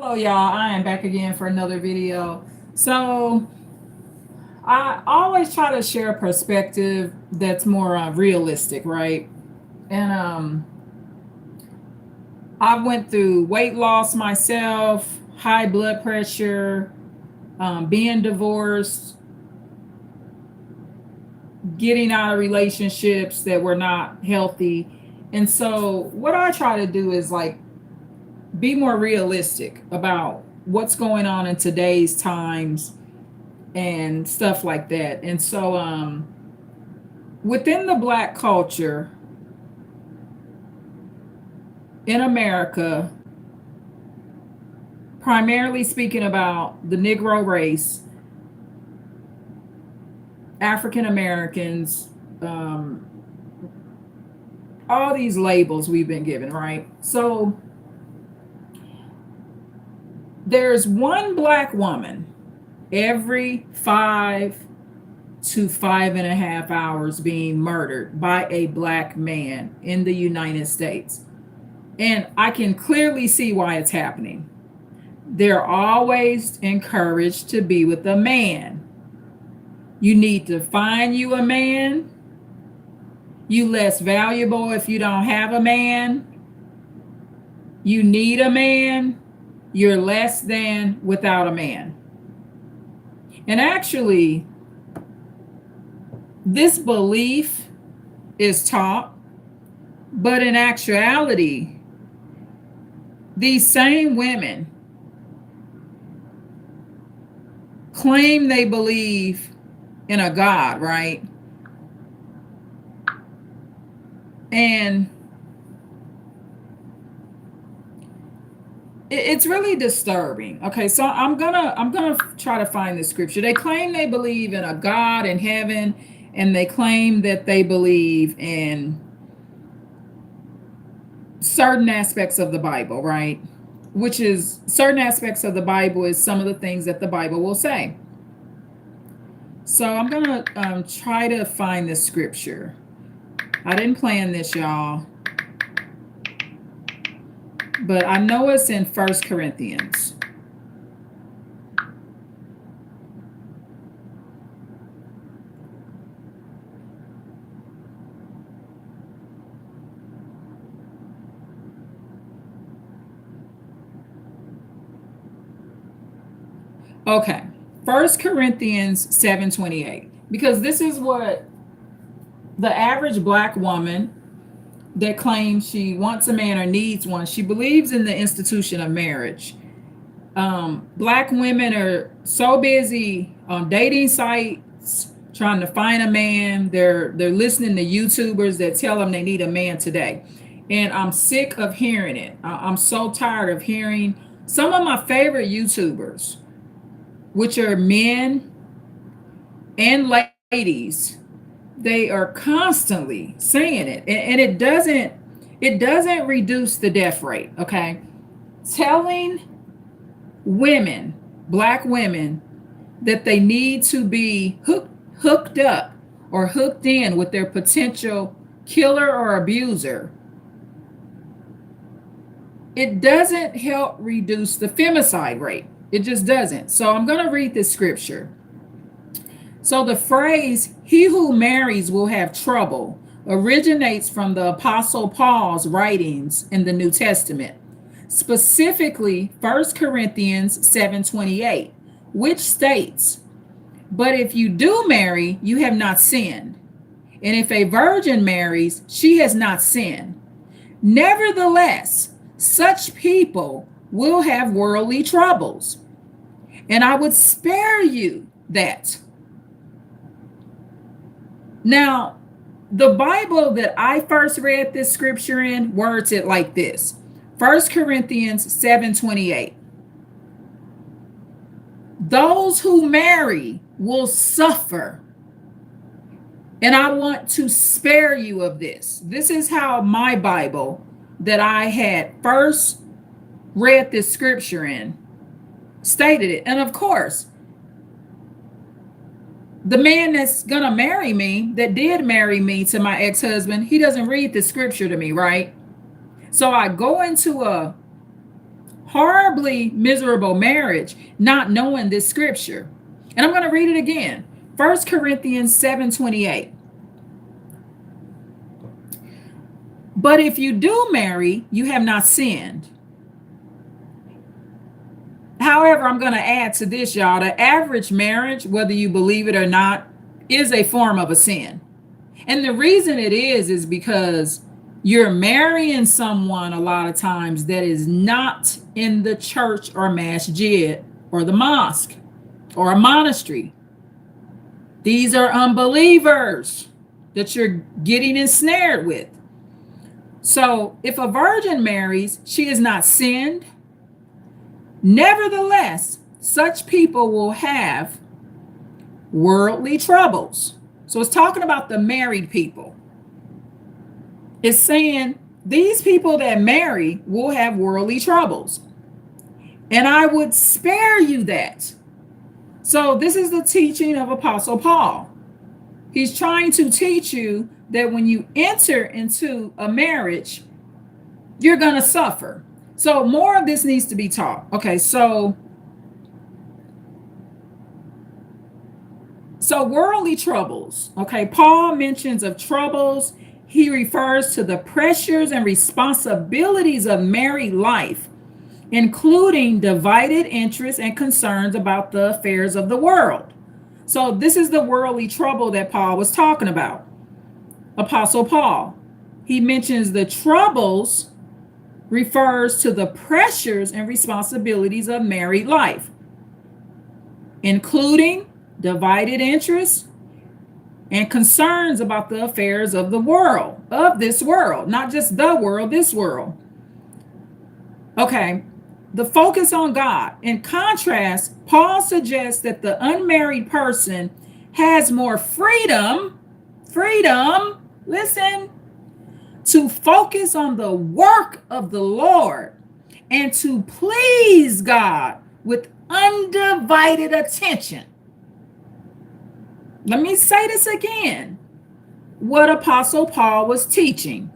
Hello, y'all. I am back again for another video. So, I always try to share a perspective that's more realistic, right? And I went through weight loss myself, high blood pressure, being divorced, getting out of relationships that were not healthy. And so, what I try to do is like be more realistic about what's going on in today's times and stuff like that. And so within the black culture in America, primarily speaking about the Negro race, African Americans, all these labels we've been given, right? So there's one black woman every 5 to 5.5 hours being murdered by a black man in the United States. And I can clearly see why it's happening. They're always encouraged to be with a man. You need to find you a man. You less valuable if you don't have a man. You need a man. You're less than without a man. And actually, this belief is taught, but in actuality, these same women claim they believe in a God, right? And it's really disturbing. Okay, so I'm gonna try to find the scripture. They claim they believe in a God in heaven, and they claim that they believe in certain aspects of the Bible, right? Which is certain aspects of the Bible is some of the things that the Bible will say. So I'm gonna try to find this scripture. I didn't plan this, y'all, but I know it's in First Corinthians. Okay, First Corinthians 7:28, because this is what the average black woman that claims she wants a man or needs one, she believes in the institution of marriage. Black women are so busy on dating sites trying to find a man. They're listening to YouTubers that tell them they need a man today, and I'm sick of hearing it. I'm so tired of hearing some of my favorite YouTubers, which are men and ladies. They are constantly saying it, and it doesn't reduce the death rate. Okay, telling women, black women, that they need to be hooked up or hooked in with their potential killer or abuser, it doesn't help reduce the femicide rate. It just doesn't. So I'm going to read this scripture. So the phrase, he who marries will have trouble, originates from the Apostle Paul's writings in the New Testament, specifically First Corinthians 7:28, which states, but if you do marry, you have not sinned. And if a virgin marries, she has not sinned. Nevertheless, such people will have worldly troubles. And I would spare you that. Now, the Bible that I first read this scripture in words it like this. First Corinthians 7:28. Those who marry will suffer. And I want to spare you of this. This is how my Bible that I had first read this scripture in stated it. And of course, the man that's gonna marry me, that did marry me to my ex-husband, he doesn't read the scripture to me, right? So I go into a horribly miserable marriage, not knowing this scripture. And I'm going to read it again. 1 Corinthians 7:28. But if you do marry, you have not sinned. However, I'm going to add to this, y'all. The average marriage, whether you believe it or not, is a form of a sin. And the reason it is because you're marrying someone a lot of times that is not in the church or masjid or the mosque or a monastery. These are unbelievers that you're getting ensnared with. So if a virgin marries, she is not sinned. Nevertheless, such people will have worldly troubles. So it's talking about the married people. It's saying these people that marry will have worldly troubles. And I would spare you that. So this is the teaching of Apostle Paul. He's trying to teach you that when you enter into a marriage, you're going to suffer. So more of this needs to be taught. Okay, so worldly troubles. Okay, Paul mentions of troubles. He refers to the pressures and responsibilities of married life, including divided interests and concerns about the affairs of the world. So this is the worldly trouble that Paul was talking about. Apostle Paul, he mentions the troubles refers to the pressures and responsibilities of married life, including divided interests and concerns about the affairs of the world, of this world, not just the world, this world. Okay, the focus on God. In contrast, Paul suggests that the unmarried person has more freedom, listen, to focus on the work of the Lord and to please God with undivided attention. Let me say this again, what Apostle Paul was teaching.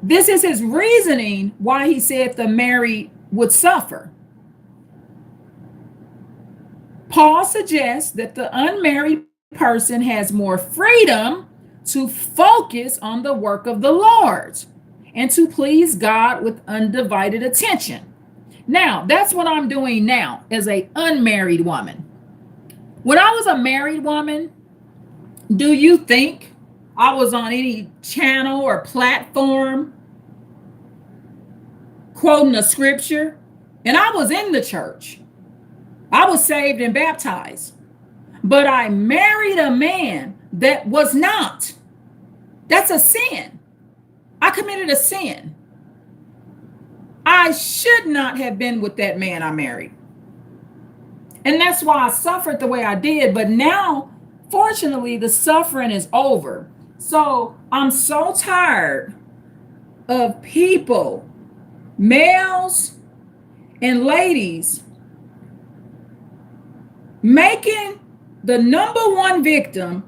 This is his reasoning why he said the married would suffer. Paul suggests that the unmarried person has more freedom to focus on the work of the Lord and to please God with undivided attention. Now, that's what I'm doing now as an unmarried woman. When I was a married woman, do you think I was on any channel or platform quoting a scripture? And I was in the church. I was saved and baptized. But I married a man that was not. That's a sin. I committed a sin. I should not have been with that man I married. And that's why I suffered the way I did. But now, fortunately, the suffering is over. So I'm so tired of people, males and ladies, making the number one victim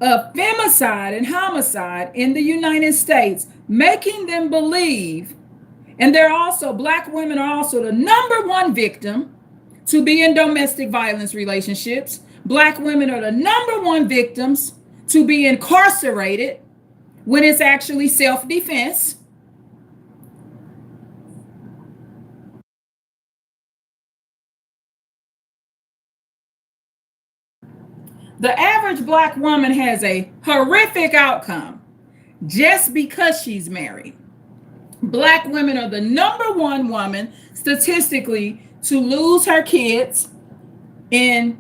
of femicide and homicide in the United States, making them believe, and they're also, Black women are also the number one victim to be in domestic violence relationships. Black women are the number one victims to be incarcerated when it's actually self-defense. The average Black woman has a horrific outcome just because she's married. Black women are the number one woman statistically to lose her kids in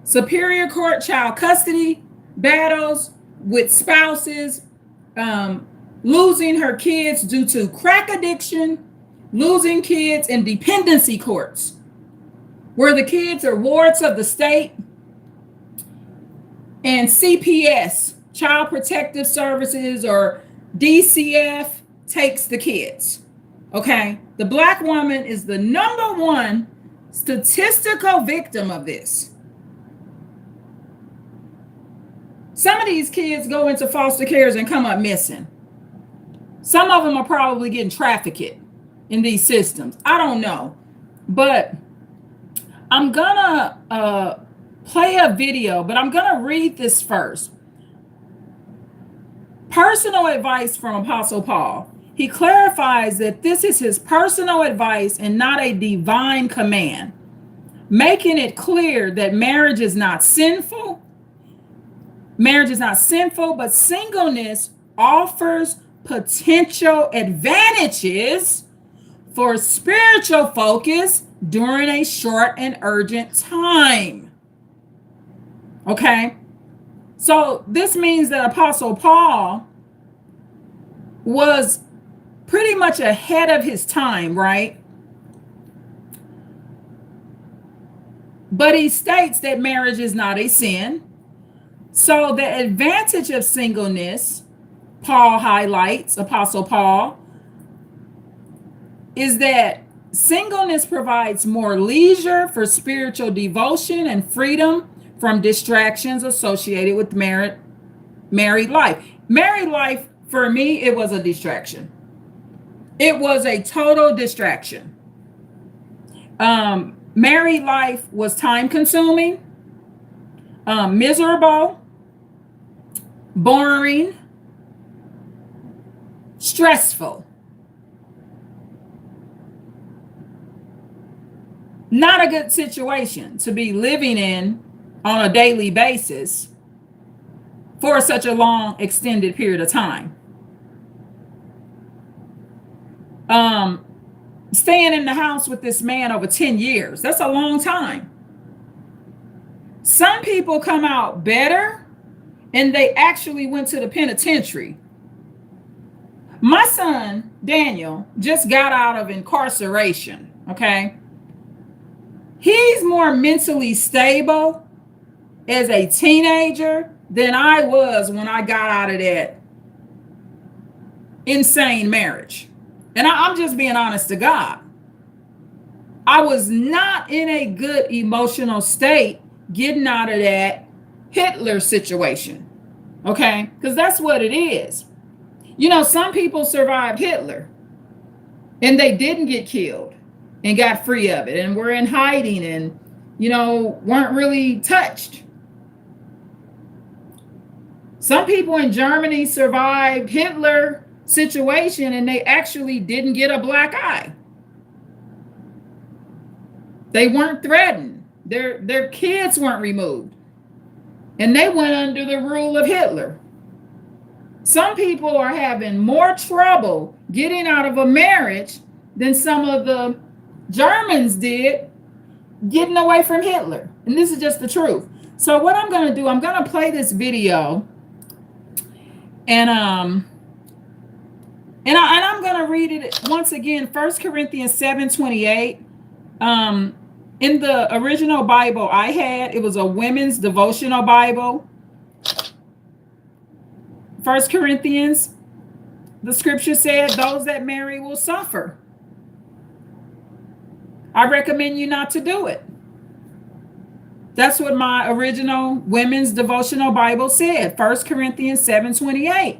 Superior Court child custody battles with spouses, losing her kids due to crack addiction, losing kids in dependency courts, where the kids are wards of the state, and CPS, Child Protective Services, or DCF, takes the kids. Okay, the Black woman is the number one statistical victim of this. Some of these kids go into foster cares and come up missing. Some of them are probably getting trafficked in these systems. I don't know. But I'm gonna play a video, but I'm gonna read this first. Personal advice from Apostle Paul. He clarifies that this is his personal advice and not a divine command, making it clear that marriage is not sinful. Marriage is not sinful, but singleness offers potential advantages for spiritual focus during a short and urgent time. Okay? So this means that Apostle Paul was pretty much ahead of his time, right? But he states that marriage is not a sin. So the advantage of singleness, Paul highlights, Apostle Paul, is that singleness provides more leisure for spiritual devotion and freedom from distractions associated with married life. Married life, for me, it was a distraction. It was a total distraction. Married life was time consuming, miserable, boring, stressful. Not a good situation to be living in on a daily basis for such a long, extended period of time. Staying in the house with this man over 10 years, that's a long time. Some people come out better and they actually went to the penitentiary. My son, Daniel, just got out of incarceration, okay? He's more mentally stable as a teenager than I was when I got out of that insane marriage. And I'm just being honest to God. I was not in a good emotional state getting out of that Hitler situation. Okay? Because that's what it is. You know, some people survived Hitler and they didn't get killed and got free of it and were in hiding and, you know, weren't really touched. Some people in Germany survived Hitler situation and they actually didn't get a black eye. They weren't threatened. Their kids weren't removed. And they went under the rule of Hitler. Some people are having more trouble getting out of a marriage than some of the Germans did getting away from Hitler. And this is just the truth. So what I'm going to do, I'm going to play this video and I'm going to read it once again, 1 Corinthians 7:28. In the original Bible I had, it was a women's devotional Bible. 1 Corinthians, the scripture said, those that marry will suffer. I recommend you not to do it. That's what my original women's devotional Bible said, 1 Corinthians 7:28.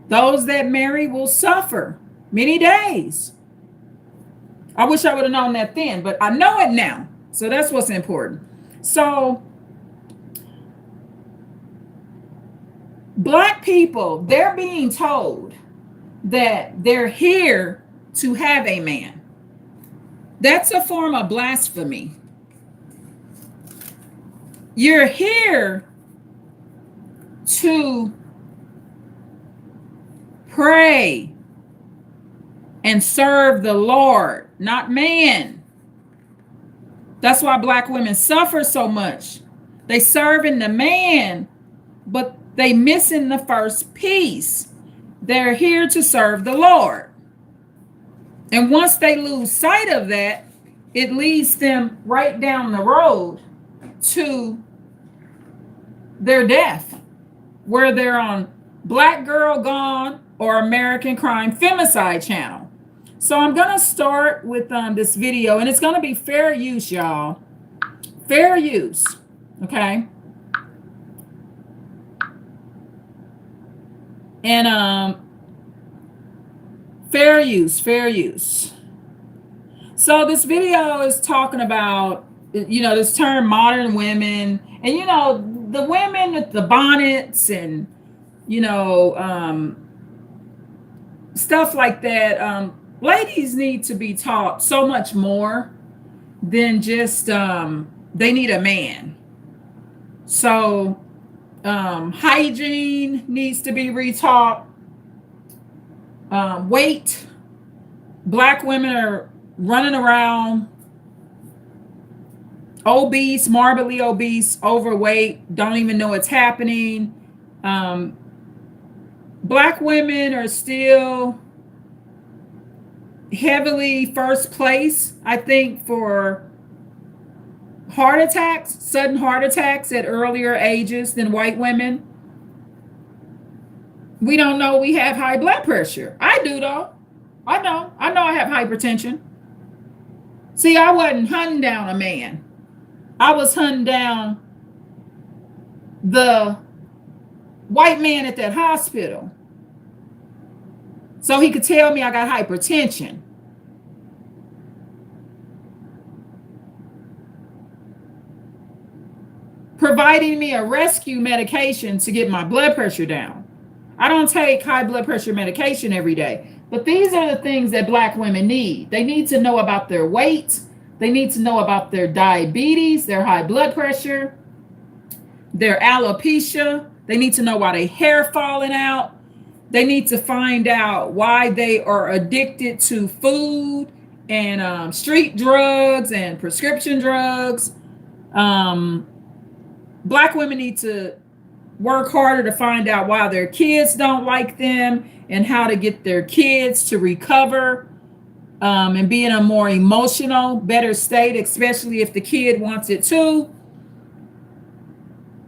Those that marry will suffer many days. I wish I would have known that then, but I know it now. So that's what's important. So Black people, they're being told that they're here to have a man. That's a form of blasphemy. You're here to pray and serve the Lord, not man. That's why Black women suffer so much. They serve in the man, but they missing the first piece. They're here to serve the Lord. And once they lose sight of that, it leads them right down the road to their death, where they're on Black Girl Gone or American Crime Femicide channel. So I'm going to start with this video, and it's going to be fair use, y'all. Fair use, okay? And Fair use, fair use. So this video is talking about, this term modern women, and the women with the bonnets and you know um, stuff like that. Ladies need to be taught so much more than just they need a man. So hygiene needs to be retaught. Weight. Black women are running around obese, morbidly obese, overweight, don't even know what's happening. Black women are still heavily first place, I think, for heart attacks, sudden heart attacks at earlier ages than white women. We don't know we have high blood pressure. I do, though. I know I have hypertension. See, I wasn't hunting down a man. I was hunting down the white man at that hospital so he could tell me I got hypertension. Providing me a rescue medication to get my blood pressure down. I don't take high blood pressure medication every day. But these are the things that Black women need. They need to know about their weight. They need to know about their diabetes, their high blood pressure, their alopecia. They need to know why their hair falling out. They need to find out why they are addicted to food and street drugs and prescription drugs. Black women need to work harder to find out why their kids don't like them and how to get their kids to recover and be in a more emotional, better state, especially if the kid wants it too.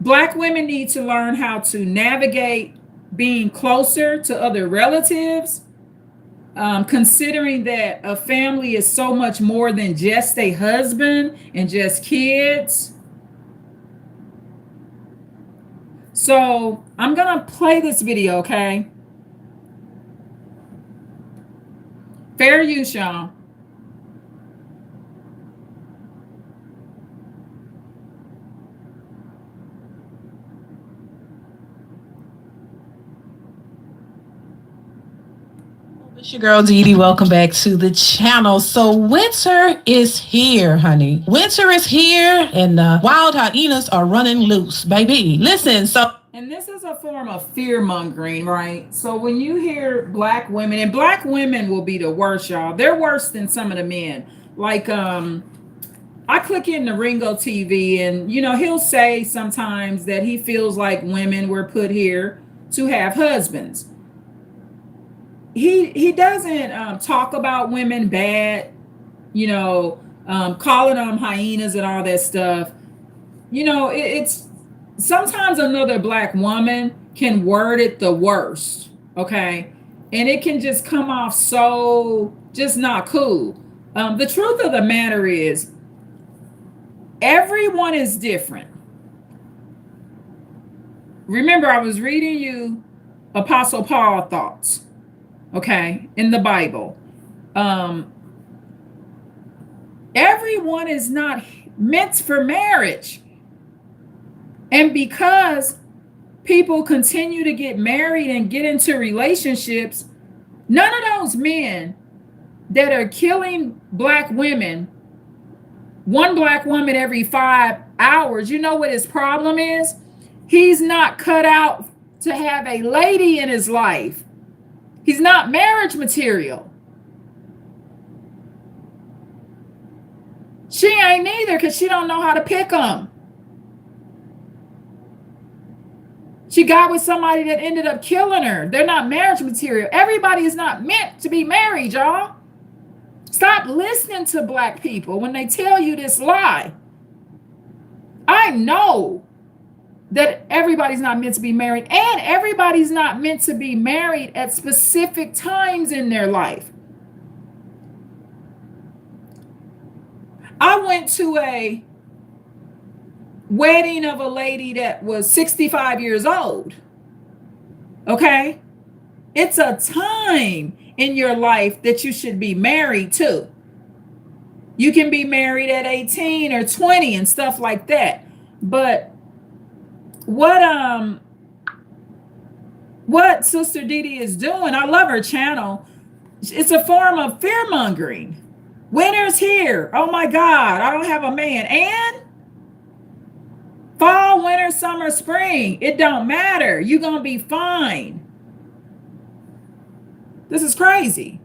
Black women need to learn how to navigate being closer to other relatives, considering that a family is so much more than just a husband and just kids. So I'm going to play this video, okay? Fair use, y'all. It's your girl Dee Dee. Welcome back to the channel. So winter is here, honey. Winter is here and the wild hyenas are running loose, baby. Listen, and this is a form of fear mongering, right? So when you hear Black women, and Black women will be the worst, y'all. They're worse than some of the men. Like, I click into Ringo TV and, he'll say sometimes that he feels like women were put here to have husbands. He doesn't talk about women bad, calling them hyenas and all that stuff. It's sometimes another Black woman can word it the worst, okay? And it can just come off so just not cool. The truth of the matter is, everyone is different. Remember, I was reading you Apostle Paul thoughts, okay, in the Bible. Everyone is not meant for marriage. And because people continue to get married and get into relationships, none of those men that are killing Black women, one Black woman every 5 hours, you know what his problem is? He's not cut out to have a lady in his life. He's not marriage material. She ain't either, because she don't know how to pick them. She got with somebody that ended up killing her. They're not marriage material. Everybody is not meant to be married, y'all. Stop listening to Black people when they tell you this lie. I know that everybody's not meant to be married, and everybody's not meant to be married at specific times in their life. I went to a wedding of a lady that was 65 years old. Okay? It's a time. in your life that you should be married to. You can be married at 18 or 20 and stuff like that. But what Sister Didi is doing, I love her channel. It's a form of fear mongering. Winter's here. Oh my God, I don't have a man. And fall, winter, summer, spring, it don't matter. You're going to be fine. This is crazy.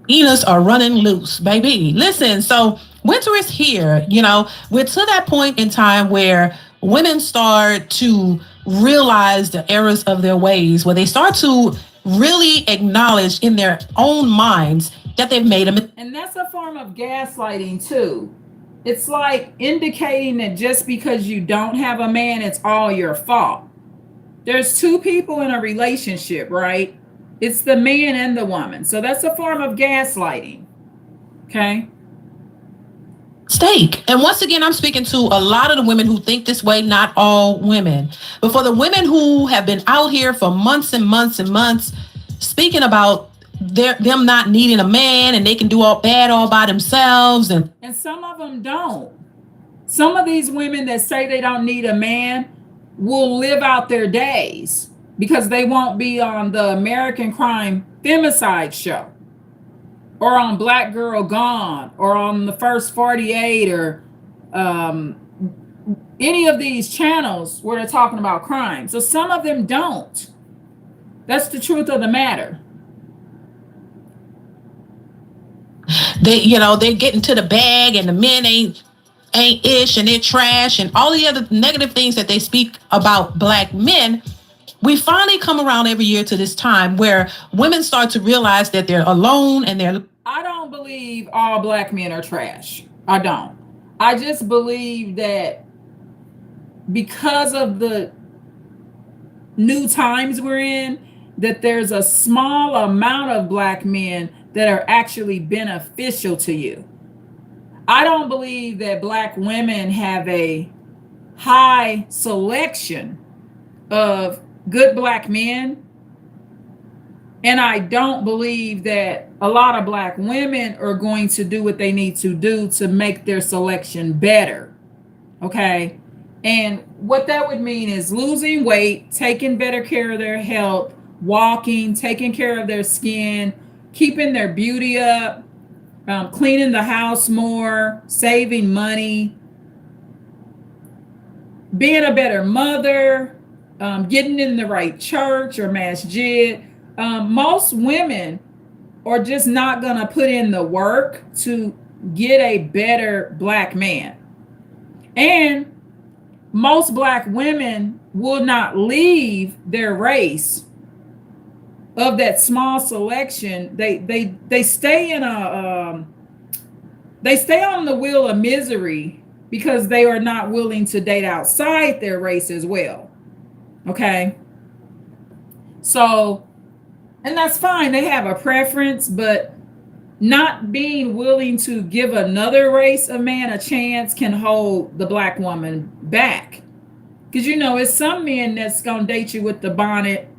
Hyenas are running loose, baby. Listen, so winter is here. You know, we're to that point in time where women start to realize the errors of their ways, where they start to really acknowledge in their own minds that they've made a mistake. And that's a form of gaslighting too. It's like indicating that just because you don't have a man, it's all your fault. There's two people in a relationship, right? It's the man and the woman. So that's a form of gaslighting. Okay. And once again, I'm speaking to a lot of the women who think this way, not all women. But for the women who have been out here for months and months and months, speaking about them not needing a man and they can do all by themselves. And some of them don't. Some of these women that say they don't need a man will live out their days because they won't be on the American Crime Femicide show, or on Black Girl Gone, or on the First 48, or any of these channels where they're talking about crime. So some of them don't. That's the truth of the matter. They're getting to the bag, and the men ain't ish, and they're trash, and all the other negative things that they speak about Black men. We finally come around every year to this time where women start to realize that they're alone and they're... I don't believe all Black men are trash. I don't. I just believe that because of the new times we're in, that there's a small amount of Black men that are actually beneficial to you. I don't believe that Black women have a high selection of good Black men. And I don't believe that a lot of Black women are going to do what they need to do to make their selection better. Okay. And what that would mean is losing weight, taking better care of their health, walking, taking care of their skin, keeping their beauty up, cleaning the house more, saving money, being a better mother, getting in the right church or masjid. Most women are just not going to put in the work to get a better Black man. And most Black women will not leave their race of that small selection. They stay in they stay on the wheel of misery because they are not willing to date outside their race as well. Okay. So, and that's fine. They have a preference, but not being willing to give another race of man a chance can hold the Black woman back. Because, it's some men that's going to date you with the bonnet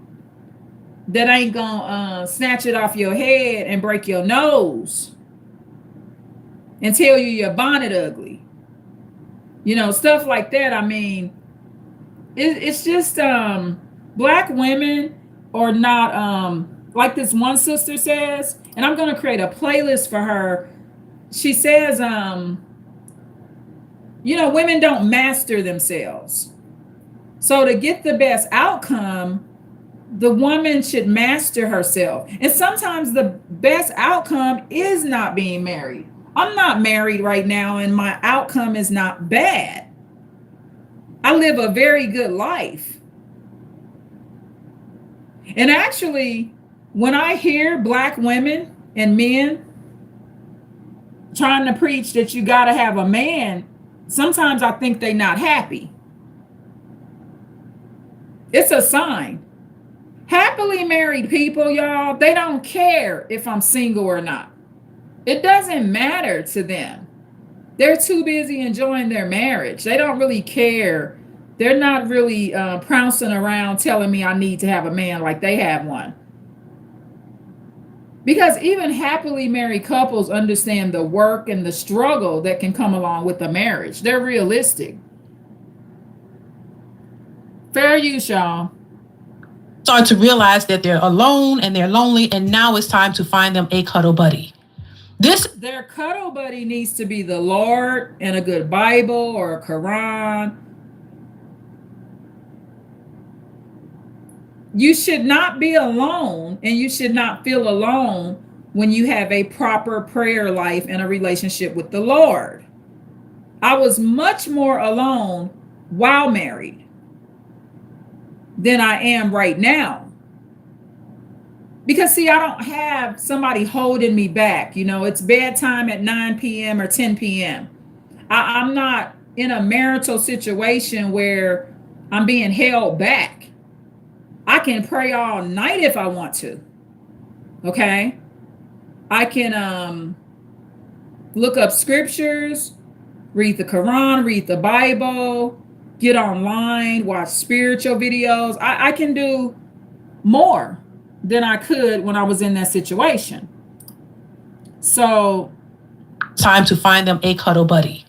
that ain't going to snatch it off your head and break your nose and tell you your bonnet ugly. Stuff like that. I mean, it's just Black women are not, like this one sister says, and I'm going to create a playlist for her. She says, women don't master themselves. So to get the best outcome, the woman should master herself. And sometimes the best outcome is not being married. I'm not married right now, and my outcome is not bad. I live a very good life. And actually, when I hear Black women and men trying to preach that you got to have a man, sometimes I think they're not happy. It's a sign. Happily married people, y'all, they don't care if I'm single or not. It doesn't matter to them. They're too busy enjoying their marriage. They don't really care. They're not really pouncing around telling me I need to have a man like they have one. Because even happily married couples understand the work and the struggle that can come along with a marriage. They're realistic. Fair use, y'all. Start to realize that they're alone and they're lonely, and now it's time to find them a cuddle buddy. Their cuddle buddy needs to be the Lord and a good Bible or a Quran. You should not be alone, and you should not feel alone when you have a proper prayer life and a relationship with the Lord. I was much more alone while married than I am right now. Because, see, I don't have somebody holding me back. You know, it's bedtime at 9 p.m. or 10 p.m. I'm not in a marital situation where I'm being held back. I can pray all night if I want to. Okay? I can look up scriptures, read the Quran, read the Bible, get online, watch spiritual videos. I can do more than I could when I was in that situation. So, time to find them a cuddle buddy.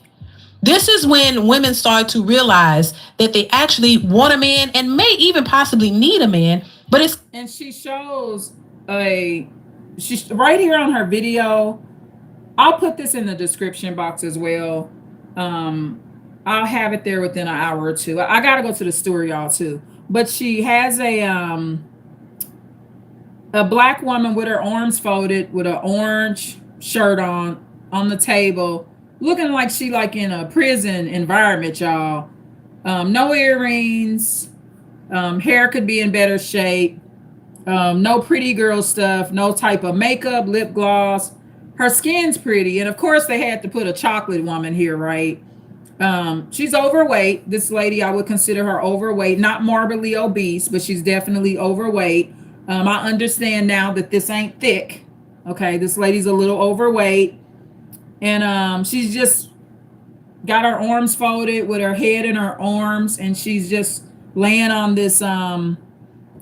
This is when women start to realize that they actually want a man and may even possibly need a man, but it's... And she shows she's right here on her video. I'll put this in the description box as well. I'll have it there within an hour or two. I gotta go to the store, y'all, too. But she has a black woman with her arms folded with an orange shirt on the table, looking like she like in a prison environment, y'all. No earrings, hair could be in better shape, no pretty girl stuff, no type of makeup, lip gloss. Her skin's pretty, and of course they had to put a chocolate woman here, right? She's overweight. This lady, I would consider her overweight, not morbidly obese, but she's definitely overweight. I understand now that this ain't thick. Okay, this lady's a little overweight. And she's just got her arms folded with her head in her arms, and she's just laying on this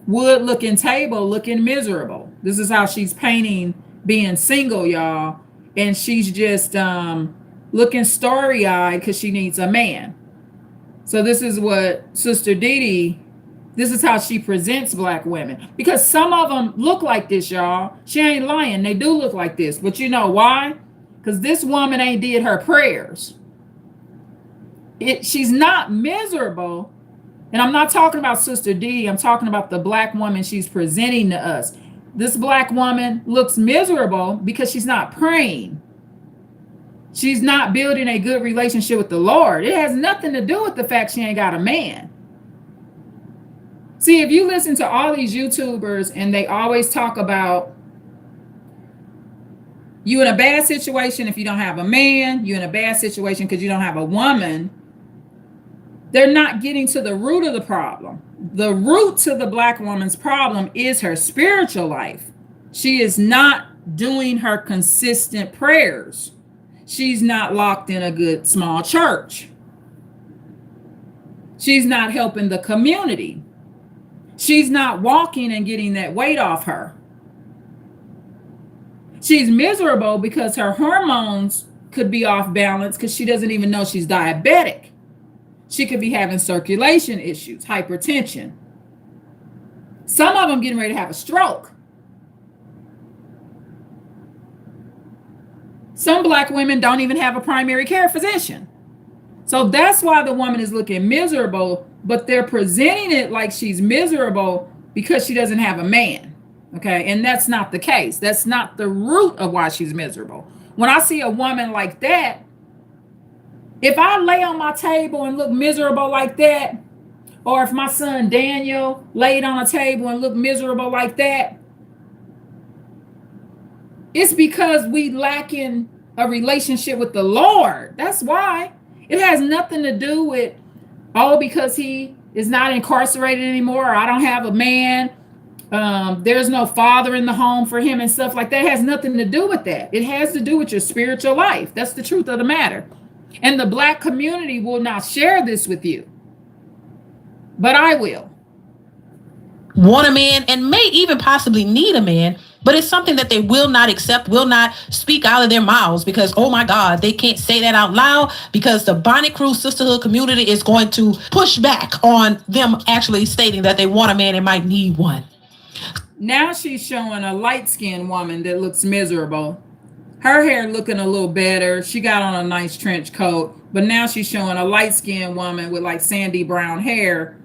wood-looking table looking miserable. This is how she's painting being single, y'all. And she's just looking starry-eyed because she needs a man. So this is what Sister Didi, this is how she presents black women. Because some of them look like this, y'all. She ain't lying. They do look like this. But you know why? Because this woman ain't did her prayers. She's not miserable. And I'm not talking about Sister D. I'm talking about the black woman she's presenting to us. This black woman looks miserable because she's not praying. She's not building a good relationship with the Lord. It has nothing to do with the fact she ain't got a man. See, if you listen to all these YouTubers and they always talk about you in a bad situation if you don't have a man, you in a bad situation because you don't have a woman, they're not getting to the root of the problem. The root to the black woman's problem is her spiritual life. She is not doing her consistent prayers. She's not locked in a good small church. She's not helping the community. She's not walking and getting that weight off her. She's miserable because her hormones could be off balance because she doesn't even know she's diabetic. She could be having circulation issues, hypertension. Some of them getting ready to have a stroke. Some black women don't even have a primary care physician. So that's why the woman is looking miserable, but they're presenting it like she's miserable because she doesn't have a man. Okay, and that's not the case. That's not the root of why she's miserable. When I see a woman like that, if I lay on my table and look miserable like that, or if my son Daniel laid on a table and looked miserable like that, it's because we lacking a relationship with the Lord. That's why. It has nothing to do with, oh, because he is not incarcerated anymore, or I don't have a man. There's no father in the home for him and stuff like that. It has nothing to do with that. It has to do with your spiritual life. That's the truth of the matter. And the black community will not share this with you, but I will. Want a man and may even possibly need a man, But it's something that they will not accept, will not speak out of their mouths because, oh my God, they can't say that out loud because the Bonnet Crew sisterhood community is going to push back on them actually stating that they want a man and might need one. Now she's showing a light-skinned woman that looks miserable. Her hair looking a little better. She got on a nice trench coat, but now she's showing a light-skinned woman with like sandy brown hair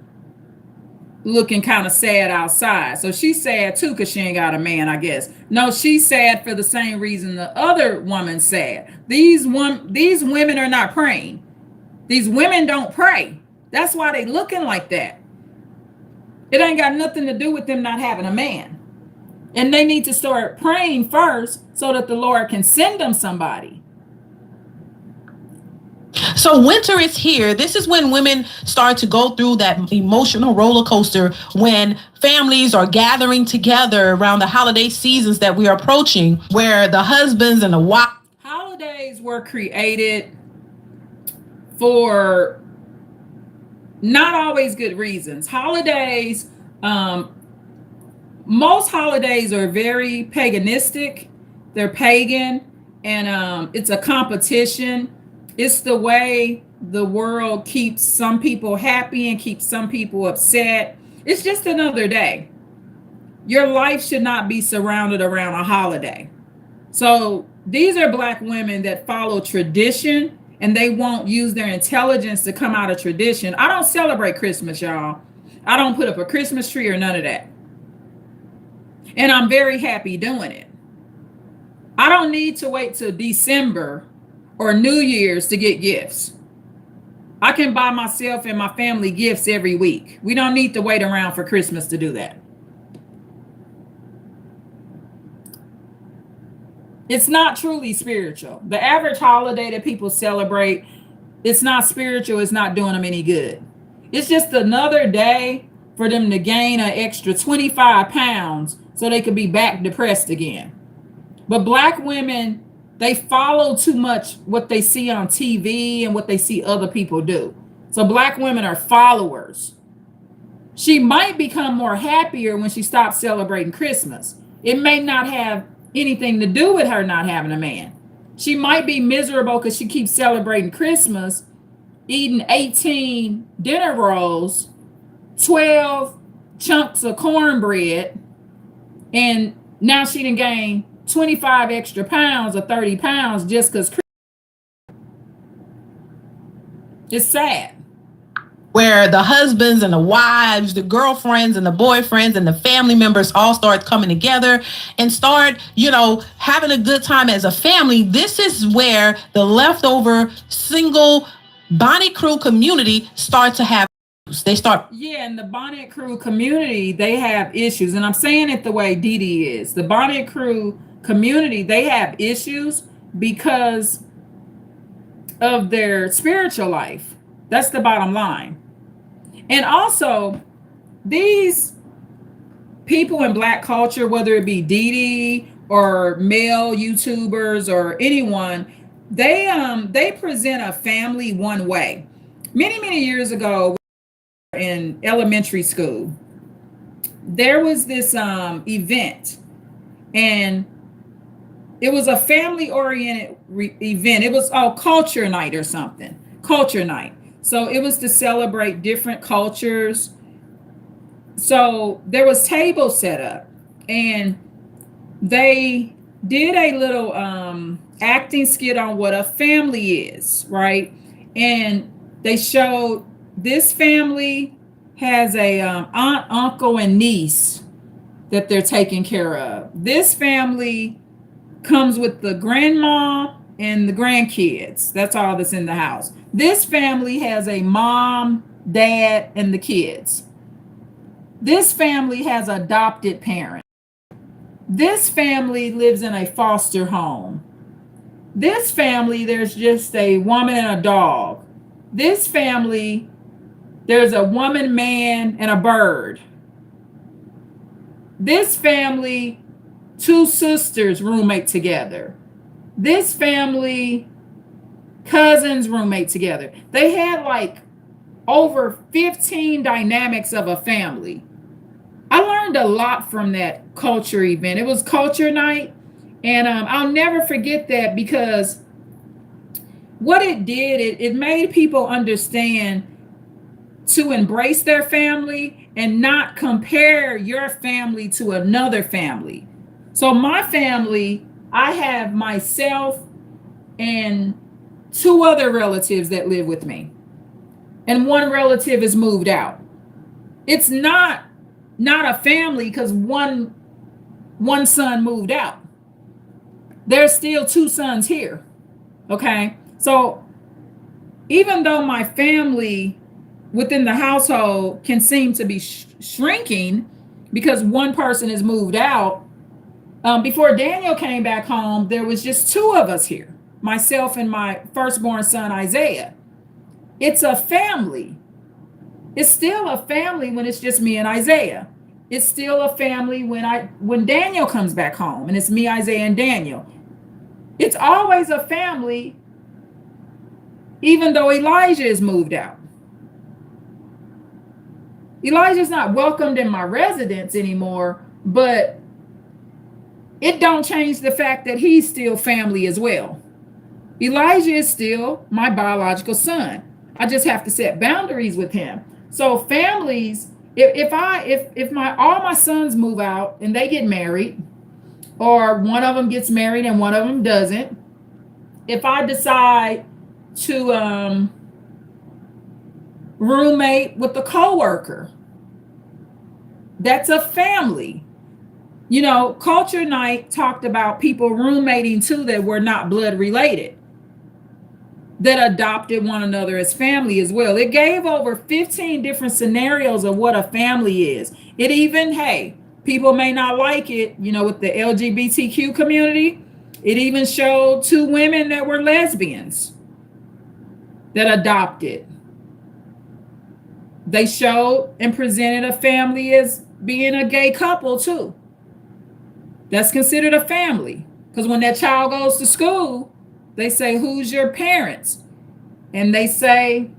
looking kind of sad outside. So she's sad too because she ain't got a man, I guess. No, she's sad for the same reason the other woman's sad. These women are not praying. These women don't pray. That's why they looking like that. It ain't got nothing to do with them not having a man. And they need to start praying first so that the Lord can send them somebody. So winter is here. This is when women start to go through that emotional roller coaster when families are gathering together around the holiday seasons that we are approaching, where the husbands and the wives. Holidays were created for not always good reasons. Holidays, most holidays are very paganistic. They're pagan, and it's a competition. It's the way the world keeps some people happy and keeps some people upset. It's just another day. Your life should not be surrounded around a holiday. So these are Black women that follow tradition, and they won't use their intelligence to come out of tradition. I don't celebrate Christmas, y'all. I don't put up a Christmas tree or none of that. And I'm very happy doing it. I don't need to wait till December or New Year's to get gifts. I can buy myself and my family gifts every week. We don't need to wait around for Christmas to do that. It's not truly spiritual. The average holiday that people celebrate, it's not spiritual. It's not doing them any good. It's just another day for them to gain an extra 25 pounds so they could be back depressed again. But Black women, they follow too much what they see on TV and what they see other people do. So Black women are followers. She might become more happier when she stops celebrating Christmas. It may not have anything to do with her not having a man. She might be miserable because she keeps celebrating Christmas, eating 18 dinner rolls, 12 chunks of cornbread, and now she done gained 25 extra pounds or 30 pounds just because it's sad. Where the husbands and the wives, the girlfriends and the boyfriends and the family members all start coming together and start, having a good time as a family. This is where the leftover single Bonnet Crew community start to have. They start. Yeah, in the Bonnet Crew community, they have issues. And I'm saying it the way Dee Dee is. The Bonnet Crew community, they have issues because of their spiritual life. That's the bottom line. And also, these people in Black culture, whether it be Dee Dee or male YouTubers or anyone, they present a family one way. Many years ago in elementary school, there was this event, and it was a family-oriented event. It was culture night or something. Culture night. So it was to celebrate different cultures. So there was tables set up, and they did a little acting skit on what a family is, right? And they showed this family has a aunt, uncle, and niece that they're taking care of. This family comes with the grandma and the grandkids. That's all that's in the house. This family has a mom, dad, and the kids. This family has adopted parents. This family lives in a foster home. This family, there's just a woman and a dog. This family, there's a woman, man, and a bird. This family, two sisters roommate together. This family, cousins roommate together. They had like over 15 dynamics of a family. I learned a lot from that culture event. It was culture night, and I'll never forget that because what it did, it made people understand to embrace their family and not compare your family to another family. So my family, I have myself and two other relatives that live with me, and one relative is moved out. It's not a family because one son moved out. There's still two sons here. Okay, so even though my family within the household can seem to be shrinking because one person has moved out, before Daniel came back home, there was just two of us here, myself and my firstborn son, Isaiah. It's a family. It's still a family when it's just me and Isaiah. It's still a family when Daniel comes back home and it's me, Isaiah, and Daniel. It's always a family, even though Elijah is moved out. Elijah's not welcomed in my residence anymore, but it don't change the fact that he's still family as well. Elijah is still my biological son. I just have to set boundaries with him. So families, if my all my sons move out and they get married, or one of them gets married and one of them doesn't, if I decide to roommate with a coworker, that's a family. You know, culture night talked about people roommating too that were not blood related, that adopted one another as family as well. It gave over 15 different scenarios of what a family is. It even, hey, people may not like it, you know, with the LGBTQ community. It even showed two women that were lesbians that adopted. They showed and presented a family as being a gay couple too. That's considered a family. Because when that child goes to school, they say, who's your parents? And they say,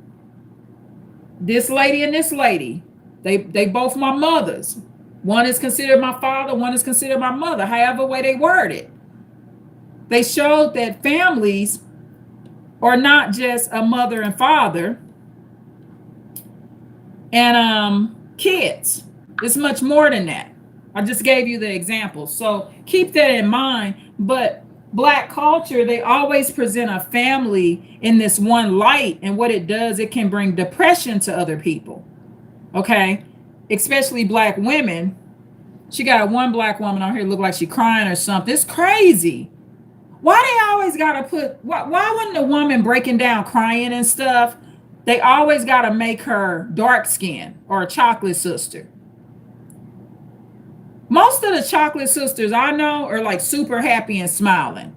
this lady and this lady. They both my mothers. One is considered my father, one is considered my mother, however way they word it. They showed that families are not just a mother and father and kids. It's much more than that. I just gave you the example. So keep that in mind. But Black culture, they always present a family in this one light. And what it does, it can bring depression to other people. Okay. Especially Black women. She got one Black woman on here look like she crying or something. It's crazy. Why they always gotta put, why wouldn't a woman breaking down crying and stuff, they always gotta make her dark skin or a chocolate sister? Most of the chocolate sisters I know are like super happy and smiling.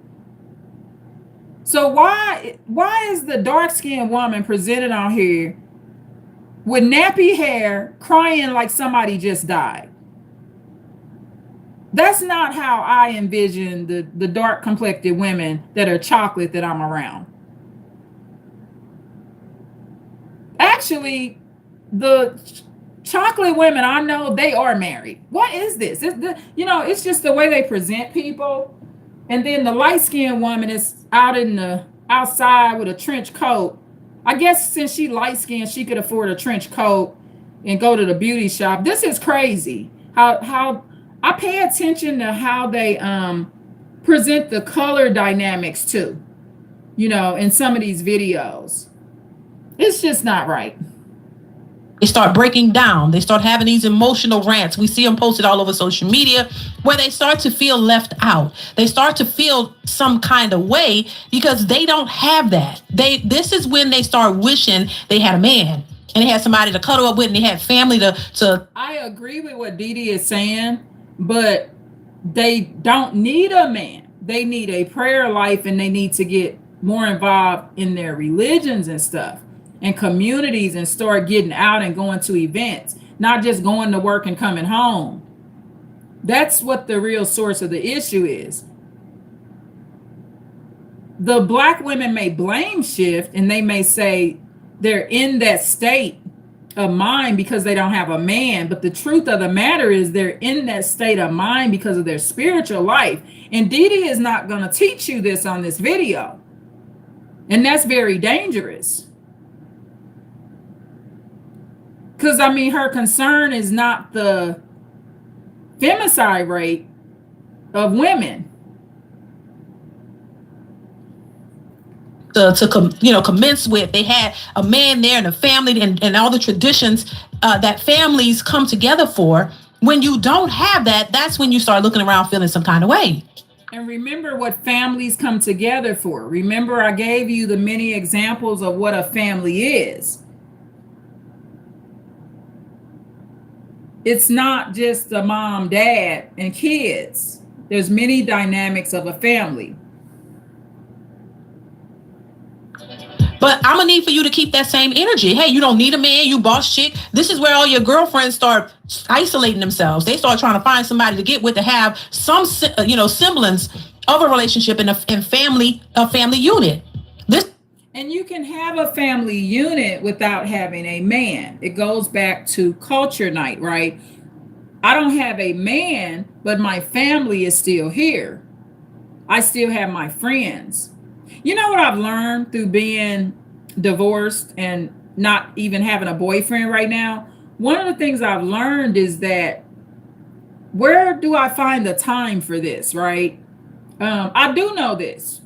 So why is the dark skinned woman presented on here with nappy hair crying like somebody just died? That's not how I envision the dark complected women that are chocolate that I'm around. Actually, the chocolate women I know, they are married. What is this? It's just the way they present people. And then the light-skinned woman is out in the outside with a trench coat. I guess since she light-skinned, she could afford a trench coat and go to the beauty shop. This is crazy. How I pay attention to how they present the color dynamics too, in some of these videos. It's just not right. They start breaking down. They start having these emotional rants. We see them posted all over social media where they start to feel left out. They start to feel some kind of way because they don't have that. This is when they start wishing they had a man and they had somebody to cuddle up with and they had family to. I agree with what Dee is saying, but they don't need a man. They need a prayer life and they need to get more involved in their religions and stuff and communities and start getting out and going to events, not just going to work and coming home. That's what the real source of the issue is. The Black women may blame shift and they may say they're in that state of mind because they don't have a man. But the truth of the matter is they're in that state of mind because of their spiritual life. And Dee Dee is not going to teach you this on this video. And that's very dangerous. Because, I mean, her concern is not the femicide rate of women. To commence with, they had a man there and a family and all the traditions that families come together for. When you don't have that, that's when you start looking around feeling some kind of way. And remember what families come together for. Remember, I gave you the many examples of what a family is. It's not just the mom, dad, and kids. There's many dynamics of a family. But I'm gonna need for you to keep that same energy. Hey, you don't need a man, you boss chick. This is where all your girlfriends start isolating themselves. They start trying to find somebody to get with to have some, semblance of a relationship in a family unit. And you can have a family unit without having a man. It goes back to culture night, right? I don't have a man, but my family is still here. I still have my friends. You know what I've learned through being divorced and not even having a boyfriend right now? One of the things I've learned is that where do I find the time for this, right? I do know this.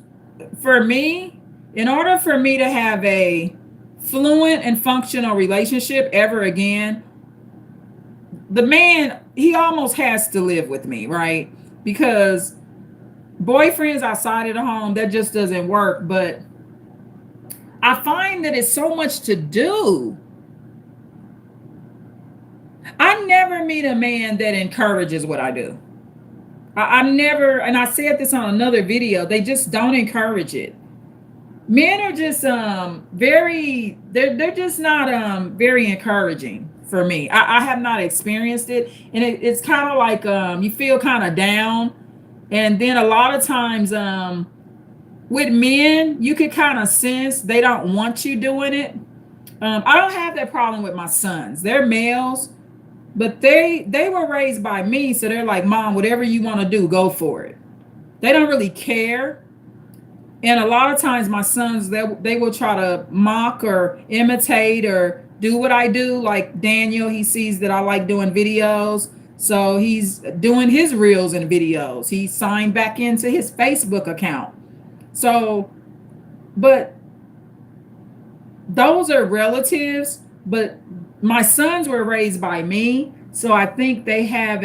For me, in order for me to have a fluent and functional relationship ever again, the man, he almost has to live with me, right? Because boyfriends outside of the home, that just doesn't work. But I find that it's so much to do. I never meet a man that encourages what I do. I never, and I said this on another video, they just don't encourage it. Men are just they're just not very encouraging for me. I have not experienced it. And it's kind of like you feel kind of down. And then a lot of times with men, you can kind of sense they don't want you doing it. I don't have that problem with my sons. They're males, but they were raised by me. So they're like, Mom, whatever you want to do, go for it. They don't really care. And a lot of times my sons, they will try to mock or imitate or do what I do. Like Daniel, he sees that I like doing videos. So he's doing his reels and videos. He signed back into his Facebook account. So, but those are relatives, but my sons were raised by me. So I think they have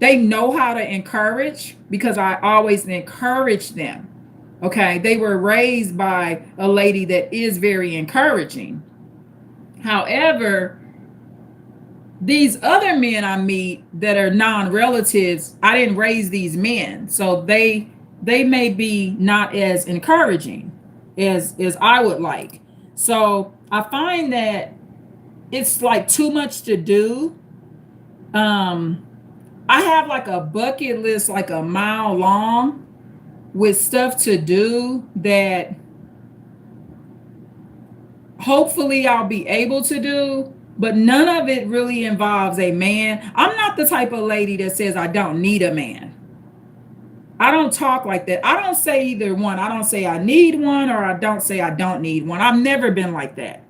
they know how to encourage because I always encourage them. Okay. They were raised by a lady that is very encouraging. However, these other men I meet that are non-relatives, I didn't raise these men. So they may be not as encouraging as I would like. So I find that it's like too much to do. I have like a bucket list, like a mile long with stuff to do that hopefully I'll be able to do, but none of it really involves a man. I'm not the type of lady that says I don't need a man. I don't talk like that. I don't say either one. I don't say I need one or I don't say I don't need one. I've never been like that.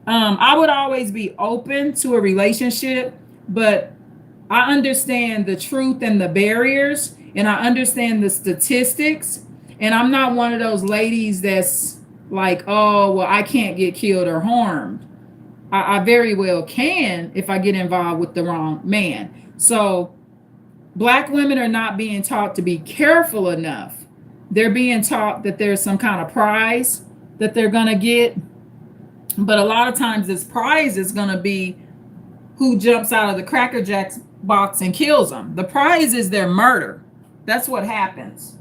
I would always be open to a relationship, but I understand the truth and the barriers, and I understand the statistics. And I'm not one of those ladies that's like, oh, well, I can't get killed or harmed. I very well can if I get involved with the wrong man. So Black women are not being taught to be careful enough. They're being taught that there's some kind of prize that they're going to get. But a lot of times this prize is going to be who jumps out of the Cracker Jacks box and kills them. The prize is their murder. That's what happens.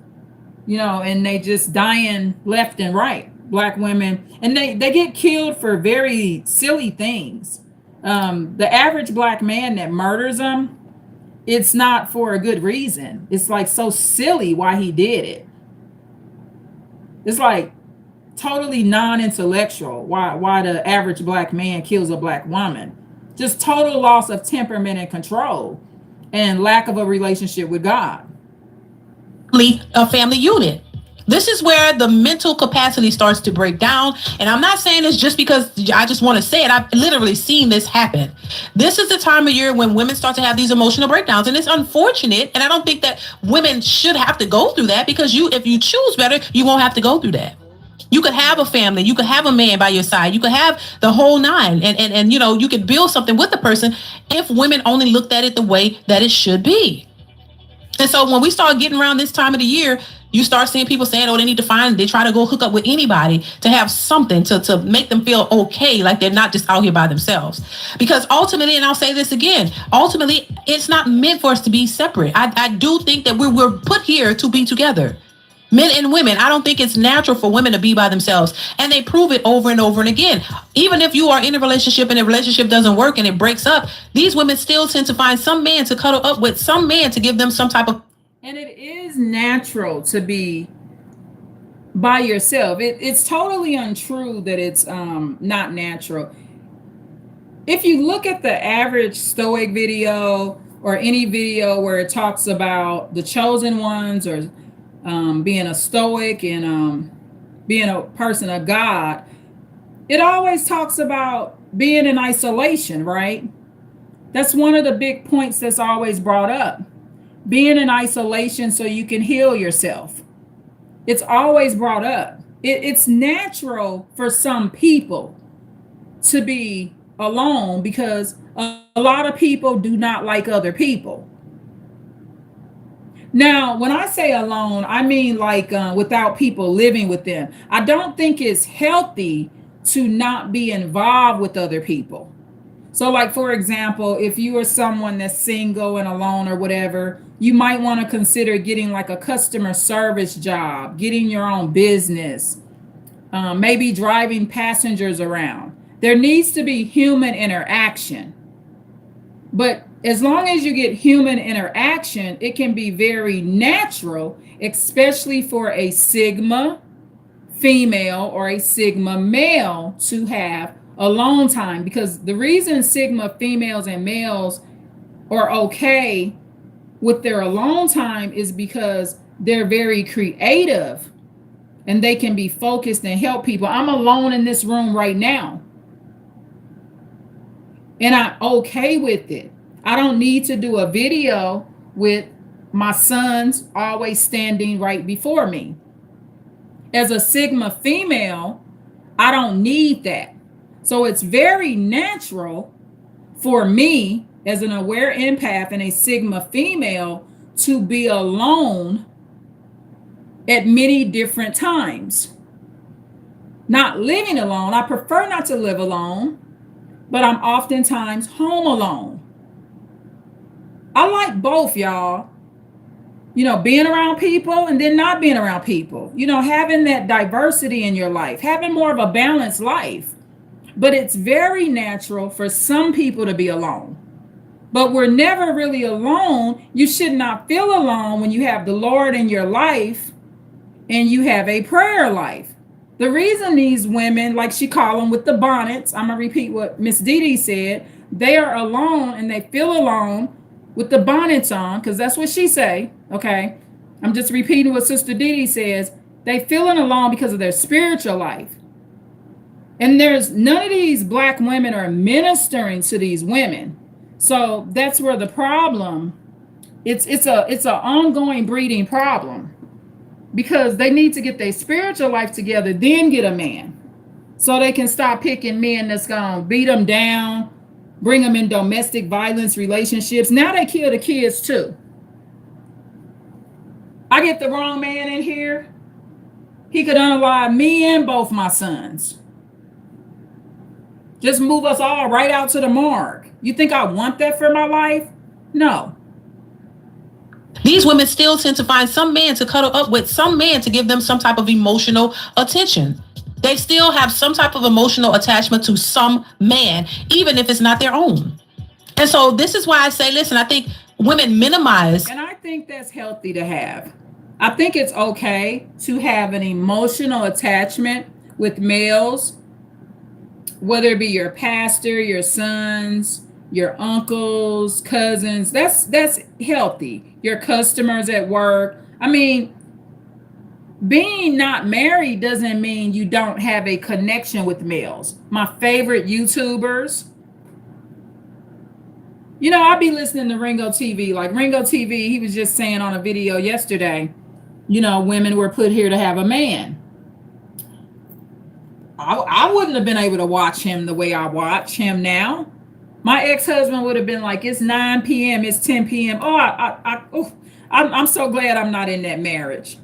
And they just dying left and right. Black women, and they get killed for very silly things. The average Black man that murders them, it's not for a good reason. It's like so silly why he did it. It's like totally non-intellectual. Why the average black man kills a black woman? Just total loss of temperament and control, and lack of a relationship with God. A family unit. This is where the mental capacity starts to break down. And I'm not saying this just because I just want to say it. I've literally seen this happen. This is the time of year when women start to have these emotional breakdowns. And it's unfortunate. And I don't think that women should have to go through that, because if you choose better, you won't have to go through that. You could have a family, you could have a man by your side, you could have the whole nine, and you could build something with the person if women only looked at it the way that it should be. And so when we start getting around this time of the year, you start seeing people saying, oh, they try to go hook up with anybody to have something to make them feel okay, like they're not just out here by themselves. Because ultimately, and I'll say this again, ultimately, it's not meant for us to be separate. I do think that we're put here to be together. Men and women. I don't think it's natural for women to be by themselves. And they prove it over and over and again. Even if you are in a relationship and the relationship doesn't work and it breaks up, these women still tend to find some man to cuddle up with, some man to give them some type of. And it is natural to be by yourself. It's totally untrue that it's not natural. If you look at the average Stoic video or any video where it talks about the chosen ones, or being a Stoic and being a person of God, it always talks about being in isolation, right? That's one of the big points that's always brought up. Being in isolation so you can heal yourself. It's always brought up. It's natural for some people to be alone because a lot of people do not like other people. Now, when I say alone, I mean like without people living with them. I don't think it's healthy to not be involved with other people. So like, for example, if you are someone that's single and alone or whatever, you might want to consider getting like a customer service job, getting your own business, maybe driving passengers around. There needs to be human interaction. But as long as you get human interaction, it can be very natural, especially for a Sigma female or a Sigma male to have alone time. Because the reason Sigma females and males are okay with their alone time is because they're very creative and they can be focused and help people. I'm alone in this room right now, and I'm okay with it. I don't need to do a video with my sons always standing right before me. As a Sigma female, I don't need that. So it's very natural for me as an aware empath and a Sigma female to be alone at many different times. Not living alone. I prefer not to live alone, but I'm oftentimes home alone. I like both, y'all. Being around people and then not being around people. Having that diversity in your life, having more of a balanced life. But it's very natural for some people to be alone. But we're never really alone. You should not feel alone when you have the Lord in your life and you have a prayer life. The reason these women, like she called them with the bonnets, I'm going to repeat what Miss Dee said, they are alone and they feel alone with the bonnets on, because that's what she say, okay? I'm just repeating what Sister Dee says. They feeling alone because of their spiritual life. And there's none of these Black women are ministering to these women. So that's where the problem, it's an ongoing breeding problem, because they need to get their spiritual life together, then get a man, so they can stop picking men that's gonna beat them down, bring them in domestic violence relationships. Now they kill the kids too. I get the wrong man in here, he could unalive me and both my sons. Just move us all right out to the morgue. You think I want that for my life? No. These women still tend to find some man to cuddle up with, some man to give them some type of emotional attention. They still have some type of emotional attachment to some man, even if it's not their own. And so this is why I say, listen, I think women minimize. And I think that's healthy to have. I think it's okay to have an emotional attachment with males, whether it be your pastor, your sons, your uncles, cousins. That's healthy. Your customers at work. I mean, being not married doesn't mean you don't have a connection with males. My favorite YouTubers, I'll be listening to Ringo TV. Like Ringo TV, he was just saying on a video yesterday, women were put here to have a man. I wouldn't have been able to watch him the way I watch him now. My ex-husband would have been like, it's 9 p.m., it's 10 p.m. I'm so glad I'm not in that marriage.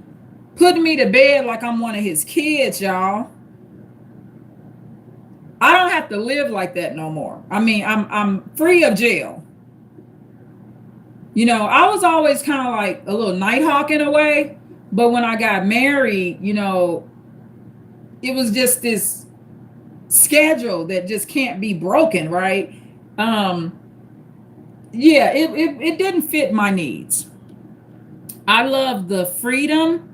Putting me to bed like I'm one of his kids, y'all. I don't have to live like that no more. I mean, I'm free of jail. I was always kind of like a little nighthawk in a way, but when I got married, it was just this schedule that just can't be broken, right? Yeah, it didn't fit my needs. I love the freedom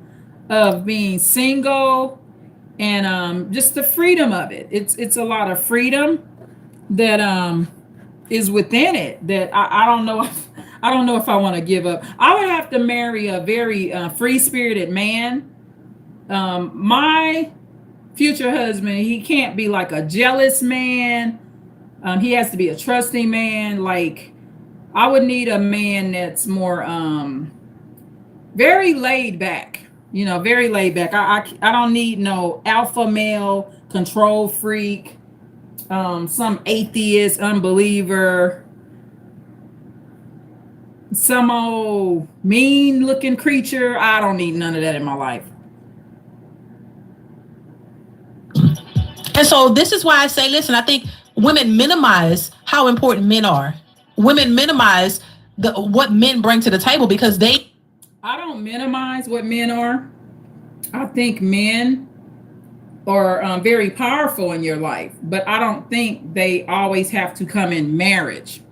of being single and just the freedom of it. It's a lot of freedom that is within it that I don't know if I want to give up. I would have to marry a very free-spirited man. My future husband, he can't be like a jealous man. He has to be a trusting man. Like I would need a man that's more very laid back. Very laid back. I don't need no alpha male control freak, some atheist unbeliever, some old mean looking creature. I don't need none of that in my life. And so this is why I say, listen, I think women minimize how important men are. Women minimize what men bring to the table because I don't minimize what men are. I think men are very powerful in your life, but I don't think they always have to come in marriage.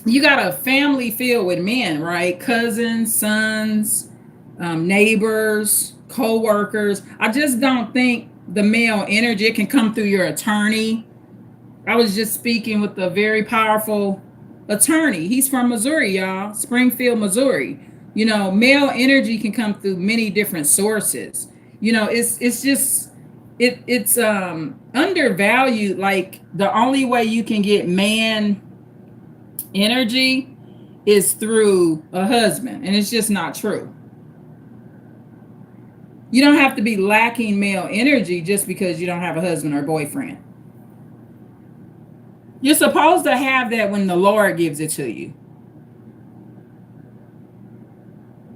You got a family filled with men, right? Cousins, sons, neighbors, co-workers. I just don't think the male energy can come through your attorney. I was just speaking with a very powerful attorney. He's from Missouri, y'all, Springfield, Missouri. Male energy can come through many different sources. It's just it's undervalued. Like the only way you can get man energy is through a husband, and it's just not true. You don't have to be lacking male energy just because you don't have a husband or boyfriend. You're supposed to have that when the Lord gives it to you.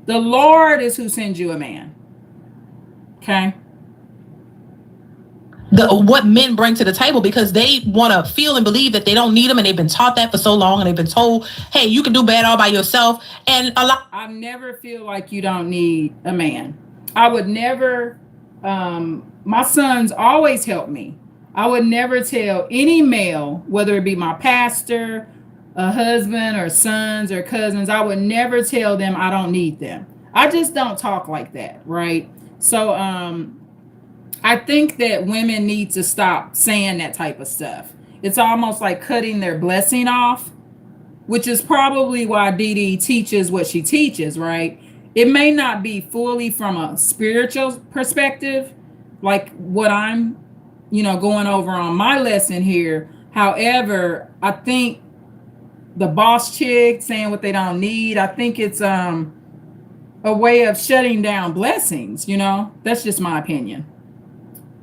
The Lord is who sends you a man. Okay? What men bring to the table because they want to feel and believe that they don't need them, and they've been taught that for so long, and they've been told, hey, you can do bad all by yourself. And I never feel like you don't need a man. I would never, my sons always help me. I would never tell any male, whether it be my pastor, a husband or sons or cousins, I would never tell them I don't need them. I just don't talk like that, right? So I think that women need to stop saying that type of stuff. It's almost like cutting their blessing off, which is probably why Dee Dee teaches what she teaches, right? It may not be fully from a spiritual perspective, like what I'm, going over on my lesson here. However, I think the boss chick saying what they don't need, I think it's a way of shutting down blessings. That's just my opinion.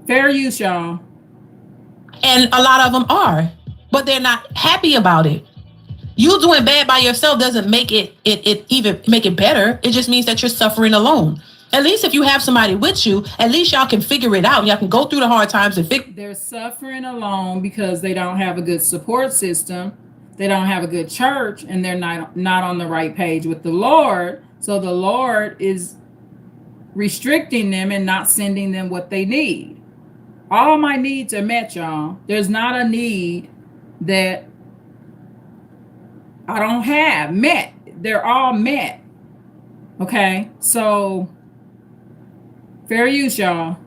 Fair use, y'all. And a lot of them are, but they're not happy about it. You doing bad by yourself doesn't make it even make it better. It just means that you're suffering alone. At least if you have somebody with you, at least y'all can figure it out. Y'all can go through the hard times and figure. They're suffering alone because they don't have a good support system. They don't have a good church, and they're not on the right page with the Lord. So the Lord is restricting them and not sending them what they need. All my needs are met, y'all. There's not a need that I don't have met. They're all met. Okay, so fair use, y'all.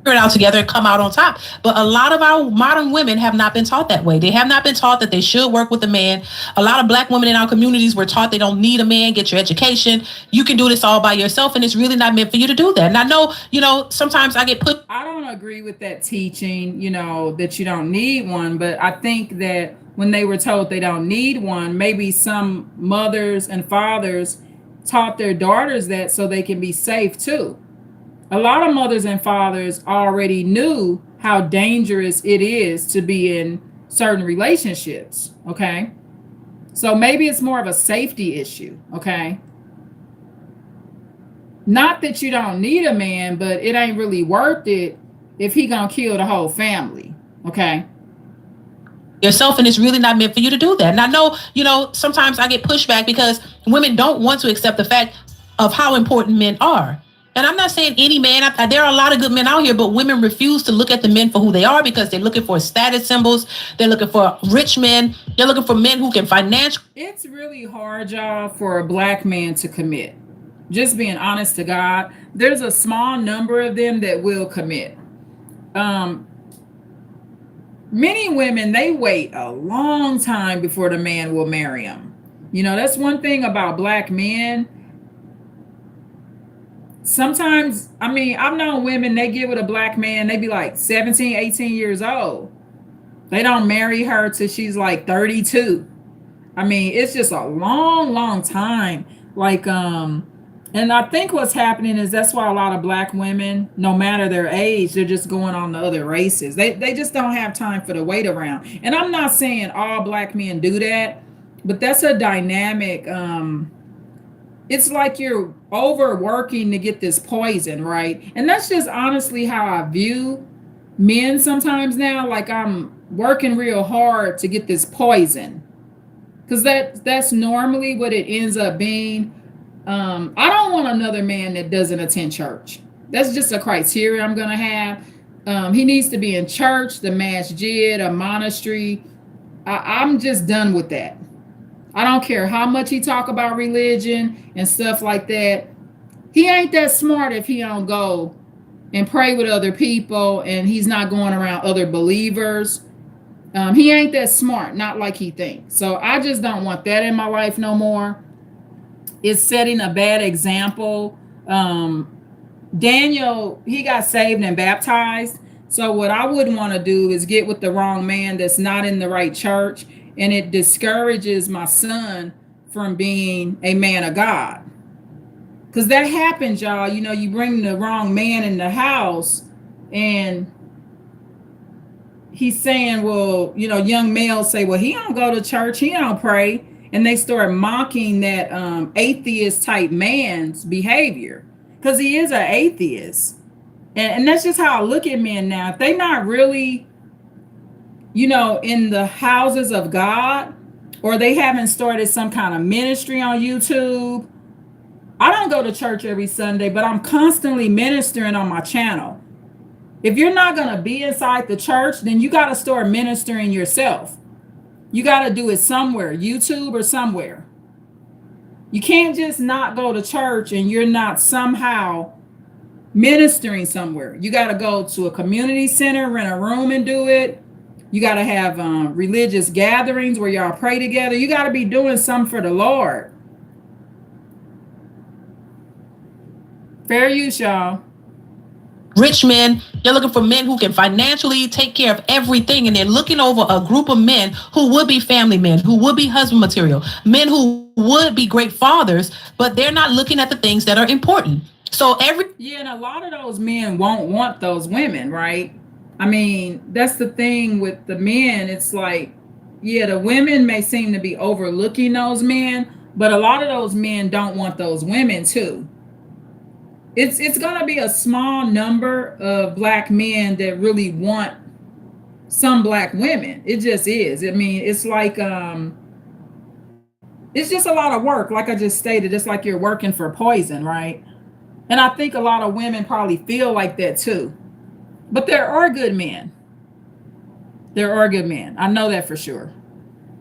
it out together and come out on top. But a lot of our modern women have not been taught that way. They have not been taught that they should work with a man. A lot of Black women in our communities were taught they don't need a man. Get your education. You can do this all by yourself, and it's really not meant for you to do that. And I know, sometimes I get put. I don't agree with that teaching, that you don't need one, but I think that when they were told they don't need one, maybe some mothers and fathers taught their daughters that so they can be safe too. A lot of mothers and fathers already knew how dangerous it is to be in certain relationships, okay? So maybe it's more of a safety issue, okay? Not that you don't need a man, but it ain't really worth it if he gonna kill the whole family, okay? Yourself, and it's really not meant for you to do that. And I know, sometimes I get pushback because women don't want to accept the fact of how important men are. And I'm not saying any man, there are a lot of good men out here, but women refuse to look at the men for who they are because they're looking for status symbols. They're looking for rich men. They're looking for men who can financially. It's really hard, y'all, for a Black man to commit. Just being honest to God, there's a small number of them that will commit. Many women, they wait a long time before the man will marry them. That's one thing about Black men. Sometimes, I've known women, they get with a Black man, they be like 17, 18 years old. They don't marry her till she's like 32. It's just a long, long time. And I think what's happening is that's why a lot of Black women, no matter their age, they're just going on to other races. They just don't have time for the wait around. And I'm not saying all Black men do that, but that's a dynamic. It's like you're overworking to get this poison, right? And that's just honestly how I view men sometimes now. Like I'm working real hard to get this poison, because that's normally what it ends up being. I don't want another man that doesn't attend church. That's just a criteria I'm gonna have. He needs to be in church, the masjid, a monastery. I'm just done with that. I don't care how much he talk about religion and stuff like that. He ain't that smart if he don't go and pray with other people and he's not going around other believers. He ain't that smart, not like he thinks. So I just don't want that in my life no more. It's setting a bad example. Daniel, he got saved and baptized. So what I wouldn't want to do is get with the wrong man that's not in the right church. And it discourages my son from being a man of God. Because that happens, y'all. You bring the wrong man in the house and he's saying, well, young males say, well, he don't go to church, he don't pray. And they start mocking that atheist type man's behavior because he is an atheist. And that's just how I look at men now. If they not really, in the houses of God, or they haven't started some kind of ministry on YouTube. I don't go to church every Sunday, but I'm constantly ministering on my channel. If you're not going to be inside the church, then you got to start ministering yourself. You got to do it somewhere, YouTube or somewhere. You can't just not go to church and you're not somehow ministering somewhere. You got to go to a community center, rent a room and do it. You got to have religious gatherings where y'all pray together. You got to be doing something for the Lord. Fair use, y'all. Rich men, they're looking for men who can financially take care of everything, and they're looking over a group of men who would be family men, who would be husband material, men who would be great fathers, but they're not looking at the things that are important. So and a lot of those men won't want those women, right? That's the thing with the men. It's like, the women may seem to be overlooking those men, but a lot of those men don't want those women too. It's going to be a small number of Black men that really want some Black women. It just is. It's like, it's just a lot of work. Like I just stated, it's like you're working for poison, right? And I think a lot of women probably feel like that too. But there are good men. There are good men. I know that for sure.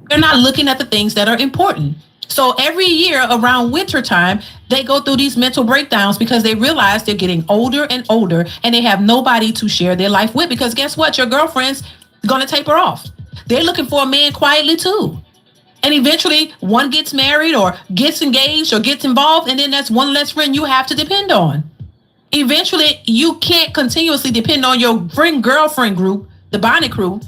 They're not looking at the things that are important. So every year around winter time, they go through these mental breakdowns because they realize they're getting older and older and they have nobody to share their life with. Because guess what? Your girlfriend's going to taper off. They're looking for a man quietly too. And eventually one gets married or gets engaged or gets involved. And then that's one less friend you have to depend on. Eventually you can't continuously depend on your girlfriend group, the bonding crew,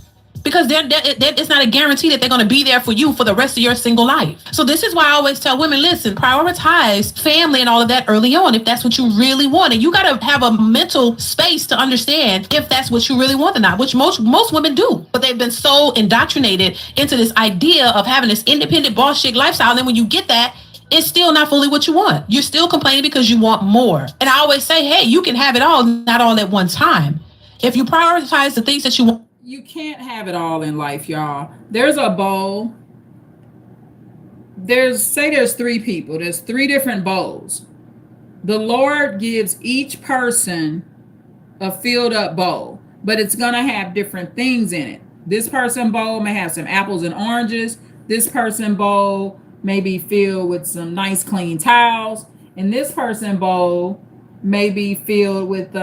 because it's not a guarantee that they're going to be there for you for the rest of your single life. So this is why I always tell women, listen, prioritize family and all of that early on if that's what you really want. And you got to have a mental space to understand if that's what you really want or not, which most women do. But they've been so indoctrinated into this idea of having this independent boss chick lifestyle. And then when you get that, it's still not fully what you want. You're still complaining because you want more. And I always say, hey, you can have it all, not all at one time. If you prioritize the things that you want. You can't have it all in life, y'all. There's a bowl. There's 3 people. There's 3 different bowls. The Lord gives each person a filled up bowl, but it's going to have different things in it. This person bowl may have some apples and oranges. This person bowl may be filled with some nice clean towels. And this person bowl may be filled with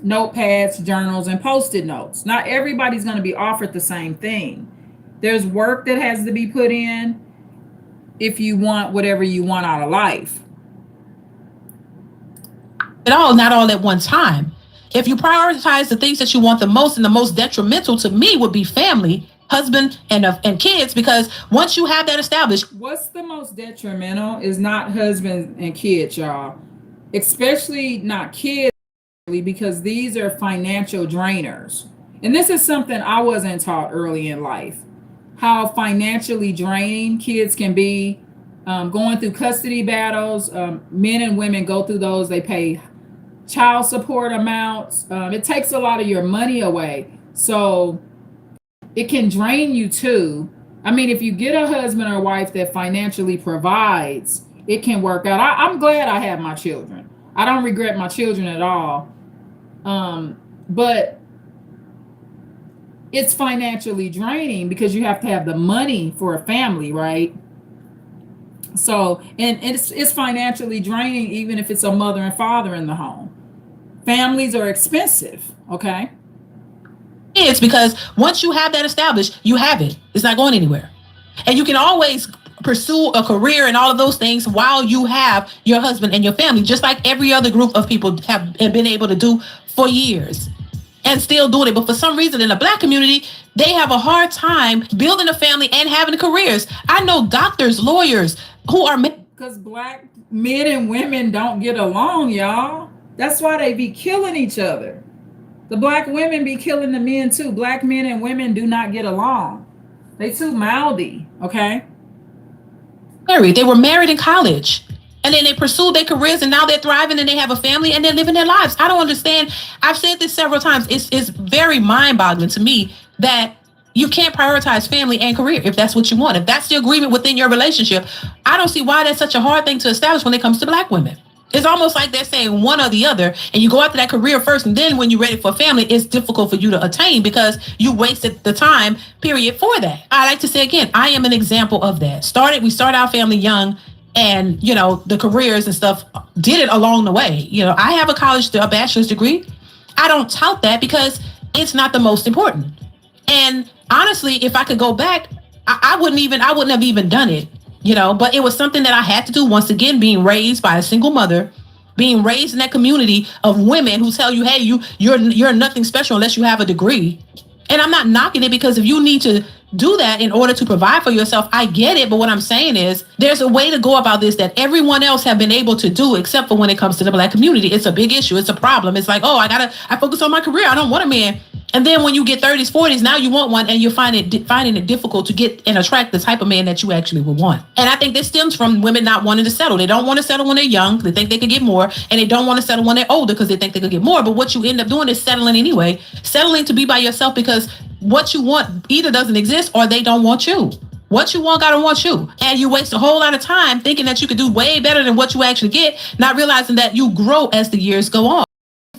notepads, journals, and post-it notes. Not everybody's going to be offered the same thing. There's work that has to be put in if you want whatever you want out of life. At all, not all at one time. If you prioritize the things that you want the most, and the most detrimental to me would be family, husband, and kids, because once you have that established. What's the most detrimental is not husband and kids, y'all. Especially not kids, because these are financial drainers. And this is something I wasn't taught early in life, how financially draining kids can be. Going through custody battles, men and women go through those. They pay child support amounts. It takes a lot of your money away. So it can drain you too. I mean, if you get a husband or wife that financially provides, it can work out. I'm glad I have my children. I don't regret my children at all. But it's financially draining because you have to have the money for a family, right? So, and it's financially draining even if it's a mother and father in the home. Families are expensive, okay? It's because once you have that established, you have it. It's not going anywhere. And you can always pursue a career and all of those things while you have your husband and your family, just like every other group of people have been able to do for years and still doing it. But for some reason in the Black community, they have a hard time building a family and having careers. I know doctors, lawyers who are because Black men and women don't get along, y'all. That's why they be killing each other. The Black women be killing the men too. Black men and women do not get along. They too mouthy, okay? They were married in college. And then they pursued their careers and now they're thriving and they have a family and they're living their lives. I don't understand. I've said this several times. It's very mind-boggling to me that you can't prioritize family and career if that's what you want. If that's the agreement within your relationship, I don't see why that's such a hard thing to establish when it comes to Black women. It's almost like they're saying one or the other, and you go after that career first, and then when you're ready for family, it's difficult for you to attain because you wasted the time period for that. I like to say again, I am an example of that. We started our family young, and the careers and stuff did it along the way. I have a bachelor's degree. I don't tout that because it's not the most important. And honestly, if I could go back, I wouldn't have even done it. But it was something that I had to do. Once again, being raised by a single mother, being raised in that community of women who tell you, hey, you're nothing special unless you have a degree. And I'm not knocking it, because if you need to do that in order to provide for yourself, I get it. But what I'm saying is there's a way to go about this that everyone else have been able to do, except for when it comes to the Black community. It's a big issue. It's a problem. It's like, oh, I focus on my career. I don't want a man. And then when you get 30s, 40s, now you want one, and you're finding it difficult to get and attract the type of man that you actually would want. And I think this stems from women not wanting to settle. They don't want to settle when they're young. They think they could get more, and they don't want to settle when they're older because they think they could get more. But what you end up doing is settling anyway, settling to be by yourself, because what you want either doesn't exist or they don't want you. What you want gotta want you. And you waste a whole lot of time thinking that you could do way better than what you actually get, not realizing that you grow as the years go on.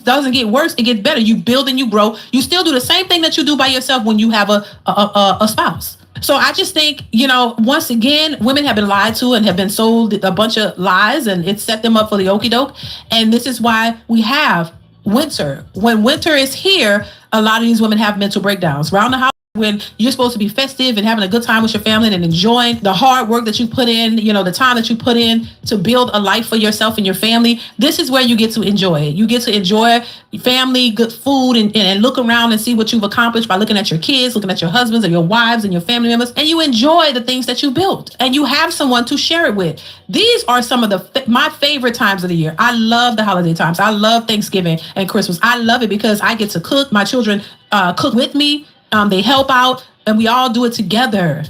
Doesn't get worse, it gets better. You build and you grow. You still do the same thing that you do by yourself when you have a spouse. So I just think, once again, women have been lied to and have been sold a bunch of lies, and it set them up for the okie doke. And this is why we have winter. When winter is here, a lot of these women have mental breakdowns. Around the house, when you're supposed to be festive and having a good time with your family and enjoying the hard work that you put in, the time that you put in to build a life for yourself and your family, this is where you get to enjoy it. You get to enjoy family, good food, and look around and see what you've accomplished by looking at your kids, looking at your husbands and your wives and your family members, and you enjoy the things that you built, and you have someone to share it with. These are some of my favorite times of the year. I love the holiday times. I love Thanksgiving and Christmas. I love it because I get to cook. My children cook with me. They help out, and we all do it together.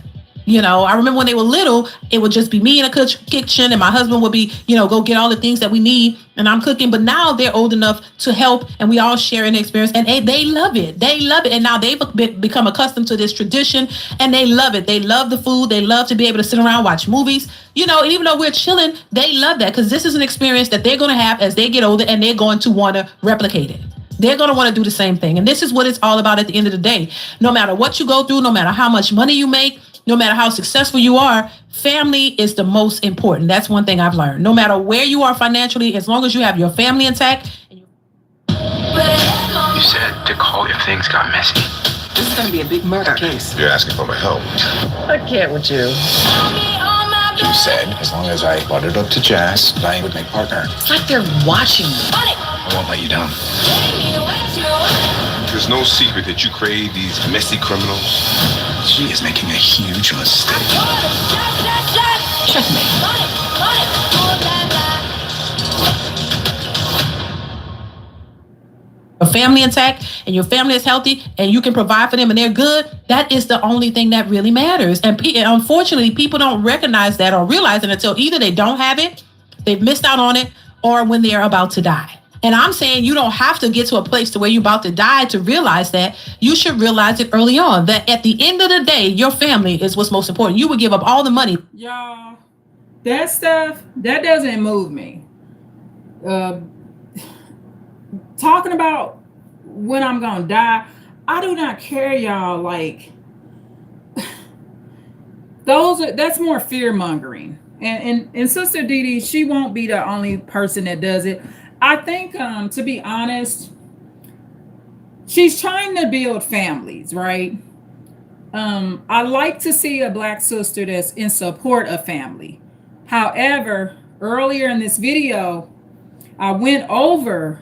I remember when they were little, it would just be me in a kitchen, and my husband would be, go get all the things that we need, and I'm cooking. But now they're old enough to help, and we all share an experience, and they love it. They love it, and now they've become accustomed to this tradition, and they love it. They love the food. They love to be able to sit around, watch movies. And even though we're chilling, they love that because this is an experience that they're going to have as they get older, and they're going to want to replicate it. They're going to want to do the same thing. And this is what it's all about at the end of the day. No matter what you go through, no matter how much money you make, no matter how successful you are, family is the most important. That's one thing I've learned. No matter where you are financially, as long as you have your family intact. You said to call if things got messy. This is going to be a big murder case. You're asking for my help. I can't with you. You said as long as I brought it up to Jazz, I would make partner. It's like they're watching me. I won't let you down. There's no secret that you crave these messy criminals. She is making a huge mistake. A family intact and your family is healthy and you can provide for them and they're good, that is the only thing that really matters. And unfortunately, people don't recognize that or realize it until either they don't have it, they've missed out on it, or when they're about to die. And I'm saying you don't have to get to a place to where you're about to die to realize that. You should realize it early on, that at the end of the day, your family is what's most important. You would give up all the money. Y'all, that stuff, that doesn't move me. Talking about when I'm going to die, I do not care, y'all. Like, that's more fear mongering. And Sister Dee Dee, she won't be the only person that does it. I think, to be honest, she's trying to build families, right? I like to see a Black sister that's in support of family. However, earlier in this video, I went over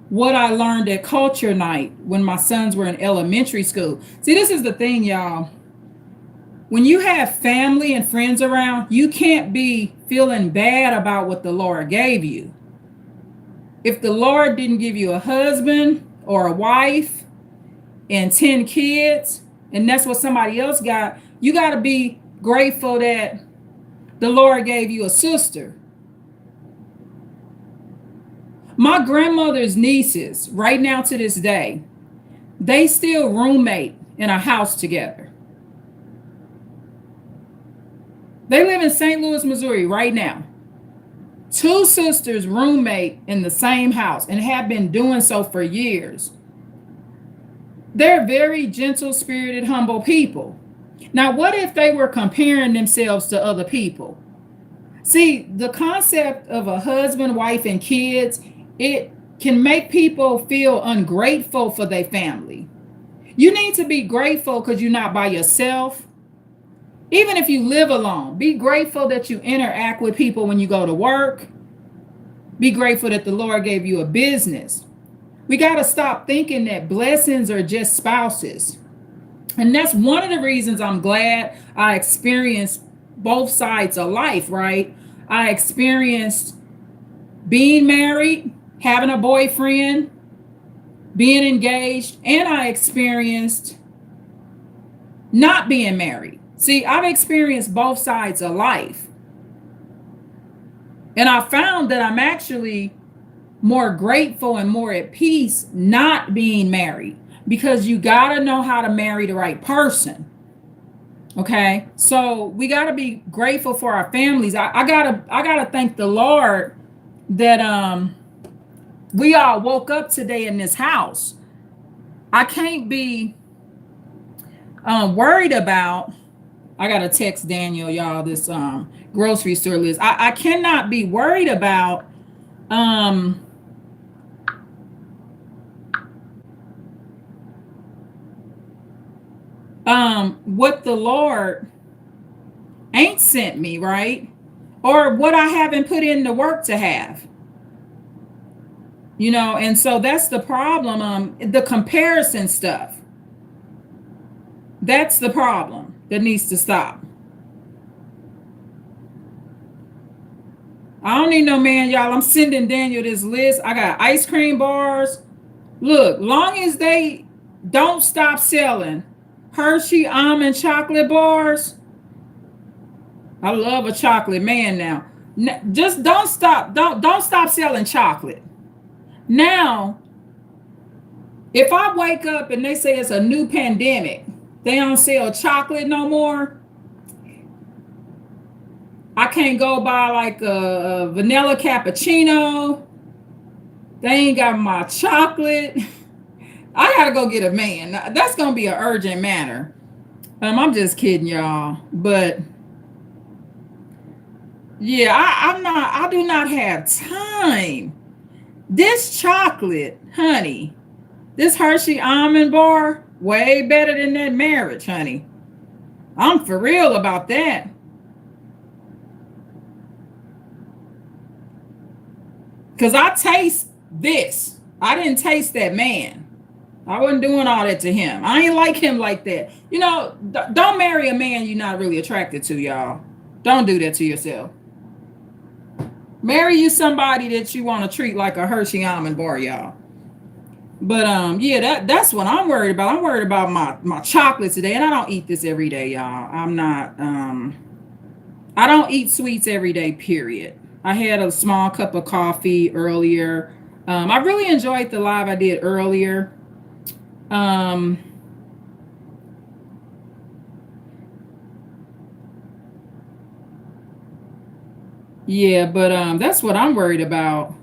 what I learned at culture night when my sons were in elementary school. See, this is the thing, y'all. When you have family and friends around, you can't be feeling bad about what the Lord gave you. If the Lord didn't give you a husband or a wife and 10 kids, and that's what somebody else got, you got to be grateful that the Lord gave you a sister. My grandmother's nieces, right now to this day, they still roommate in a house together. They live in St. Louis, Missouri right now. 2 sisters roommate in the same house and have been doing so for years. They're very gentle-spirited, humble people. Now, what if they were comparing themselves to other people? See, the concept of a husband, wife, and kids, it can make people feel ungrateful for their family. You need to be grateful because you're not by yourself. Even if you live alone, be grateful that you interact with people when you go to work. Be grateful that the Lord gave you a business. We got to stop thinking that blessings are just spouses. And that's one of the reasons I'm glad I experienced both sides of life, right? I experienced being married, having a boyfriend, being engaged, and I experienced not being married. See, I've experienced both sides of life. And I found that I'm actually more grateful and more at peace not being married, because you got to know how to marry the right person. Okay, so we got to be grateful for our families. I gotta thank the Lord that we all woke up today in this house. I can't be worried about. I gotta text Daniel, y'all, this grocery store list. I cannot be worried about um what the Lord ain't sent me, right? Or what I haven't put in the work to have. And so that's the problem. The comparison stuff. That's the problem that needs to stop. I don't need no man, y'all. I'm sending Daniel this list. I got ice cream bars. Look, long as they don't stop selling Hershey almond chocolate bars. I love a chocolate man now. Just don't stop. Don't stop selling chocolate. Now, if I wake up and they say it's a new pandemic, they don't sell chocolate no more. I can't go buy like a vanilla cappuccino. They ain't got my chocolate. I gotta go get a man. That's gonna be an urgent matter. I'm just kidding, y'all. But yeah, I do not have time. This chocolate, honey, this Hershey almond bar, way better than that marriage, honey. I'm for real about that. Because I taste this. I didn't taste that man. I wasn't doing all that to him. I ain't like him like that. Don't marry a man you're not really attracted to, y'all. Don't do that to yourself. Marry you somebody that you want to treat like a Hershey almond bar, y'all. But yeah, that's what I'm worried about. I'm worried about my chocolate today, and I don't eat this every day, y'all. I'm not. I don't eat sweets every day. Period. I had a small cup of coffee earlier. I really enjoyed the live I did earlier. Yeah, but that's what I'm worried about.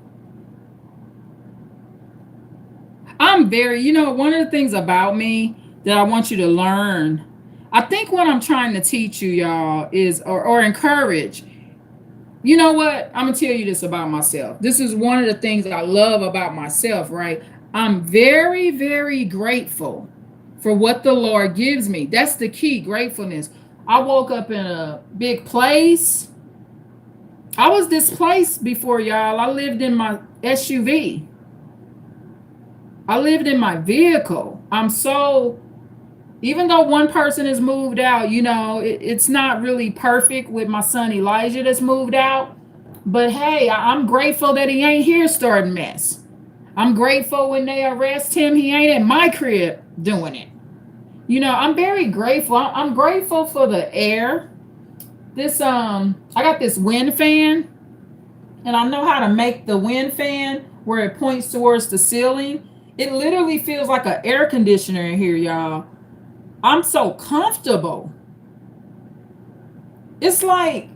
I'm very, one of the things about me that I want you to learn, I think what I'm trying to teach you, y'all, is or encourage. You know what? I'm gonna tell you this about myself. This is one of the things that I love about myself, right? I'm very, very grateful for what the Lord gives me. That's the key, gratefulness. I woke up in a big place. I was displaced before, y'all. I lived in my SUV. I lived in my vehicle. Even though one person has moved out, it's not really perfect with my son Elijah that's moved out. But hey, I'm grateful that he ain't here starting mess. I'm grateful when they arrest him, he ain't in my crib doing it. I'm very grateful. I'm grateful for the air. I got this wind fan, and I know how to make the wind fan where it points towards the ceiling. It literally feels like an air conditioner in here, y'all. I'm so comfortable. It's like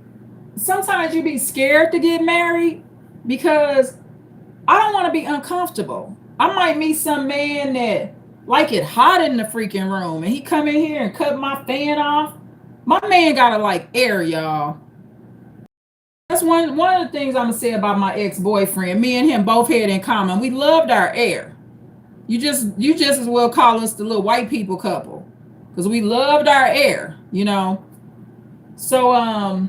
sometimes you be scared to get married because I don't want to be uncomfortable. I might meet some man that like it hot in the freaking room and he come in here and cut my fan off. My man gotta like air, y'all. That's one of the things I'm gonna say about my ex-boyfriend. Me and him both had in common. We loved our air. You just as well call us the little white people couple. Because we loved our air, So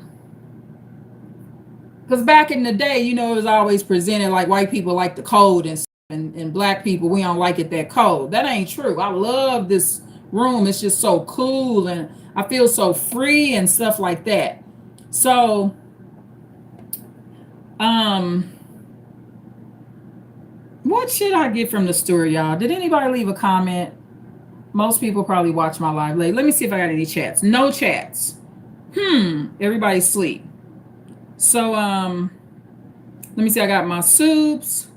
because back in the day, it was always presented like white people like the cold and black people, we don't like it that cold. That ain't true. I love this room. It's just so cool and I feel so free and stuff like that. So what should I get from the story, y'all? Did anybody leave a comment? Most people probably watch my live late. Let me see if I got any chats. No chats. Everybody's asleep. So let me see. I got my soups.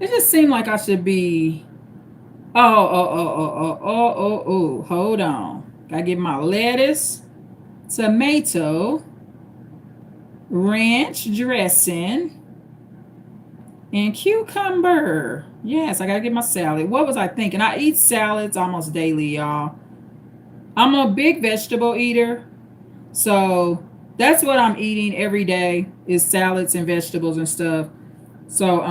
It just seemed like I should be. Oh. Hold on. Gotta get my lettuce, tomato, ranch dressing, and cucumber. Yes, I gotta get my salad. What was I thinking? I eat salads almost daily, y'all. I'm a big vegetable eater. So that's what I'm eating every day is salads and vegetables and stuff. So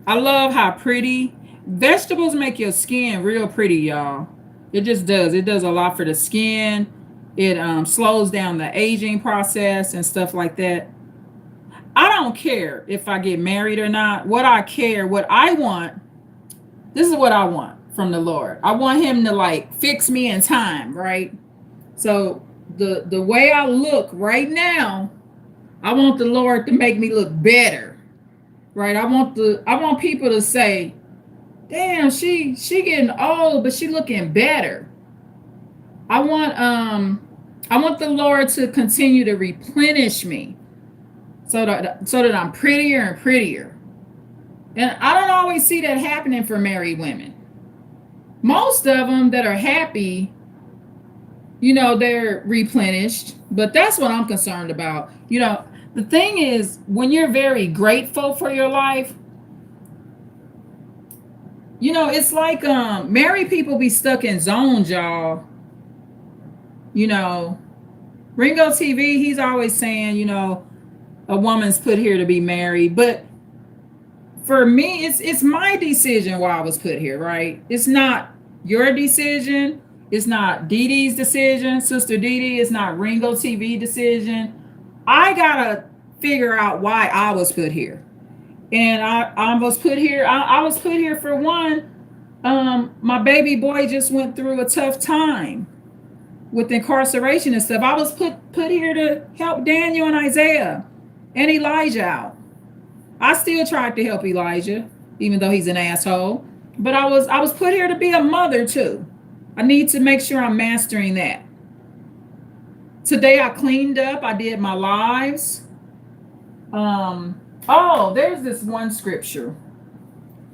I love how pretty vegetables make your skin real pretty, y'all. It just does. It does a lot for the skin. It slows down the aging process and stuff like that. I don't care if I get married or not. What I want, this is what I want from the Lord. I want him to like fix me in time, right? So the way I look right now, I want the Lord to make me look better. Right? I want people to say, "Damn, she getting old, but she looking better." I want the Lord to continue to replenish me so that I'm prettier and prettier. And I don't always see that happening for married women. Most of them that are happy, they're replenished, but that's what I'm concerned about. The thing is, when you're very grateful for your life, it's like married people be stuck in zones, y'all. Ringo TV, he's always saying, a woman's put here to be married. But for me, it's my decision why I was put here, right? It's not your decision. It's not Dee Dee's decision, Sister Dee Dee. It's not Ringo TV decision. I gotta figure out why I was put here. And I was put here. I was put here for one. My baby boy just went through a tough time with incarceration and stuff. I was put here to help Daniel and Isaiah and Elijah out. I still tried to help Elijah, even though he's an asshole. But I was put here to be a mother too. I need to make sure I'm mastering that. Today I cleaned up. I did my lives. There's this one scripture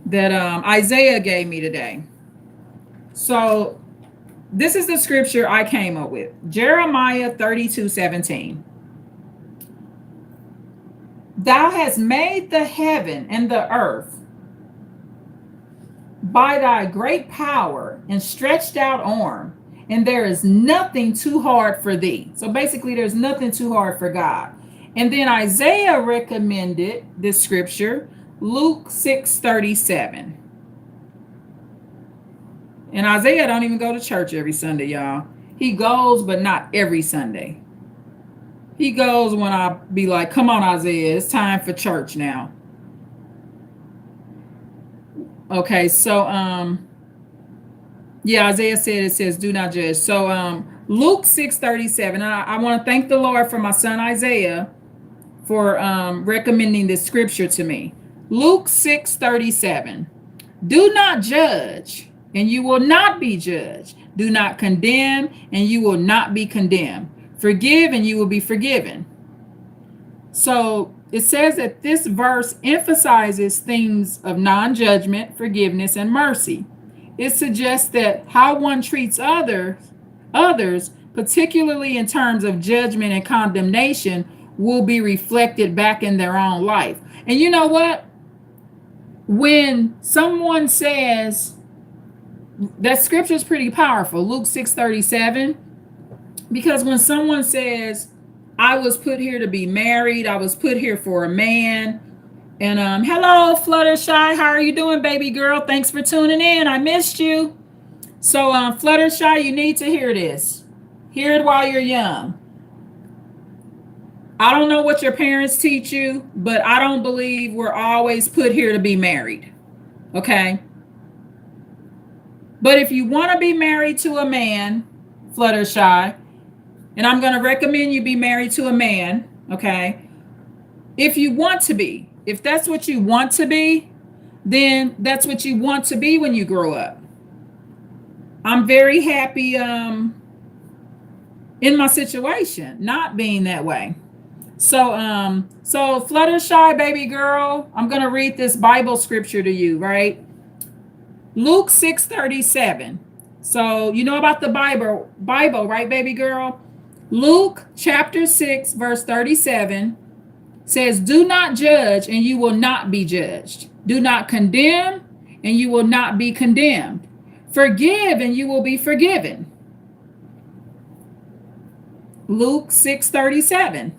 that Isaiah gave me today. So this is the scripture I came up with. Jeremiah 32:17. Thou hast made the heaven and the earth by thy great power and stretched out arm, and there is nothing too hard for thee. So basically, there's nothing too hard for God. And then Isaiah recommended this scripture, Luke 6:37. And Isaiah don't even go to church every Sunday, y'all. He goes, but not every Sunday. He goes when I be like, come on, Isaiah, it's time for church now. Okay, so Isaiah says, do not judge. So Luke 6:37. I want to thank the Lord for my son Isaiah for recommending this scripture to me. Luke 6:37. Do not judge, and you will not be judged. Do not condemn, and you will not be condemned. Forgive, and you will be forgiven. So it says that this verse emphasizes themes of non-judgment, forgiveness, and mercy. It suggests that how one treats others, particularly in terms of judgment and condemnation, will be reflected back in their own life. And you know what? When someone says, that scripture is pretty powerful, Luke 6:37, because when someone says, I was put here to be married, I was put here for a man, and hello, Fluttershy, how are you doing, baby girl? Thanks for tuning in. I missed you. So Fluttershy, you need to hear this. Hear it while you're young. I don't know what your parents teach you, but I don't believe we're always put here to be married. Okay? But if you want to be married to a man, Fluttershy, and I'm going to recommend you be married to a man, okay? If you want to be, if that's what you want to be, then that's what you want to be when you grow up. I'm very happy in my situation, not being that way. So Fluttershy, baby girl, I'm going to read this Bible scripture to you, right? Luke 6:37. So you know about the Bible, right, baby girl? Luke chapter 6, verse 37 says, do not judge, and you will not be judged. Do not condemn, and you will not be condemned. Forgive and you will be forgiven. Luke 6:37.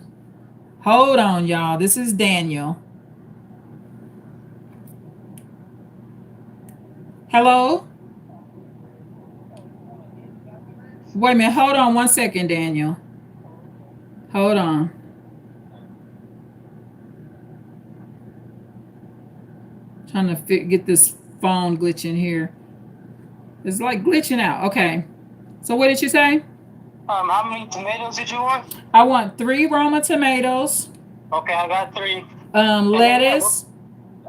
Hold on, y'all. This is Daniel. Hello? Wait a minute. Hold on 1 second, Daniel. Hold on. Trying to get this phone glitching here. It's like glitching out. Okay. So what did you say? How many tomatoes did you want? I want 3 Roma tomatoes. Okay, I got 3. Lettuce.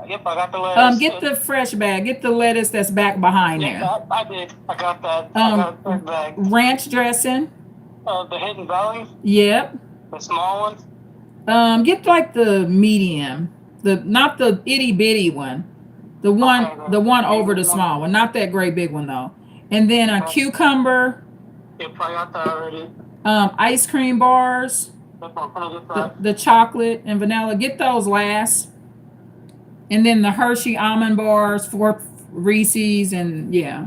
Yep, I got the lettuce. Get the fresh bag. Get the lettuce that's back behind there. Yeah, I did. I got that. I got a big bag. Ranch dressing. The Hidden Valley, Yep. the small one. Get like the medium. Not the itty bitty one. The one over the small one. Not that great big one though. And then a cucumber. Yep, I got that already. Ice cream bars. Yep, I'm gonna get that. The chocolate and vanilla. Get those last. And then the Hershey almond bars for Reese's and yeah.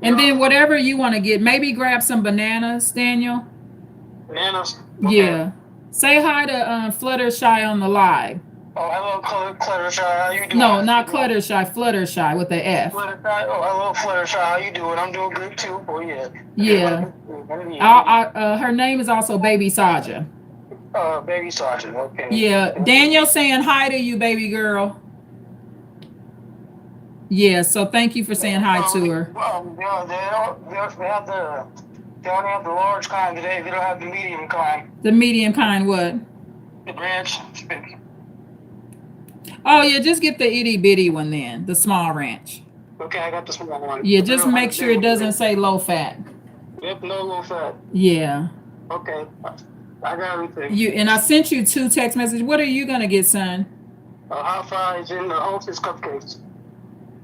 And then whatever you want to get, maybe grab some bananas, Daniel. Bananas. Okay. Yeah. Say hi to Fluttershy on the live. Oh, hello, Fluttershy. How you doing? No, not Cluttershy, Fluttershy with the F. Fluttershy. Oh, hello, Fluttershy. How you doing? I'm doing good too. Oh yeah. Yeah. Her name is also Baby Saja. Baby Sergeant. Okay. Yeah. Daniel saying hi to you, baby girl. Yeah. So thank you for saying hi to her. Yeah, they only have the large kind today. They don't have the medium kind. The medium kind, what? The ranch. Oh yeah, just get the itty bitty one then, the small ranch. Okay, I got the small one. Yeah, just make sure it doesn't say low fat. Yep, no low fat. Yeah. Okay, I got everything. And I sent you 2 text messages. What are you gonna get, son? Hot fries and the Hostess cupcakes.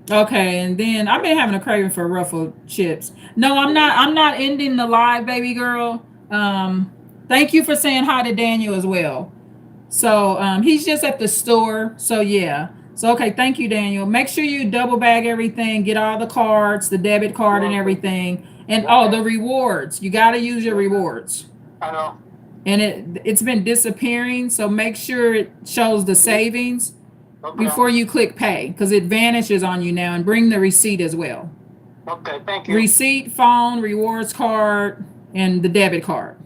Okay, and then I've been having a craving for Ruffled chips. No, I'm not ending the live, baby girl. Thank you for saying hi to Daniel as well. So he's just at the store. So yeah. So okay, thank you, Daniel. Make sure you double bag everything, get all the cards, the debit card and everything. And the rewards. You gotta use your rewards. I know. And it's been disappearing, so make sure it shows the savings before you click pay, because it vanishes on you now. And bring the receipt as well. Okay, thank you. Receipt, phone, rewards card, and the debit card.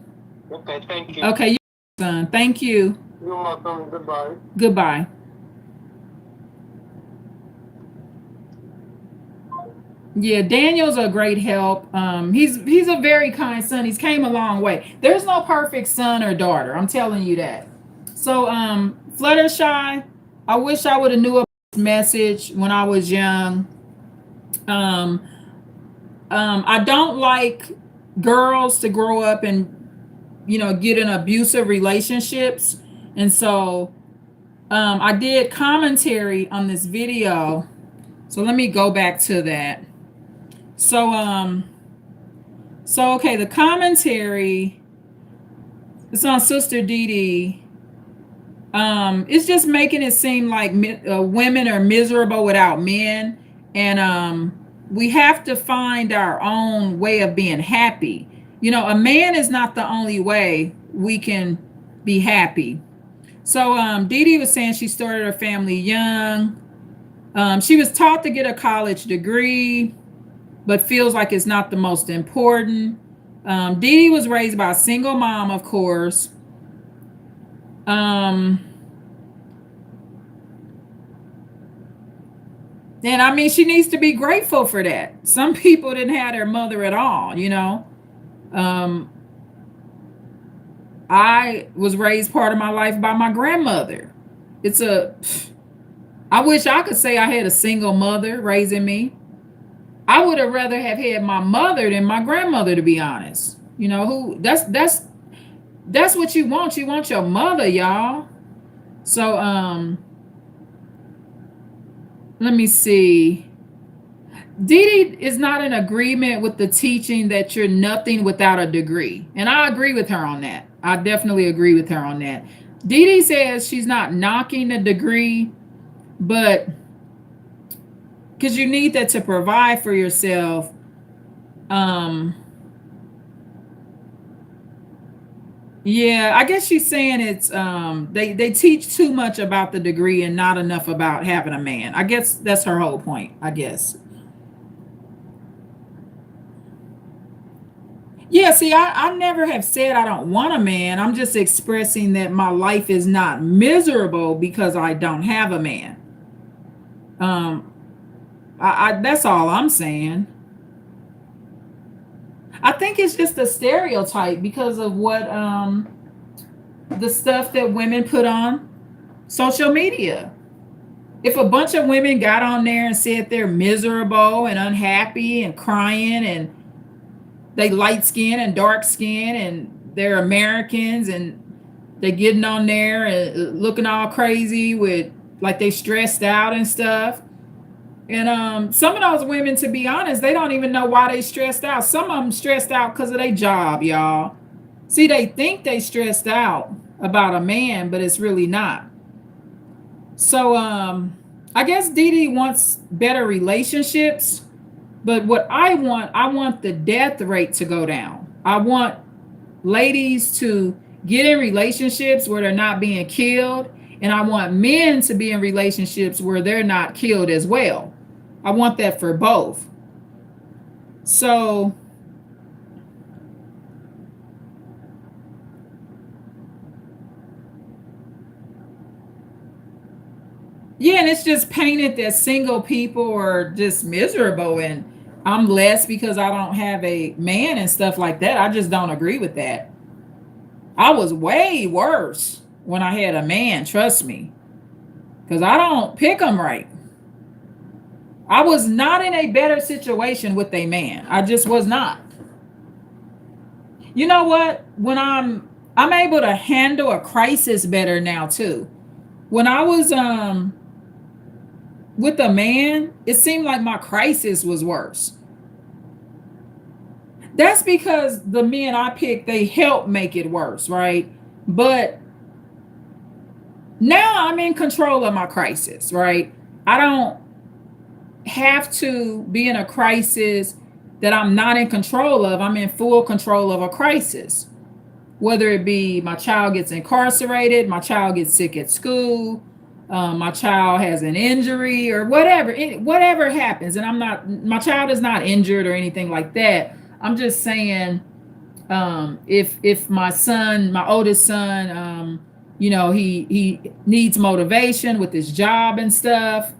Okay, thank you. Okay, son. Thank you. You're welcome. Goodbye. Goodbye. Yeah, Daniel's a great help. He's a very kind son. He's came a long way. There's no perfect son or daughter. I'm telling you that. So, Fluttershy, I wish I would have knew about this message when I was young. I don't like girls to grow up and, get in abusive relationships. And so, I did commentary on this video. So let me go back to that. So okay, the commentary is on Sister Dee Dee. It's just making it seem like women are miserable without men, and we have to find our own way of being happy. A man is not the only way we can be happy. So Dee Dee was saying she started her family young. She was taught to get a college degree, but feels like it's not the most important. Dee Dee was raised by a single mom, of course. And I mean, she needs to be grateful for that. Some people didn't have their mother at all, I was raised part of my life by my grandmother. I wish I could say I had a single mother raising me. I would have rather have had my mother than my grandmother, to be honest. That's what you want. You want your mother, y'all. So let me see. Dee Dee is not in agreement with the teaching that you're nothing without a degree. And I agree with her on that. I definitely agree with her on that. Dee Dee says she's not knocking a degree. but because you need that to provide for yourself. Yeah, I guess she's saying it's they teach too much about the degree and not enough about having a man. I guess that's her whole point, I guess. Yeah, see, I never have said I don't want a man. I'm just expressing that my life is not miserable because I don't have a man. Um, I that's all I'm saying. I think it's just a stereotype because of what the stuff that women put on social media. If a bunch of women got on there and said they're miserable and unhappy and crying and they light skin and dark skin and they're Americans and they getting on there and looking all crazy with like they stressed out and stuff. And some of those women, to be honest, they don't even know why they stressed out. Some of them stressed out because of their job, y'all. See, they think they stressed out about a man, but it's really not. So I guess Dee Dee wants better relationships, but what I want the death rate to go down. I want ladies to get in relationships where they're not being killed, and I want men to be in relationships where they're not killed as well. I want that for both. So yeah, and it's just painted that single people are just miserable and I'm less because I don't have a man and stuff like that. I just don't agree with that. I was way worse when I had a man, trust me, because I don't pick them right. I was not in a better situation with a man. I just was not. You know what? When I'm able to handle a crisis better now too. When I was with a man, it seemed like my crisis was worse. That's because the men I picked, they help make it worse, right? But now I'm in control of my crisis, right? I don't have to be in a crisis that I'm not in control of. I'm in full control of a crisis. Whether it be my child gets incarcerated, my child gets sick at school, my child has an injury or whatever, whatever happens. And my child is not injured or anything like that. I'm just saying, if my son, my oldest son, he needs motivation with his job and stuff,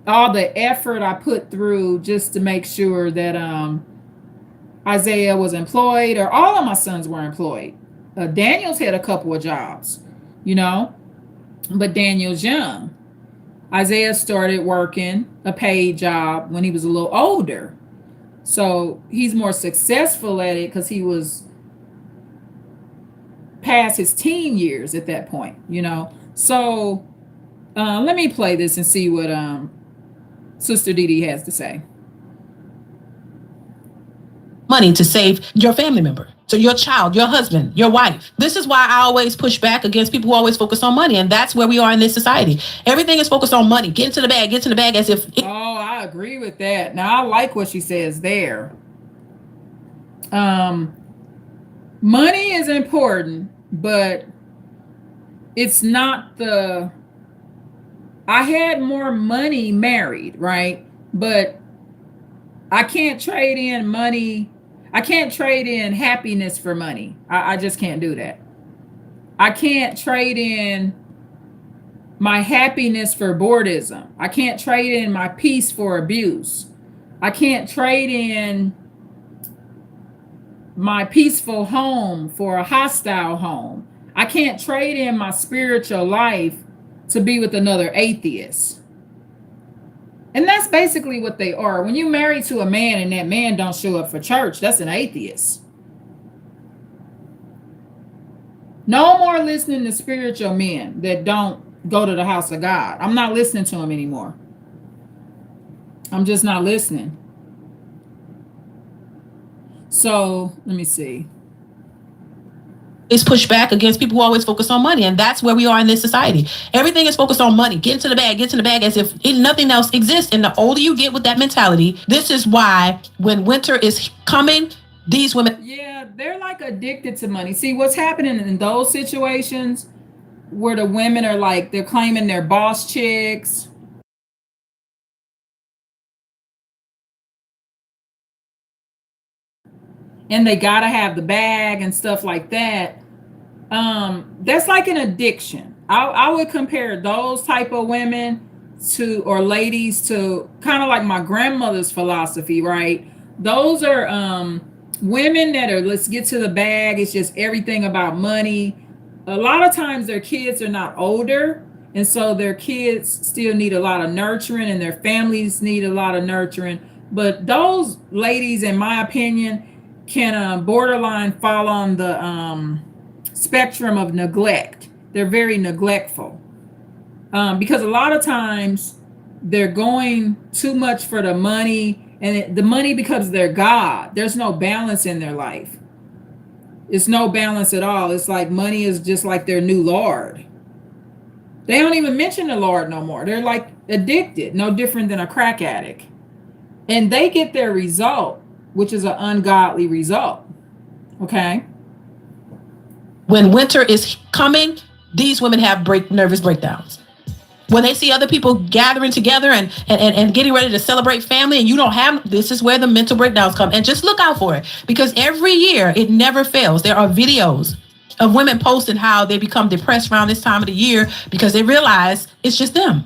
all the effort I put through just to make sure that Isaiah was employed, or all of my sons were employed. Daniel's had a couple of jobs, but Daniel's young. Isaiah started working a paid job when he was a little older. So he's more successful at it because he was past his teen years at that point, So let me play this and see what Sister Dee Dee has to say. Money to save your family member, so your child, your husband, your wife. This is why I always push back against people who always focus on money, and that's where we are in this society. Everything is focused on money. Get into the bag, as if I agree with that. Now I like what she says there. Money is important, but it's not I had more money married, right? But I can't trade in money. I can't trade in happiness for money. I just can't do that. I can't trade in my happiness for boredom. I can't trade in my peace for abuse. I can't trade in my peaceful home for a hostile home. I can't trade in my spiritual life to be with another atheist. And that's basically what they are. When you marry to a man and that man don't show up for church, that's an atheist. No more listening to spiritual men that don't go to the house of God. I'm not listening to them anymore. I'm just not listening. So let me see. is pushed back against people who always focus on money. And that's where we are in this society. Everything is focused on money. Get into the bag, as if nothing else exists. And the older you get with that mentality, this is why when winter is coming, these women. Yeah, they're like addicted to money. See, what's happening in those situations where the women are like, they're claiming they're boss chicks. And they gotta have the bag and stuff like that. That's like an addiction. I would compare those type of women to, or ladies, to kind of like my grandmother's philosophy, right? Those are women that are, let's get to the bag. It's just everything about money. A lot of times their kids are not older, and so their kids still need a lot of nurturing, and their families need a lot of nurturing. But those ladies, in my opinion, can borderline fall on the spectrum of neglect. They're very neglectful because a lot of times they're going too much for the money, and the money becomes their God. There's no balance in their life. It's no balance at all. It's like money is just like their new Lord. They don't even mention the Lord no more. They're like addicted, no different than a crack addict. And they get their result, which is an ungodly result. Okay? When winter is coming, these women have nervous breakdowns. When they see other people gathering together and getting ready to celebrate family, and you don't have, this is where the mental breakdowns come. And just look out for it, because every year it never fails. There are videos of women posting how they become depressed around this time of the year because they realize it's just them.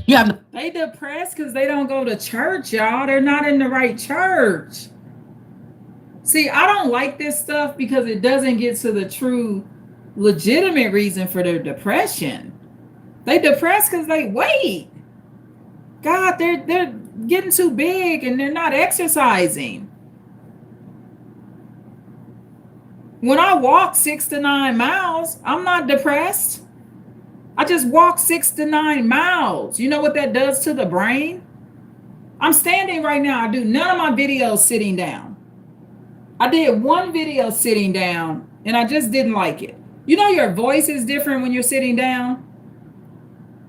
They depressed because they don't go to church, y'all. They're not in the right church. See, I don't like this stuff because it doesn't get to the true legitimate reason for their depression. They depressed because they wait. God, they're getting too big and they're not exercising. When I walk 6 to 9 miles, I'm not depressed. I just walk 6 to 9 miles. You know what that does to the brain? I'm standing right now. I do none of my videos sitting down. I did one video sitting down and I just didn't like it. You know, your voice is different when you're sitting down.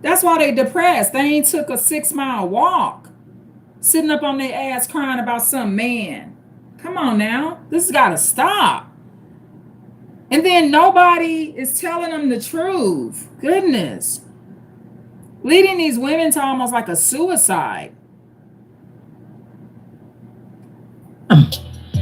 That's why they depressed. They ain't took a 6-mile walk, sitting up on their ass crying about some man. Come on now. This has got to stop. And then nobody is telling them the truth. Goodness. Leading these women to almost like a suicide.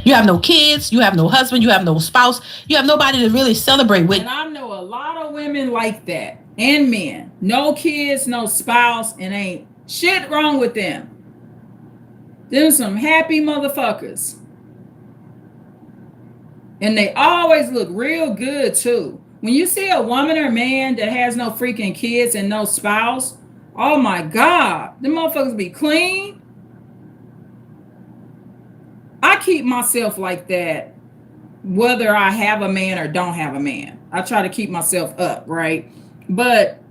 You have no kids, you have no husband, you have no spouse, you have nobody to really celebrate with. And I know a lot of women like that, and men. No kids, no spouse, and ain't shit wrong with them. Them some happy motherfuckers. And they always look real good too. When you see a woman or man that has no freaking kids and no spouse, oh my God, them motherfuckers be clean. I keep myself like that, whether I have a man or don't have a man. I try to keep myself up, right? But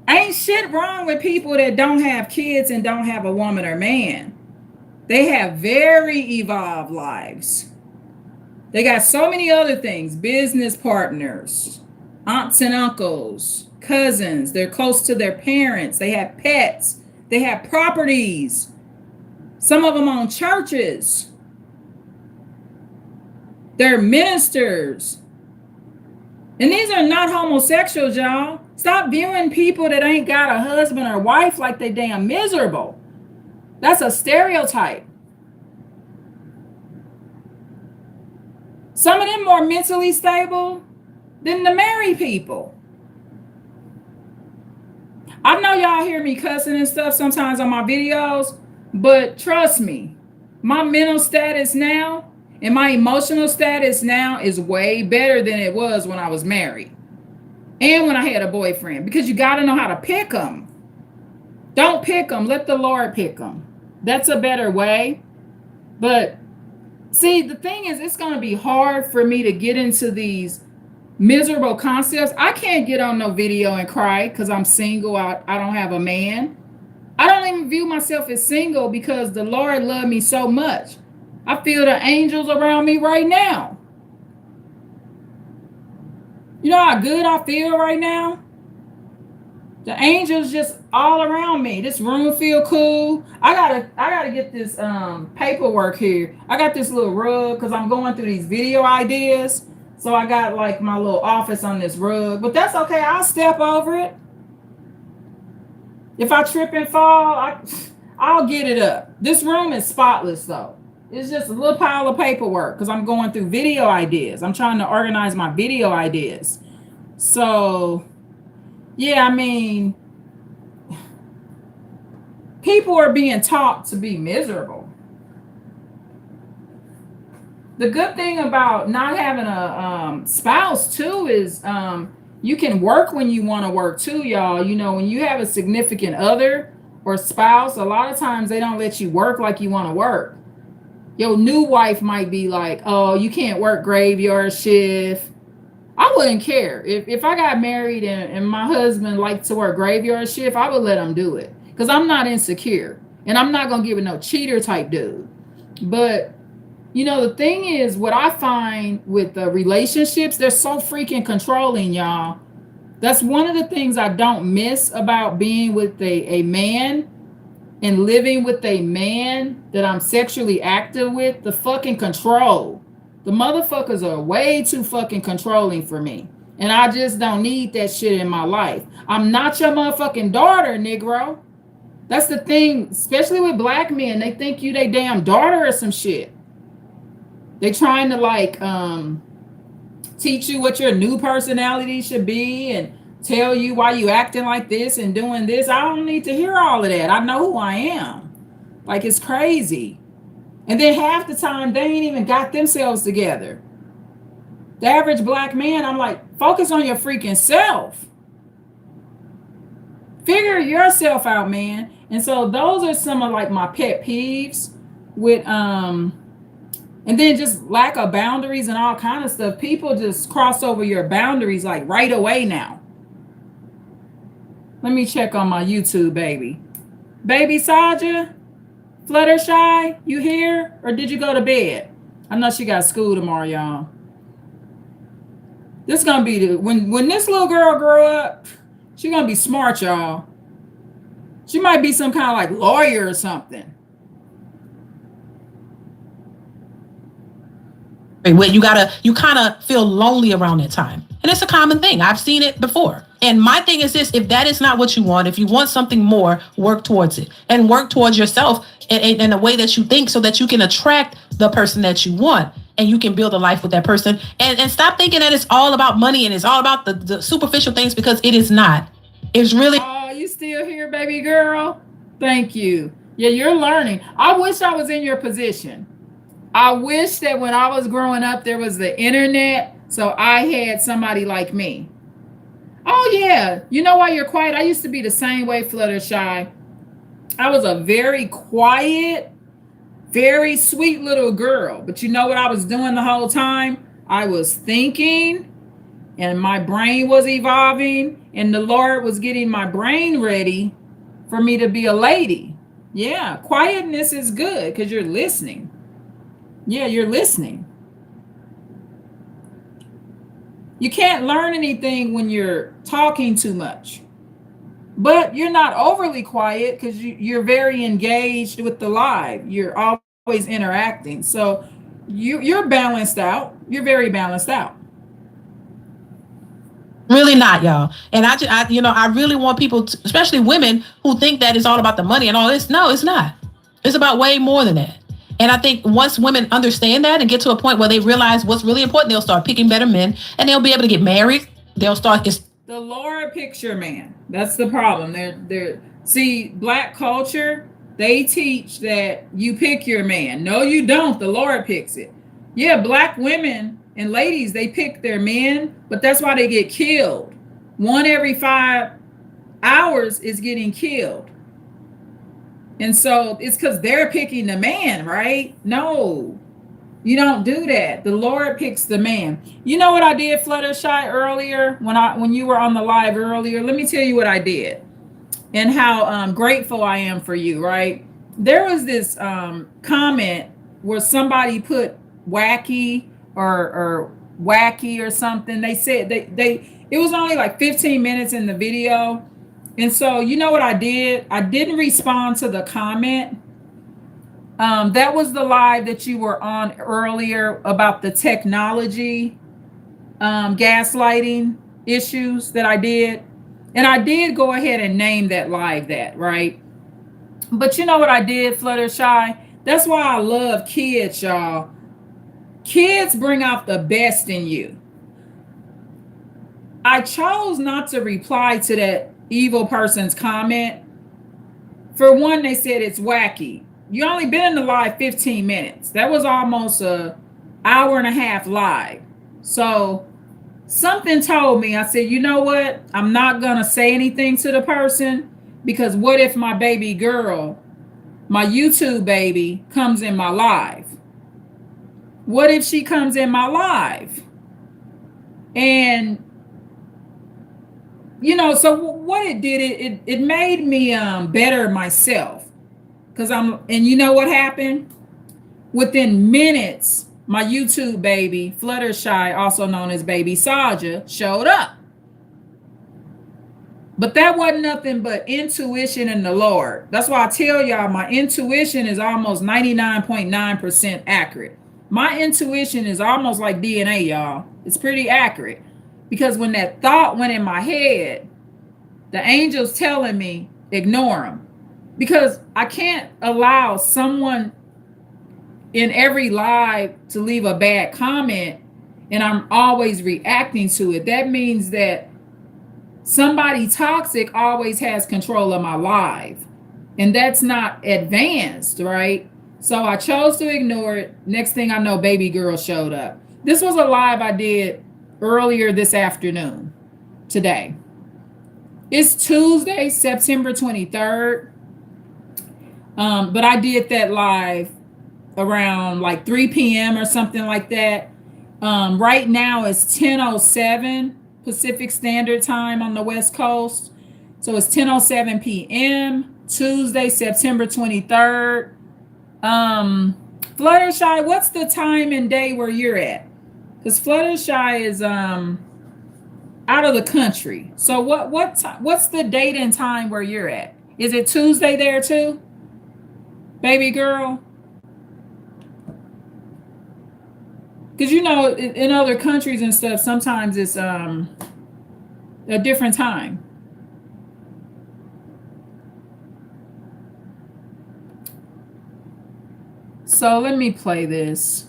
ain't shit wrong with people that don't have kids and don't have a woman or man. They have very evolved lives. They got so many other things, business partners, aunts and uncles, cousins. They're close to their parents. They have pets. They have properties. Some of them own churches. They're ministers. And these are not homosexuals, y'all. Stop viewing people that ain't got a husband or wife like they damn miserable. That's a stereotype. Some of them more mentally stable than the married people. I know y'all hear me cussing and stuff sometimes on my videos, but trust me, my mental status now and my emotional status now is way better than it was when I was married and when I had a boyfriend, because you got to know how to pick them. Don't pick them. Let the Lord pick them. That's a better way. But see, the thing is, it's going to be hard for me to get into these miserable concepts. I can't get on no video and cry because I'm single. I don't have a man. I don't even view myself as single because the Lord loved me so much. I feel the angels around me right now. You know how good I feel right now? The angels just all around me. This room feel cool. I gotta get this paperwork here. I got this little rug because I'm going through these video ideas. So I got like my little office on this rug, but that's okay. I'll step over it. If I trip and fall, I'll get it up. This room is spotless though. It's just a little pile of paperwork because I'm going through video ideas. I'm trying to organize my video ideas. So yeah, I mean, people are being taught to be miserable. The good thing about not having a spouse too is you can work when you want to work too, y'all. You know, when you have a significant other or spouse, a lot of times they don't let you work like you want to work. Your new wife might be like, oh, you can't work graveyard shift. I wouldn't care. If I got married and my husband liked to work graveyard shift, I would let him do it. Because I'm not insecure. And I'm not going to give it no cheater type dude. But, you know, the thing is, what I find with the relationships, they're so freaking controlling, y'all. That's one of the things I don't miss about being with a man and living with a man that I'm sexually active with. The fucking control. The motherfuckers are way too fucking controlling for me. And I just don't need that shit in my life. I'm not your motherfucking daughter, Negro. That's the thing, especially with black men. They think you they damn daughter or some shit. They trying to like teach you what your new personality should be and tell you why you acting like this and doing this. I don't need to hear all of that. I know who I am. Like, it's crazy. And then half the time, they ain't even got themselves together. The average black man, I'm like, focus on your freaking self. Figure yourself out, man. And so those are some of like my pet peeves with, and then just lack of boundaries and all kind of stuff. People just cross over your boundaries like right away now. Let me check on my YouTube, baby. Baby Saja? Fluttershy, you here? Or did you go to bed? I know she got school tomorrow, y'all. This gonna be the when this little girl grow up, she gonna be smart, y'all. She might be some kind of like lawyer or something. When you kind of feel lonely around that time. And it's a common thing. I've seen it before. And my thing is this, if that is not what you want, if you want something more, work towards it and work towards yourself in the way that you think so that you can attract the person that you want and you can build a life with that person. And stop thinking that it's all about money and it's all about the superficial things, because it is not. It's really. Oh, you still here, baby girl? Thank you. Yeah, you're learning. I wish I was in your position. I wish that when I was growing up, there was the internet, so I had somebody like me. Oh, yeah. You know why you're quiet? I used to be the same way, Fluttershy. I was a very quiet, very sweet little girl. But you know what I was doing the whole time? I was thinking, and my brain was evolving, and the Lord was getting my brain ready for me to be a lady. Yeah, quietness is good because you're listening. Yeah, you're listening. You can't learn anything when you're talking too much. But you're not overly quiet because you're very engaged with the live. You're always interacting. So you're balanced out. You're very balanced out. Really not, y'all. And I really want people, especially women, who think that it's all about the money and all this. No, it's not. It's about way more than that. And I think once women understand that and get to a point where they realize what's really important, they'll start picking better men and they'll be able to get married. They'll start. The Lord picks your man. That's the problem. See, black culture, they teach that you pick your man. No, you don't. The Lord picks it. Yeah, black women and ladies, they pick their men, but that's why they get killed. 1 every 5 hours is getting killed. And so it's because they're picking the man, right? No, you don't do that. The Lord picks the man. You know what I did, Fluttershy, earlier when you were on the live earlier? Let me tell you what I did and how grateful I am for you, right? There was this comment where somebody put wacky or wacky or something. They said it was only like 15 minutes in the video. And so you know what I did? I didn't respond to the comment. That was the live that you were on earlier about the technology gaslighting issues that I did. And I did go ahead and name that live that, right? But you know what I did, Fluttershy? That's why I love kids, y'all. Kids bring out the best in you. I chose not to reply to that evil person's comment. For one, they said it's wacky. You only been in the live 15 minutes. That was almost an hour and a half live. So something told me, I said, you know what? I'm not going to say anything to the person, because what if my baby girl, my YouTube baby, comes in my live? What if she comes in my live? And, you know, so what it did, it made me better myself. Because and you know what happened? Within minutes, my YouTube baby, Fluttershy, also known as Baby Saja, showed up. But that wasn't nothing but intuition in the Lord. That's why I tell y'all my intuition is almost 99.9% accurate. My intuition is almost like DNA, y'all. It's pretty accurate. Because when that thought went in my head, the angel's telling me, ignore them. Because I can't allow someone in every live to leave a bad comment and I'm always reacting to it. That means that somebody toxic always has control of my live. And that's not advanced, right? So I chose to ignore it. Next thing I know, baby girl showed up. This was a live I did earlier this afternoon, today. It's Tuesday, September 23rd. But I did that live around like 3 p.m. or something like that. Right now it's 10:07 Pacific Standard Time on the West Coast. So it's 10:07 p.m. Tuesday, September 23rd. Fluttershy, what's the time and day where you're at? Because Fluttershy is out of the country. So what's the date and time where you're at? Is it Tuesday there too? Baby girl? Because you know, in other countries and stuff, sometimes it's a different time. So let me play this.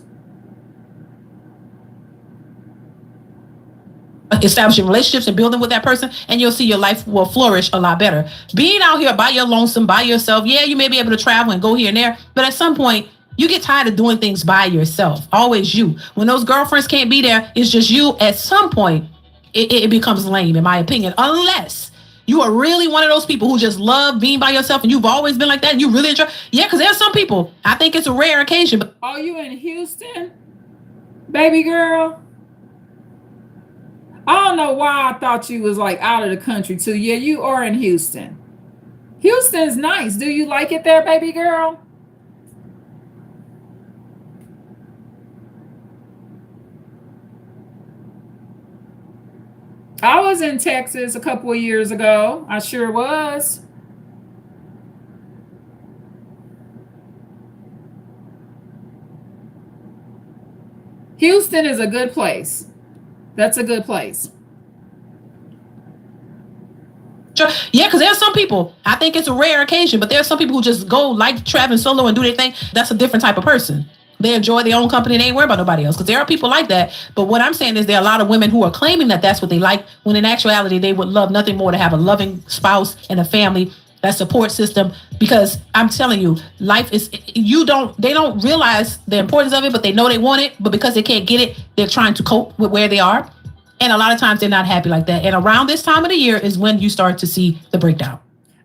Establishing relationships and building with that person, and you'll see your life will flourish a lot better. Being out here by your lonesome, by yourself, yeah, you may be able to travel and go here and there, but at some point, you get tired of doing things by yourself. Always you. When those girlfriends can't be there, it's just you. At some point, it becomes lame, in my opinion, unless you are really one of those people who just love being by yourself and you've always been like that and you really enjoy. Yeah, because there's some people, I think it's a rare occasion. But are you in Houston, baby girl? I don't know why I thought you was like out of the country too. Yeah, you are in Houston. Houston's nice. Do you like it there, baby girl? I was in Texas a couple of years ago. I sure was. Houston is a good place. That's a good place. Yeah, because there's some people, I think it's a rare occasion, but there's some people who just go like traveling solo and do their thing. That's a different type of person. They enjoy their own company. They ain't worried about nobody else, because there are people like that. But what I'm saying is there are a lot of women who are claiming that that's what they like, when in actuality, they would love nothing more to have a loving spouse and a family, that support system. Because I'm telling you, life is, they don't realize the importance of it, but they know they want it. But because they can't get it, they're trying to cope with where they are. And a lot of times they're not happy like that. And around this time of the year is when you start to see the breakdown.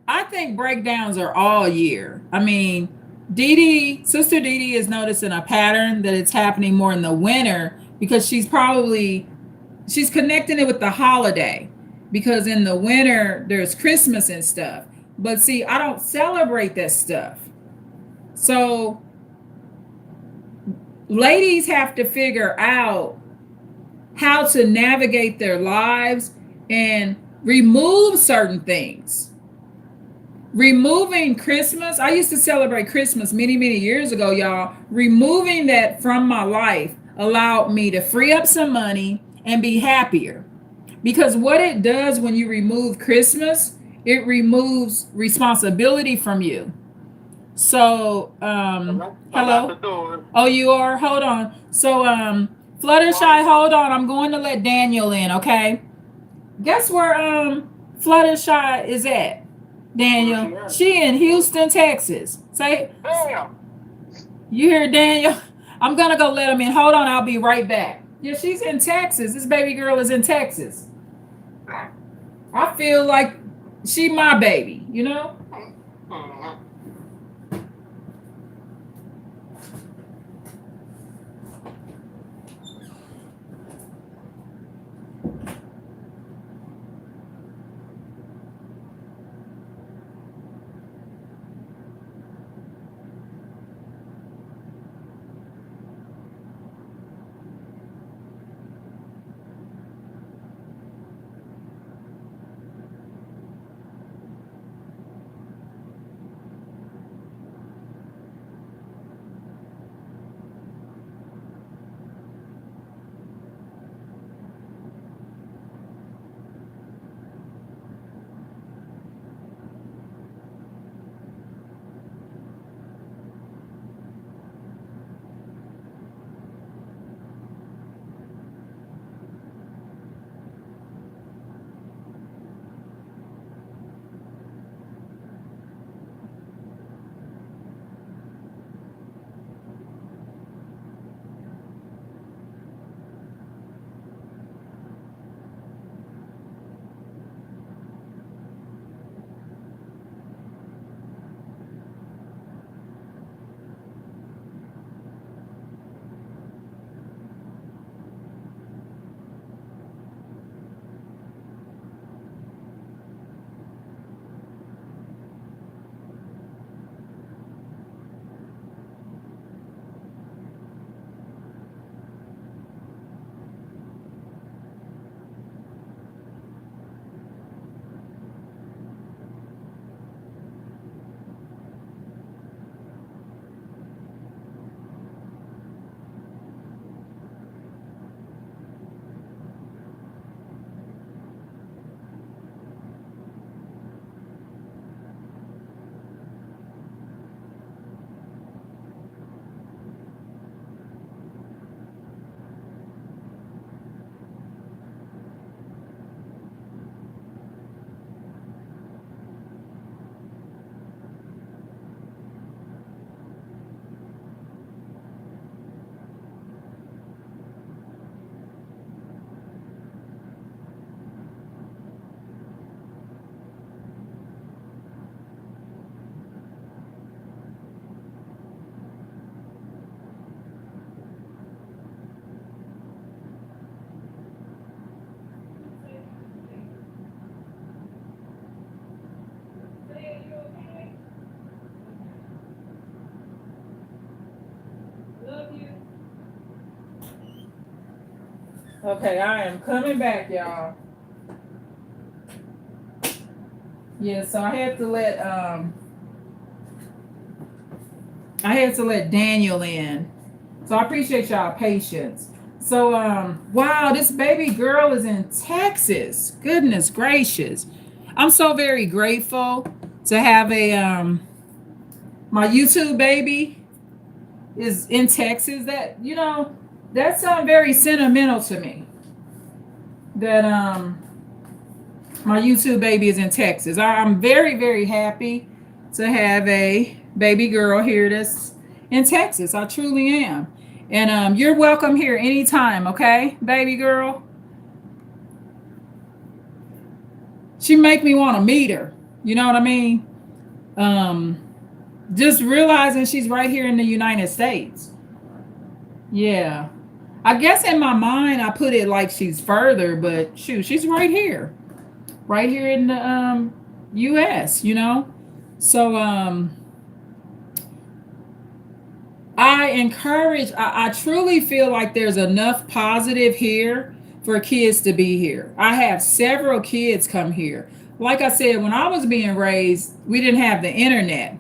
I think breakdowns are all year. I mean, Sister Dee Dee is noticing a pattern that it's happening more in the winter, because she's connecting it with the holiday, because in the winter there's Christmas and stuff. But see, I don't celebrate that stuff. So ladies have to figure out how to navigate their lives and remove certain things. Removing Christmas, I used to celebrate Christmas many, many years ago, y'all. Removing that from my life allowed me to free up some money and be happier. Because what it does when you remove Christmas, it removes responsibility from you. So, hello. Oh, you are? Hold on. So, Fluttershy, hold on. I'm going to let Daniel in, okay? Guess where Fluttershy is at? Daniel. She in Houston, Texas. Say, Damn. you hear Daniel? I'm gonna go let him in. Hold on, I'll be right back. Yeah, she's in Texas. This baby girl is in Texas. I feel like she my baby, you know? Okay, I am coming back, y'all. Yeah, so I had to let Daniel in. So I appreciate y'all patience. So wow, this baby girl is in Texas. Goodness gracious. I'm so very grateful to have my YouTube baby is in Texas. That, you know, that's very sentimental to me. That my YouTube baby is in Texas. I'm very, very happy to have a baby girl here that's in Texas. I truly am. And you're welcome here anytime, okay, baby girl? She make me want to meet her. You know what I mean? Just realizing she's right here in the United States. Yeah. I guess in my mind I put it like she's further, but shoot, she's right here. Right here in the US, you know? So I truly feel like there's enough positive here for kids to be here. I have several kids come here. Like I said, when I was being raised, we didn't have the internet.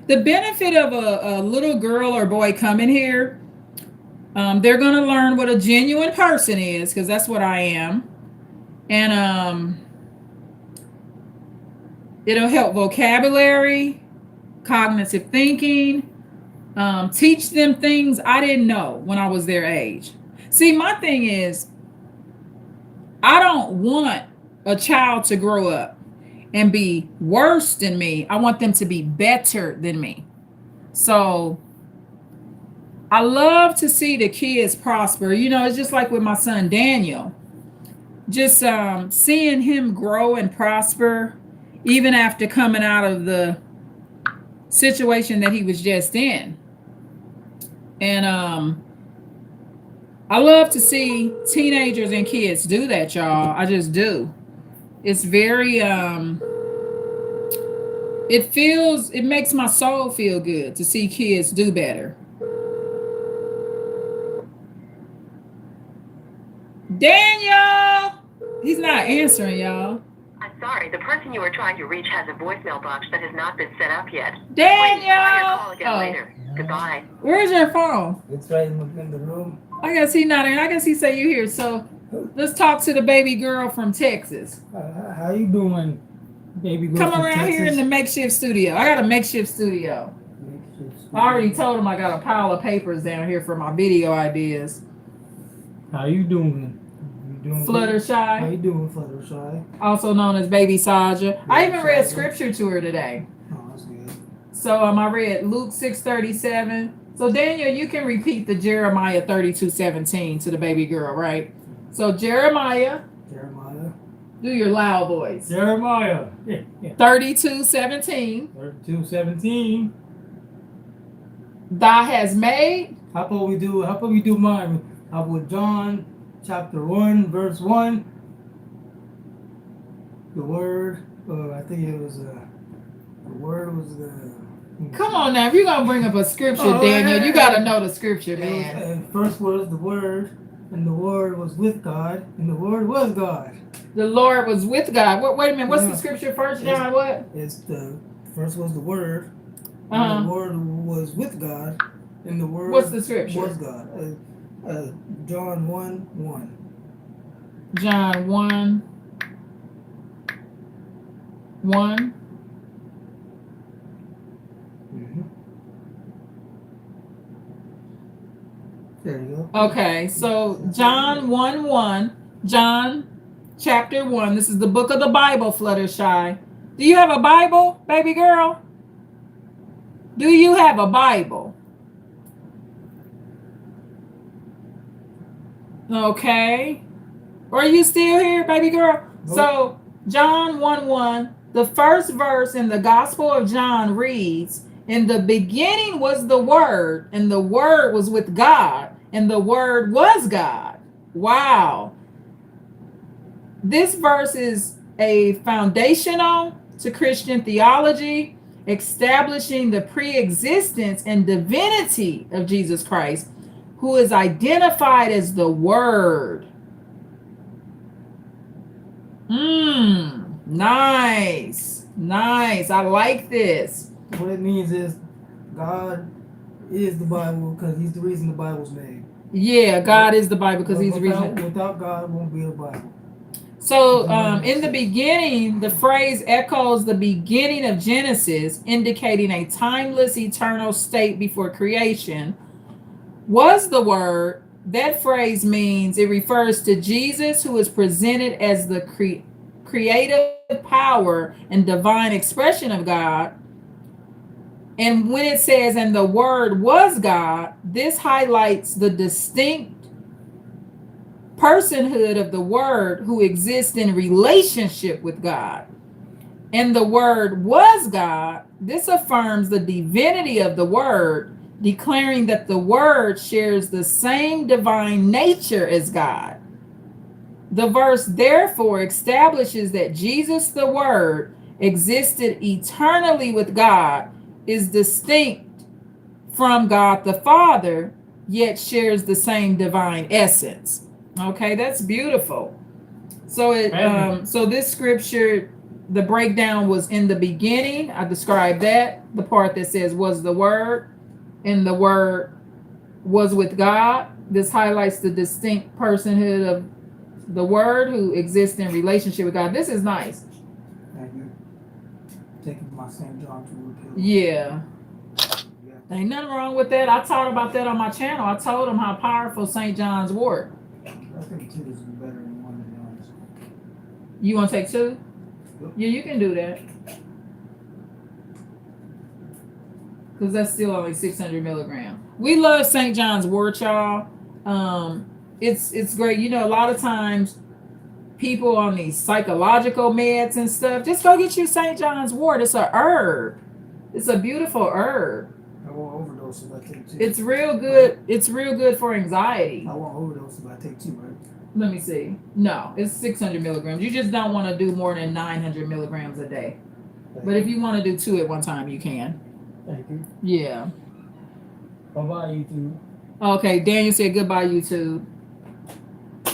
The benefit of a little girl or boy coming here, they're going to learn what a genuine person is, because that's what I am. And it'll help vocabulary, cognitive thinking, teach them things I didn't know when I was their age. See, my thing is, I don't want a child to grow up and be worse than me. I want them to be better than me. So I love to see the kids prosper. You know, it's just like with my son Daniel. Just seeing him grow and prosper, even after coming out of the situation that he was just in. And I love to see teenagers and kids do that, y'all. I just do. It's very, it makes my soul feel good to see kids do better. Daniel! He's not answering, y'all. I'm sorry, the person you are trying to reach has a voicemail box that has not been set up yet. Daniel! Please try your call again later. Goodbye. Where's your phone? It's right in the room. I guess he not in. I guess he say you here. So let's talk to the baby girl from Texas. How you doing, baby girl? Come from around Texas? here in the makeshift studio. I got a makeshift studio. I already told him I got a pile of papers down here for my video ideas. How you doing? You doing Fluttershy. How you doing, Fluttershy? Also known as Baby Saja. I even read Saja. scripture to her today. Oh, that's good. So I read Luke 6:37. So Daniel, you can repeat the Jeremiah 32:17 to the baby girl, right? So Jeremiah, do your loud voice. Jeremiah. 32:17. 32:17. Thou has made. How about we do mine? How about John chapter 1, verse 1? The word, I think it was the word was the. Come on now, if you're gonna bring up a scripture, Daniel, you gotta know the scripture, man. First was the word, and the word was with God, and the word was God. The Lord was with God. Wait a minute, what's the scripture? First John what? It's the first was the word, Uh-huh. and the word was with God, and the word What's the scripture? was God. John 1:1. John 1:1. There you go. Okay, so John 1:1, John chapter 1. This is the book of the Bible, Fluttershy. Do you have a Bible, baby girl? Do you have a Bible? Okay. Are you still here, baby girl? So John 1:1, the first verse in the Gospel of John reads, "In the beginning was the Word, and the Word was with God, and the Word was God." Wow. This verse is a foundational to Christian theology, establishing the pre-existence and divinity of Jesus Christ, who is identified as the Word. Nice. I like this. What it means is God is the Bible because He's the reason the Bible's made. Yeah, God is the Bible because He's the reason. Without God, it won't be a Bible. So in the beginning, the phrase echoes the beginning of Genesis, indicating a timeless, eternal state before creation. Was the Word. That phrase means it refers to Jesus, who is presented as the creative power and divine expression of God. And when it says, "and the Word was God," this highlights the distinct personhood of the Word, who exists in relationship with God. And the Word was God. This affirms the divinity of the Word, declaring that the Word shares the same divine nature as God. The verse therefore establishes that Jesus, the Word, existed eternally with God, is distinct from God the Father, yet shares the same divine essence. Okay, that's beautiful. So so this scripture, the breakdown was in the beginning. I described that, the part that says was the word, and the word was with God. This highlights the distinct personhood of the word who exists in relationship with God. This is nice. Thank you. Taking my St. John to repeal. Yeah. Ain't nothing wrong with that. I taught about that on my channel. I told them how powerful St. John's wort. I think 2 is better than 1, to be honest. You want to take 2? Yep. Yeah, you can do that. Because that's still only 600 milligrams. We love St. John's wort, y'all. It's great. You know, a lot of times people on these psychological meds and stuff, just go get you St. John's wort. It's a herb. It's a beautiful herb. I won't overdose if I take 2. It's real good. It's real good for anxiety. I won't overdose if I take 2, right? Let me see. No, it's 600 milligrams. You just don't want to do more than 900 milligrams a day. But if you want to do 2 at one time, you can. Thank you. Yeah. Bye-bye, YouTube. Okay, Daniel said goodbye, YouTube.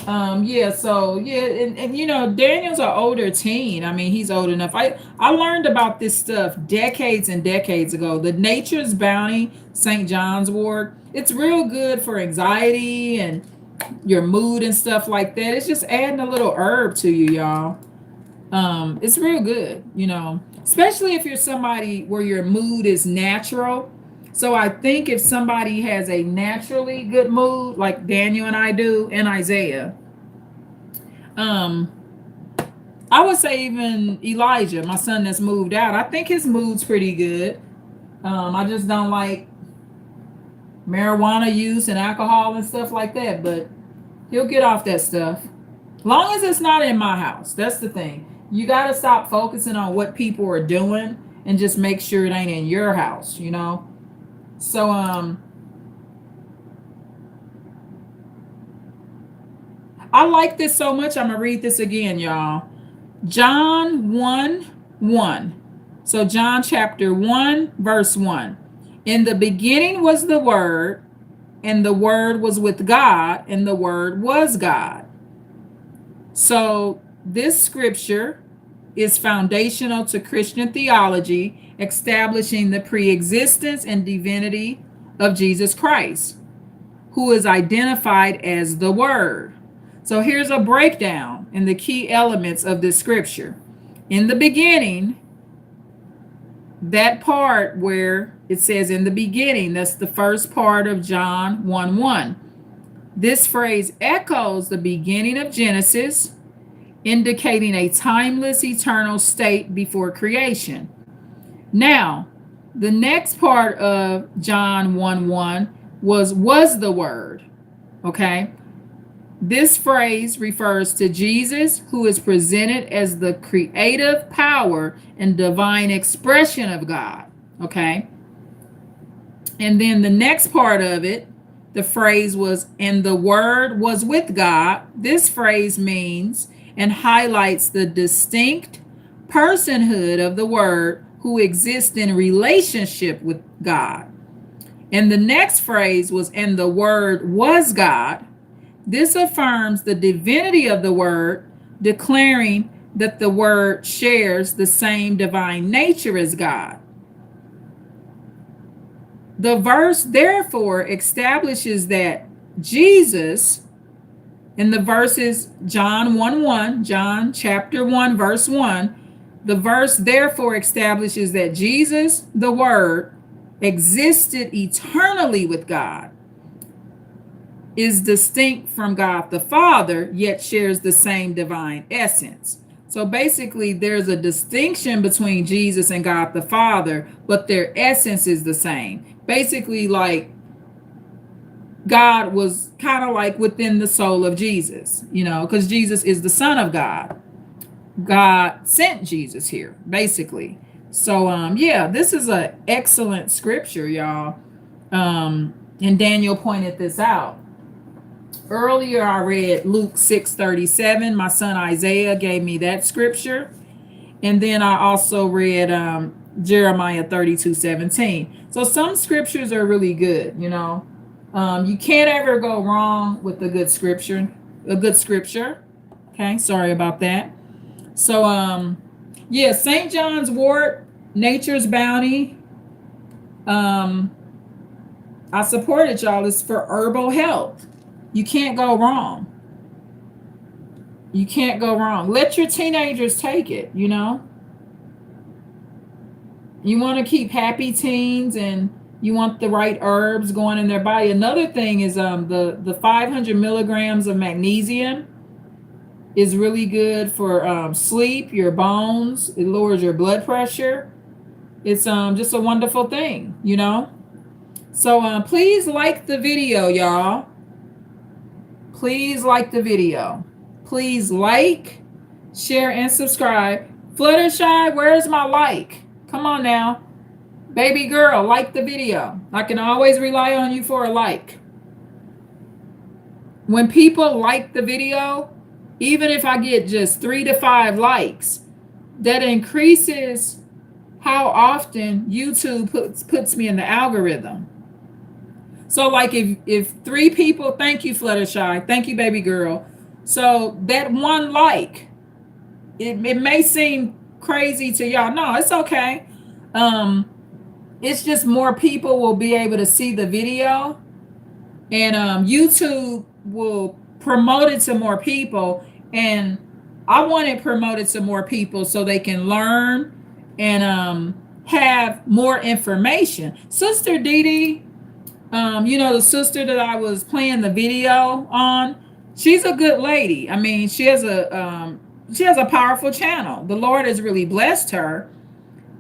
Yeah, so yeah, and you know, Daniel's an older teen. I mean, he's old enough. I learned about this stuff decades and decades ago. The Nature's Bounty St. John's wort. It's real good for anxiety and your mood and stuff like that. It's just adding a little herb to you, y'all. It's real good, you know, especially if you're somebody where your mood is natural. So I think if somebody has a naturally good mood, like Daniel and I do, and Isaiah, I would say even Elijah, my son that's moved out, I think his mood's pretty good. I just don't like marijuana use and alcohol and stuff like that, but he'll get off that stuff. Long as it's not in my house. That's the thing. You got to stop focusing on what people are doing and just make sure it ain't in your house, you know? So, I like this so much. I'm going to read this again, y'all. John 1:1. So John chapter 1, verse 1. In the beginning was the Word, and the Word was with God, and the Word was God. So this scripture is foundational to Christian theology, establishing the pre-existence and divinity of Jesus Christ, who is identified as the Word. So here's a breakdown in the key elements of this scripture. In the beginning, that part where it says in the beginning, that's the first part of John 1:1. This phrase echoes the beginning of Genesis, indicating a timeless, eternal state before creation. Now, the next part of John 1:1 was the Word. Okay? This phrase refers to Jesus, who is presented as the creative power and divine expression of God. Okay? And then the next part of it, the phrase was, and the Word was with God. This phrase means and highlights the distinct personhood of the Word who exists in relationship with God. And the next phrase was, and the Word was God. This affirms the divinity of the Word, declaring that the Word shares the same divine nature as God. The verse therefore establishes that Jesus, in the verses John 1:1, John chapter 1, verse 1, the verse therefore establishes that Jesus, the Word, existed eternally with God, is distinct from God the Father, yet shares the same divine essence. So basically, there's a distinction between Jesus and God the Father, but their essence is the same. Basically, like God was kind of like within the soul of Jesus, you know, because Jesus is the Son of God. God sent Jesus here, basically. So, yeah, this is an excellent scripture, y'all. And Daniel pointed this out. Earlier, I read Luke 6:37. My son Isaiah gave me that scripture. And then I also read Jeremiah 32:17. So some scriptures are really good, you know. You can't ever go wrong with a good scripture. A good scripture. Okay, sorry about that. So, yeah, St. John's Wort, Nature's Bounty. I supported y'all. It's for herbal health. You can't go wrong. You can't go wrong. Let your teenagers take it, you know. You want to keep happy teens and you want the right herbs going in their body. Another thing is the 500 milligrams of magnesium is really good for sleep, your bones. It lowers your blood pressure. It's just a wonderful thing, you know. So please like the video, y'all. Please like the video. Please like, share, and subscribe. Fluttershy, where's my like? Come on now. Baby girl, like the video. I can always rely on you for a like. When people like the video, even if I get just 3 to 5 likes, that increases how often YouTube puts me in the algorithm. So like if 3 people, thank you Fluttershy, thank you baby girl. So that one like, it may seem crazy to y'all. No, it's okay. It's just more people will be able to see the video, and YouTube will promote it to more people. And I want it promoted to more people so they can learn and have more information. Sister Dee Dee, you know, the sister that I was playing the video on, she's a good lady. I mean, she has a powerful channel. The Lord has really blessed her.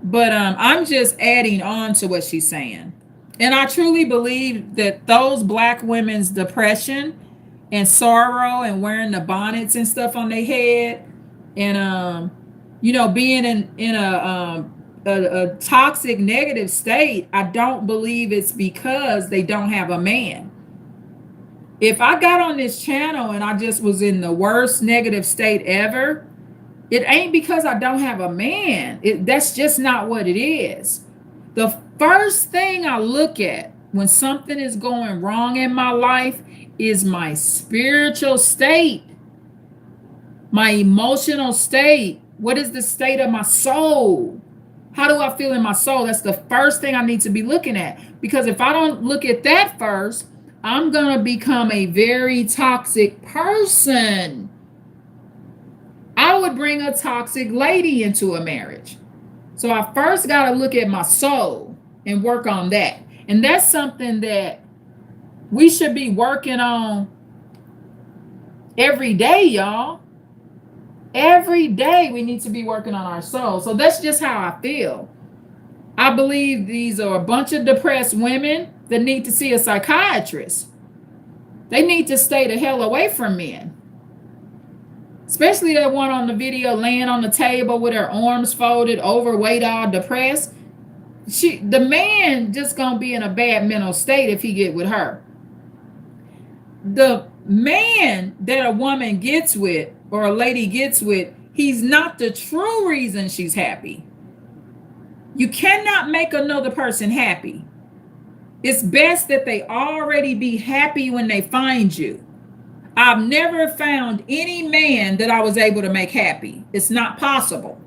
But I'm just adding on to what she's saying. And I truly believe that those Black women's depression and sorrow and wearing the bonnets and stuff on their head and, you know, being in a toxic, negative state, I don't believe it's because they don't have a man. If I got on this channel and I just was in the worst negative state ever, it ain't because I don't have a man. That's just not what it is. The first thing I look at when something is going wrong in my life is my spiritual state, my emotional state. What is the state of my soul? How do I feel in my soul? That's the first thing I need to be looking at. Because if I don't look at that first, I'm going to become a very toxic person. I would bring a toxic lady into a marriage. So I first got to look at my soul and work on that. And that's something that we should be working on every day, y'all. Every day we need to be working on our soul. So that's just how I feel. I believe these are a bunch of depressed women that need to see a psychiatrist. They need to stay the hell away from men. Especially that one on the video laying on the table with her arms folded, overweight, all depressed. The man just gonna be in a bad mental state if he get with her. The man that a woman gets with or a lady gets with, he's not the true reason she's happy. You cannot make another person happy. It's best that they already be happy when they find you. I've never found any man that I was able to make happy. It's not possible.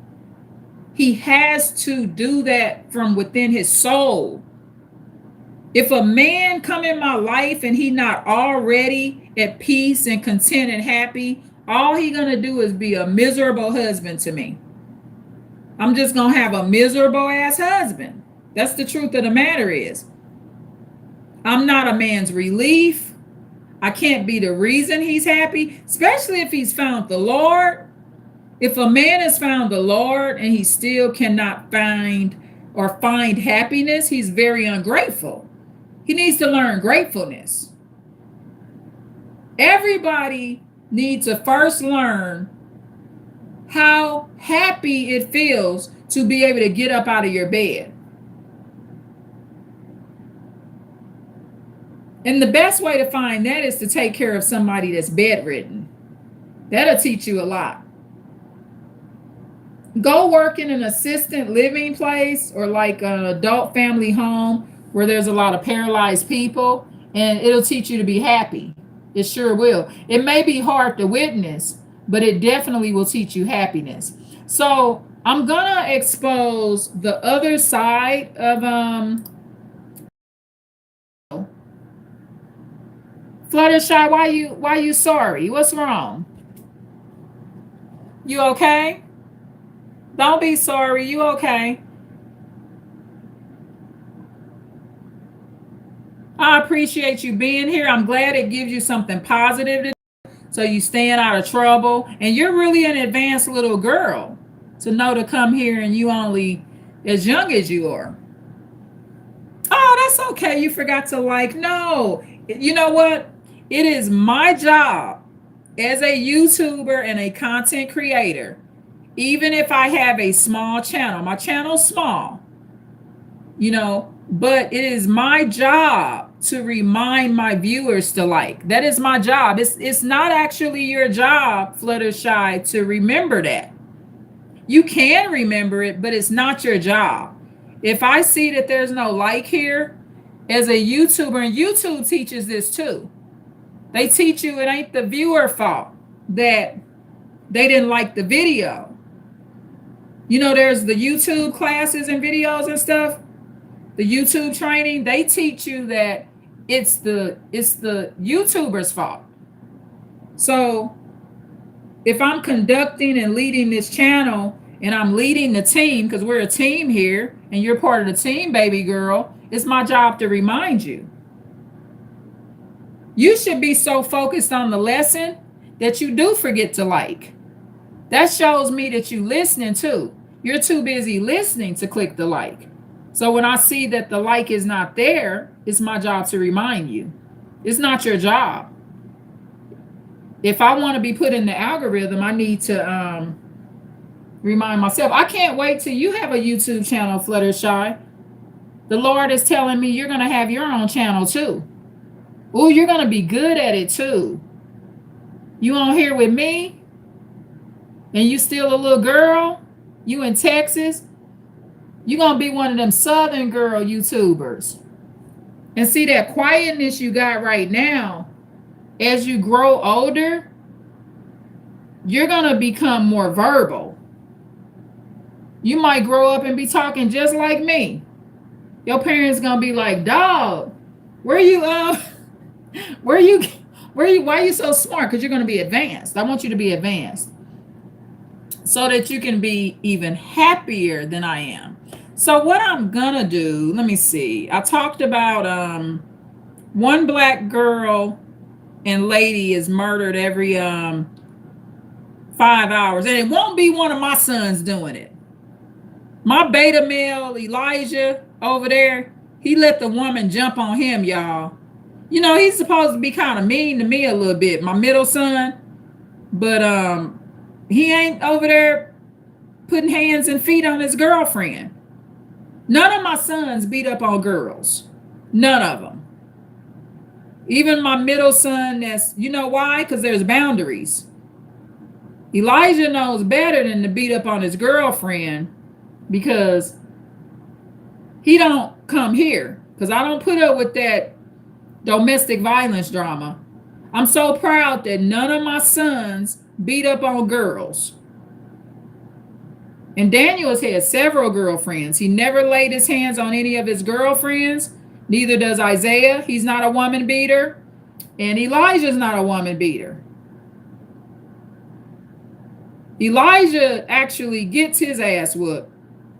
He has to do that from within his soul. If a man come in my life and he not already at peace and content and happy, all he gonna do is be a miserable husband to me. I'm just gonna have a miserable ass husband. That's the truth of the matter is. I'm not a man's relief. I can't be the reason he's happy, especially if he's found the Lord. If a man has found the Lord and he still cannot find happiness, he's very ungrateful. He needs to learn gratefulness. Everybody needs to first learn how happy it feels to be able to get up out of your bed. And the best way to find that is to take care of somebody that's bedridden. That'll teach you a lot. Go work in an assisted living place or like an adult family home where there's a lot of paralyzed people and it'll teach you to be happy. It sure will. It may be hard to witness, but it definitely will teach you happiness. So I'm gonna expose the other side of Fluttershy. Why you sorry? What's wrong? You okay? Don't be sorry. You okay? I appreciate you being here. I'm glad it gives you something positive to do, so you staying out of trouble. And you're really an advanced little girl to know to come here and you only as young as you are. Oh, that's okay. You forgot to like. No. You know what? It is my job as a YouTuber and a content creator, even if I have a small channel. My channel's small, you know, but it is my job to remind my viewers to like. That is my job. It's not actually your job, Fluttershy, to remember that. You can remember it, but it's not your job. If I see that there's no like here, as a YouTuber, and YouTube teaches this too, they teach you it ain't the viewer fault that they didn't like the video. You know, there's the YouTube classes and videos and stuff, the YouTube training, they teach you that it's the YouTuber's fault. So if I'm conducting and leading this channel and I'm leading the team, because we're a team here and you're part of the team, baby girl, it's my job to remind you. You should be so focused on the lesson that you do forget to like. That shows me that you listening too. You're too busy listening to click the like. So when I see that the like is not there, it's my job to remind you. It's not your job. If I want to be put in the algorithm, I need to remind myself. I can't wait till you have a YouTube channel, Fluttershy. The Lord is telling me you're going to have your own channel too. Oh, you're going to be good at it too. You on here with me? And you still a little girl? You in Texas? You're going to be one of them Southern girl YouTubers. And see that quietness you got right now, as you grow older, you're going to become more verbal. You might grow up and be talking just like me. Your parents going to be like, dog, why are you so smart? Because you're going to be advanced. I want you to be advanced so that you can be even happier than I am. So what I'm gonna do, let me see. I talked about one black girl and lady is murdered every 5 hours, and it won't be one of my sons doing it. My beta male Elijah over there, he let the woman jump on him, y'all. You know, he's supposed to be kind of mean to me a little bit, my middle son, but he ain't over there putting hands and feet on his girlfriend. None of my sons beat up on girls. None of them. Even my middle son, you know why? Because there's boundaries. Elijah knows better than to beat up on his girlfriend, because he don't come here. Because I don't put up with that domestic violence drama. I'm so proud that none of my sons beat up on girls. And Daniel has had several girlfriends. He never laid his hands on any of his girlfriends. Neither does Isaiah. He's not a woman beater. And Elijah's not a woman beater. Elijah actually gets his ass whooped.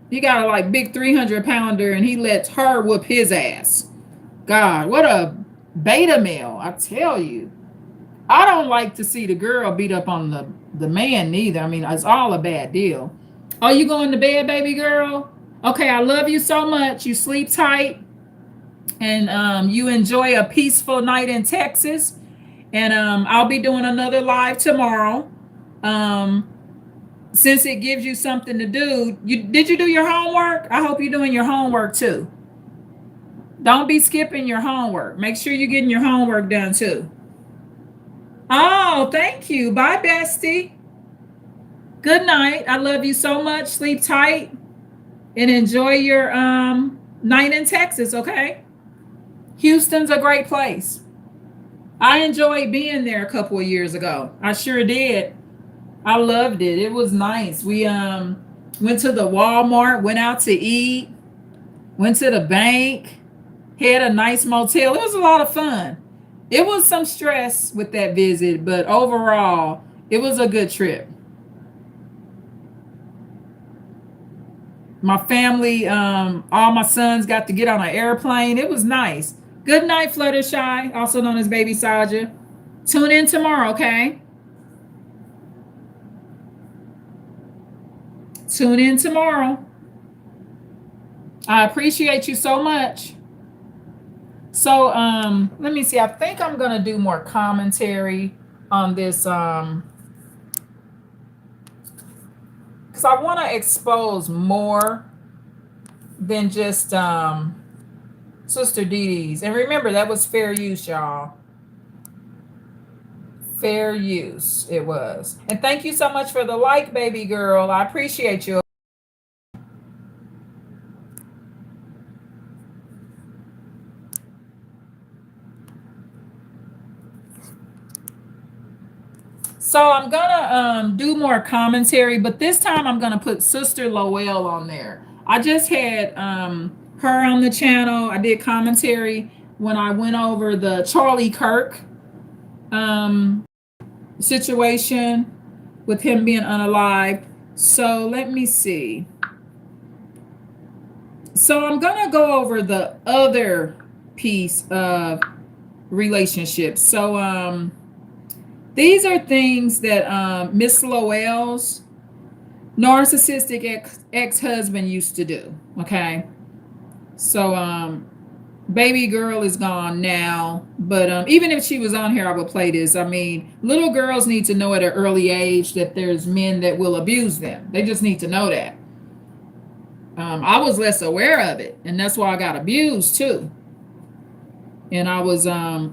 He got a like big 300-pounder and he lets her whoop his ass. God, what a beta male, I tell you. I don't like to see the girl beat up on the man neither. I mean, it's all a bad deal. Oh, you going to bed, baby girl? Okay, I love you so much. You sleep tight. And you enjoy a peaceful night in Texas. And I'll be doing another live tomorrow. Since it gives you something to do. Did you do your homework? I hope you're doing your homework too. Don't be skipping your homework. Make sure you're getting your homework done too. Oh, thank you. Bye, bestie. Good night. I love you so much. Sleep tight and enjoy your night in Texas, okay? Houston's a great place. I enjoyed being there a couple of years ago. I sure did. I loved it. It was nice. We went to the Walmart, went out to eat, went to the bank, had a nice motel. It was a lot of fun. It was some stress with that visit, but overall, it was a good trip. My family, all my sons got to get on an airplane. It was nice. Good night, Fluttershy, also known as Baby Saja. Tune in tomorrow, okay? Tune in tomorrow. I appreciate you so much. So let me see. I think I'm gonna do more commentary on this because I want to expose more than just Sister Dee Dee's. And remember, that was fair use, y'all. Fair use it was. And thank you so much for the like, baby girl. I appreciate you. So I'm gonna do more commentary, but this time I'm gonna put Sister Lowell on there. I just had her on the channel. I did commentary when I went over the Charlie Kirk situation with him being unalived. So let me see. So I'm gonna go over the other piece of relationships. So these are things that Miss Lowell's narcissistic ex-husband used to do. Okay. So baby girl is gone now, but even if she was on here, I would play this. I mean, little girls need to know at an early age that there's men that will abuse them. They just need to know that. I was less aware of it, and that's why I got abused too. And I was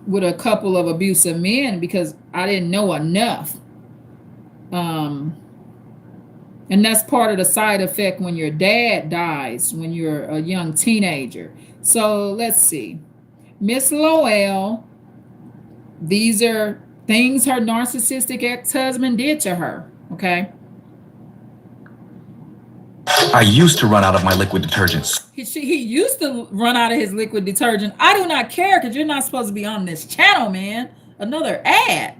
with a couple of abusive men because I didn't know enough. And that's part of the side effect when your dad dies, when you're a young teenager. So let's see. Miss Lowell, these are things her narcissistic ex-husband did to her, okay? I used to run out of my liquid detergents. He used to run out of his liquid detergent. I do not care because you're not supposed to be on this channel, man. Another ad.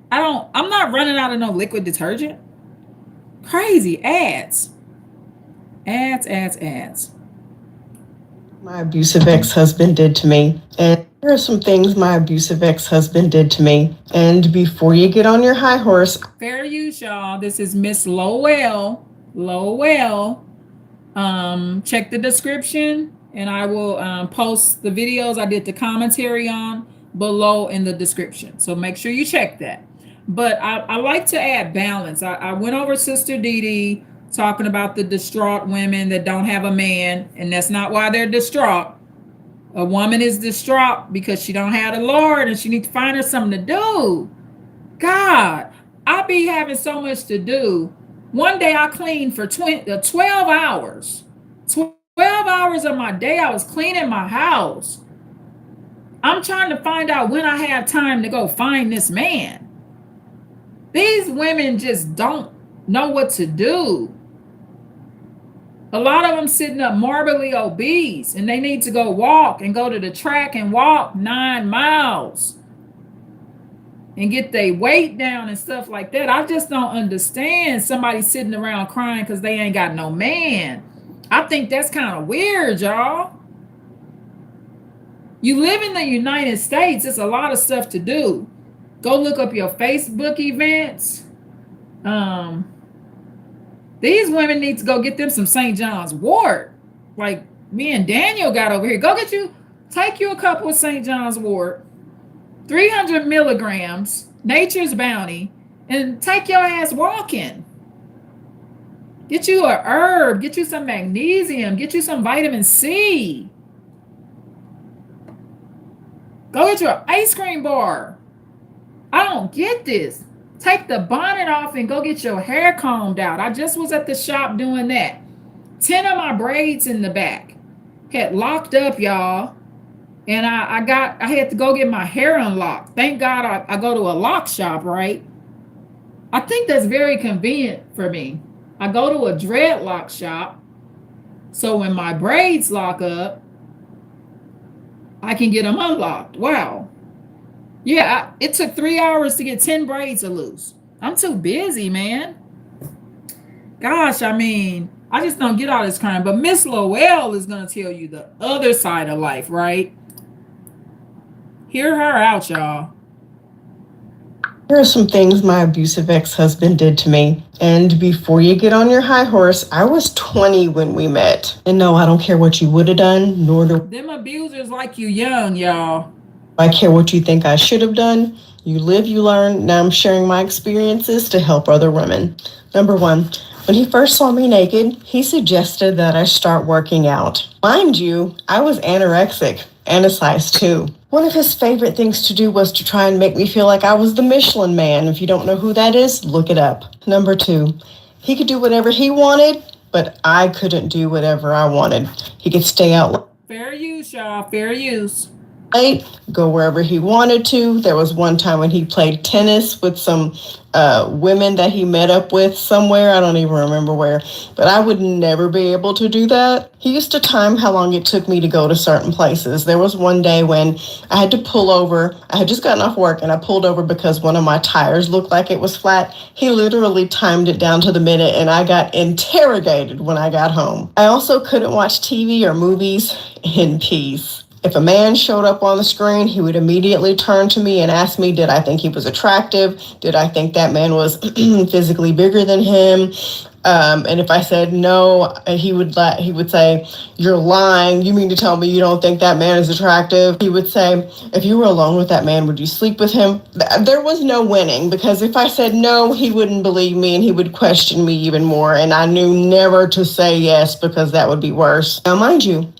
I'm not running out of no liquid detergent. Crazy ads. Ads. My abusive ex-husband did to me. And here are some things my abusive ex-husband did to me. And before you get on your high horse, fair use, y'all. This is Miss Lowell. Check the description and I will post the videos I did the commentary on below in the description. So make sure you check that. But I like to add balance. I went over Sister Dee Dee talking about the distraught women that don't have a man, and that's not why they're distraught. A woman is distraught because she don't have the Lord and she needs to find her something to do. God, I be having so much to do. One day I cleaned for 12 hours. 12 hours of my day I was cleaning my house. I'm trying to find out when I have time to go find this man. These women just don't know what to do. A lot of them sitting up morbidly obese and they need to go walk and go to the track and walk 9 miles and get their weight down and stuff like that. I just don't understand somebody sitting around crying because they ain't got no man. I think that's kind of weird, y'all. You live in the United States, it's a lot of stuff to do. Go look up your Facebook events. These women need to go get them some St. John's wort. Like me and Daniel got over here. Take you a couple of St. John's wort, 300 milligrams, Nature's Bounty, and take your ass walking. Get you a herb, get you some magnesium, get you some vitamin C. Go get you an ice cream bar. I don't get this. Take the bonnet off and go get your hair combed out. I just was at the shop doing that. 10 of my braids in the back. Had locked up, y'all. And I had to go get my hair unlocked. Thank God I go to a lock shop, right? I think that's very convenient for me. I go to a dreadlock shop, so when my braids lock up, I can get them unlocked. Wow. Yeah, it took 3 hours to get 10 braids loose. I'm too busy, man. Gosh, I mean, I just don't get all this crime. But Miss Lowell is going to tell you the other side of life, right? Hear her out, y'all. Here are some things my abusive ex-husband did to me. And before you get on your high horse, I was 20 when we met. And no, I don't care what you would have done, nor do Them abusers like you young, y'all. I care what you think I should have done. You live, you learn. Now I'm sharing my experiences to help other women. Number one, when he first saw me naked, he suggested that I start working out. Mind you, I was anorexic and a size 2. One of his favorite things to do was to try and make me feel like I was the Michelin Man. If you don't know who that is, look it up. Number 2, he could do whatever he wanted, but I couldn't do whatever I wanted. He could stay out Fair use, y'all. Fair use. late, go wherever he wanted to. There was one time when he played tennis with some women that he met up with somewhere. I don't even remember where, but I would never be able to do that. He used to time how long it took me to go to certain places. There was one day when I had to pull over. I had just gotten off work and I pulled over because one of my tires looked like it was flat. He literally timed it down to the minute and I got interrogated when I got home. I also couldn't watch TV or movies in peace. If a man showed up on the screen, he would immediately turn to me and ask me, did I think he was attractive? Did I think that man was physically bigger than him? And if I said no, he would say, you're lying. You mean to tell me you don't think that man is attractive? He would say, if you were alone with that man, would you sleep with him? There was no winning, because if I said no, he wouldn't believe me and he would question me even more. And I knew never to say yes, because that would be worse. Now, mind you,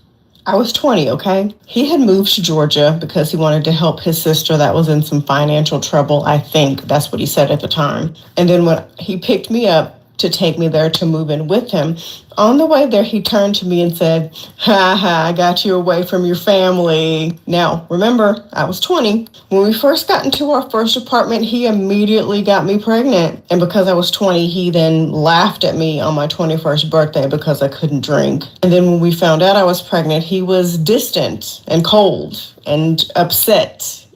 I was 20, okay? He had moved to Georgia because he wanted to help his sister that was in some financial trouble. I think that's what he said at the time. And then when he picked me up to take me there to move in with him, on the way there, he turned to me and said, ha ha, I got you away from your family. Now, remember, I was 20. When we first got into our first apartment, he immediately got me pregnant. And because I was 20, he then laughed at me on my 21st birthday because I couldn't drink. And then when we found out I was pregnant, he was distant and cold and upset.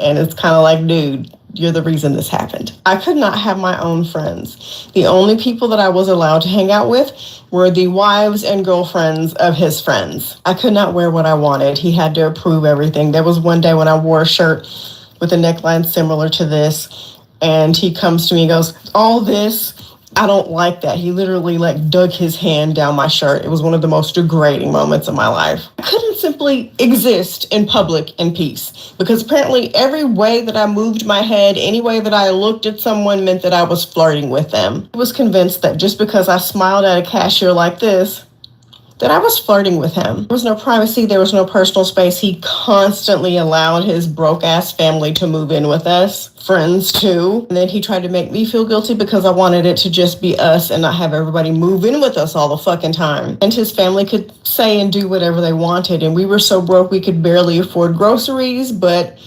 And it's kind of like, dude, you're the reason this happened. I could not have my own friends. The only people that I was allowed to hang out with were the wives and girlfriends of his friends. I could not wear what I wanted. He had to approve everything. There was one day when I wore a shirt with a neckline similar to this, and he comes to me and goes, all this, I don't like that. He literally dug his hand down my shirt. It was one of the most degrading moments of my life. I couldn't simply exist in public in peace, because apparently every way that I moved my head, any way that I looked at someone, meant that I was flirting with them. I was convinced that just because I smiled at a cashier like this, that I was flirting with him. There was no privacy. There was no personal space. He constantly allowed his broke-ass family to move in with us, friends too. And then he tried to make me feel guilty because I wanted it to just be us and not have everybody move in with us all the fucking time. And his family could say and do whatever they wanted. And we were so broke we could barely afford groceries, but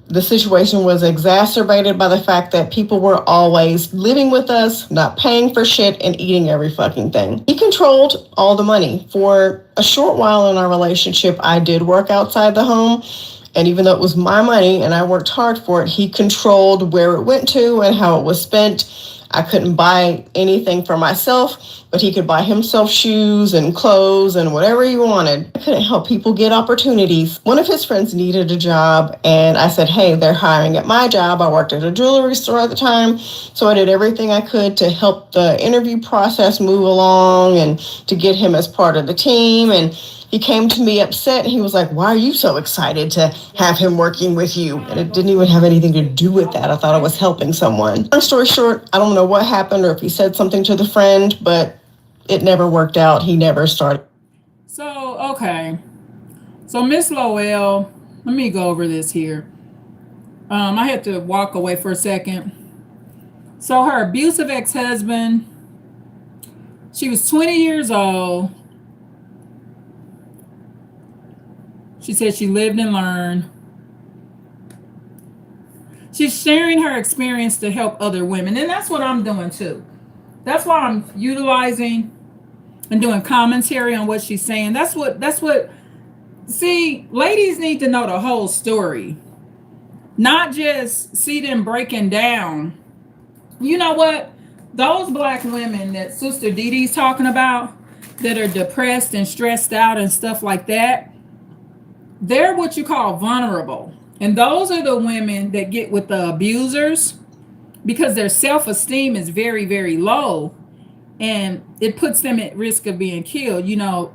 the situation was exacerbated by the fact that people were always living with us, not paying for shit, and eating every fucking thing. He controlled all the money. For a short while in our relationship, I did work outside the home. And even though it was my money and I worked hard for it, he controlled where it went to and how it was spent. I couldn't buy anything for myself, but he could buy himself shoes and clothes and whatever he wanted. I couldn't help people get opportunities. One of his friends needed a job, and I said, hey, they're hiring at my job. I worked at a jewelry store at the time, so I did everything I could to help the interview process move along and to get him as part of the team. And he came to me upset, and he was like, why are you so excited to have him working with you? And it didn't even have anything to do with that. I thought I was helping someone. Long story short, I don't know what happened or if he said something to the friend, but it never worked out. He never started. So, okay. So, Miss Lowell, let me go over this here. I had to walk away for a second. So, her abusive ex-husband, she was 20 years old. She said she lived and learned. She's sharing her experience to help other women. And that's what I'm doing too. That's why I'm utilizing and doing commentary on what she's saying. That's what, see, ladies need to know the whole story, not just see them breaking down. You know what? Those black women that Sister Dee Dee's talking about that are depressed and stressed out and stuff like that, they're what you call vulnerable. And those are the women that get with the abusers because their self-esteem is very, very low. And it puts them at risk of being killed. You know,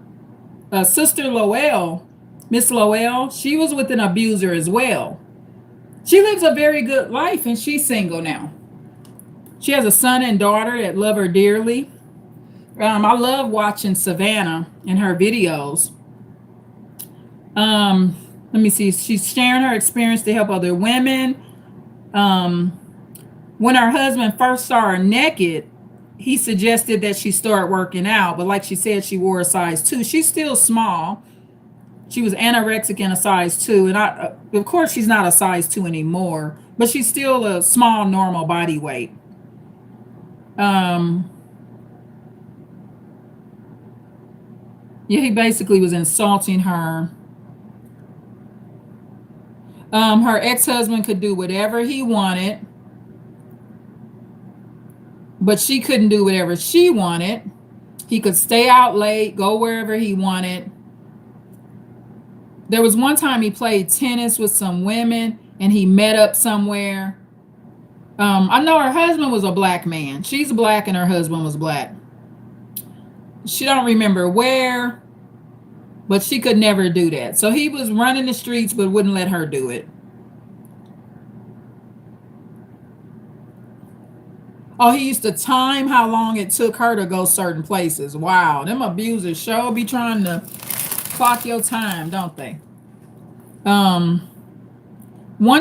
Sister Lowell, Miss Lowell, she was with an abuser as well. She lives a very good life and she's single now. She has a son and daughter that love her dearly. I love watching Savannah and her videos. Let me see. She's sharing her experience to help other women. When her husband first saw her naked, he suggested that she start working out. But like she said, she wore a size 2. She's still small. She was anorexic in a size 2. And of course, she's not a size 2 anymore. But she's still a small, normal body weight. Yeah, he basically was insulting her. Her ex-husband could do whatever he wanted, but she couldn't do whatever she wanted. He could stay out late, go wherever he wanted. There was one time he played tennis with some women and he met up somewhere. I know her husband was a black man. She's black and her husband was black. She don't remember where, but she could never do that. So he was running the streets, but wouldn't let her do it. Oh, he used to time how long it took her to go certain places. Wow, them abusers sure be trying to clock your time, don't they? One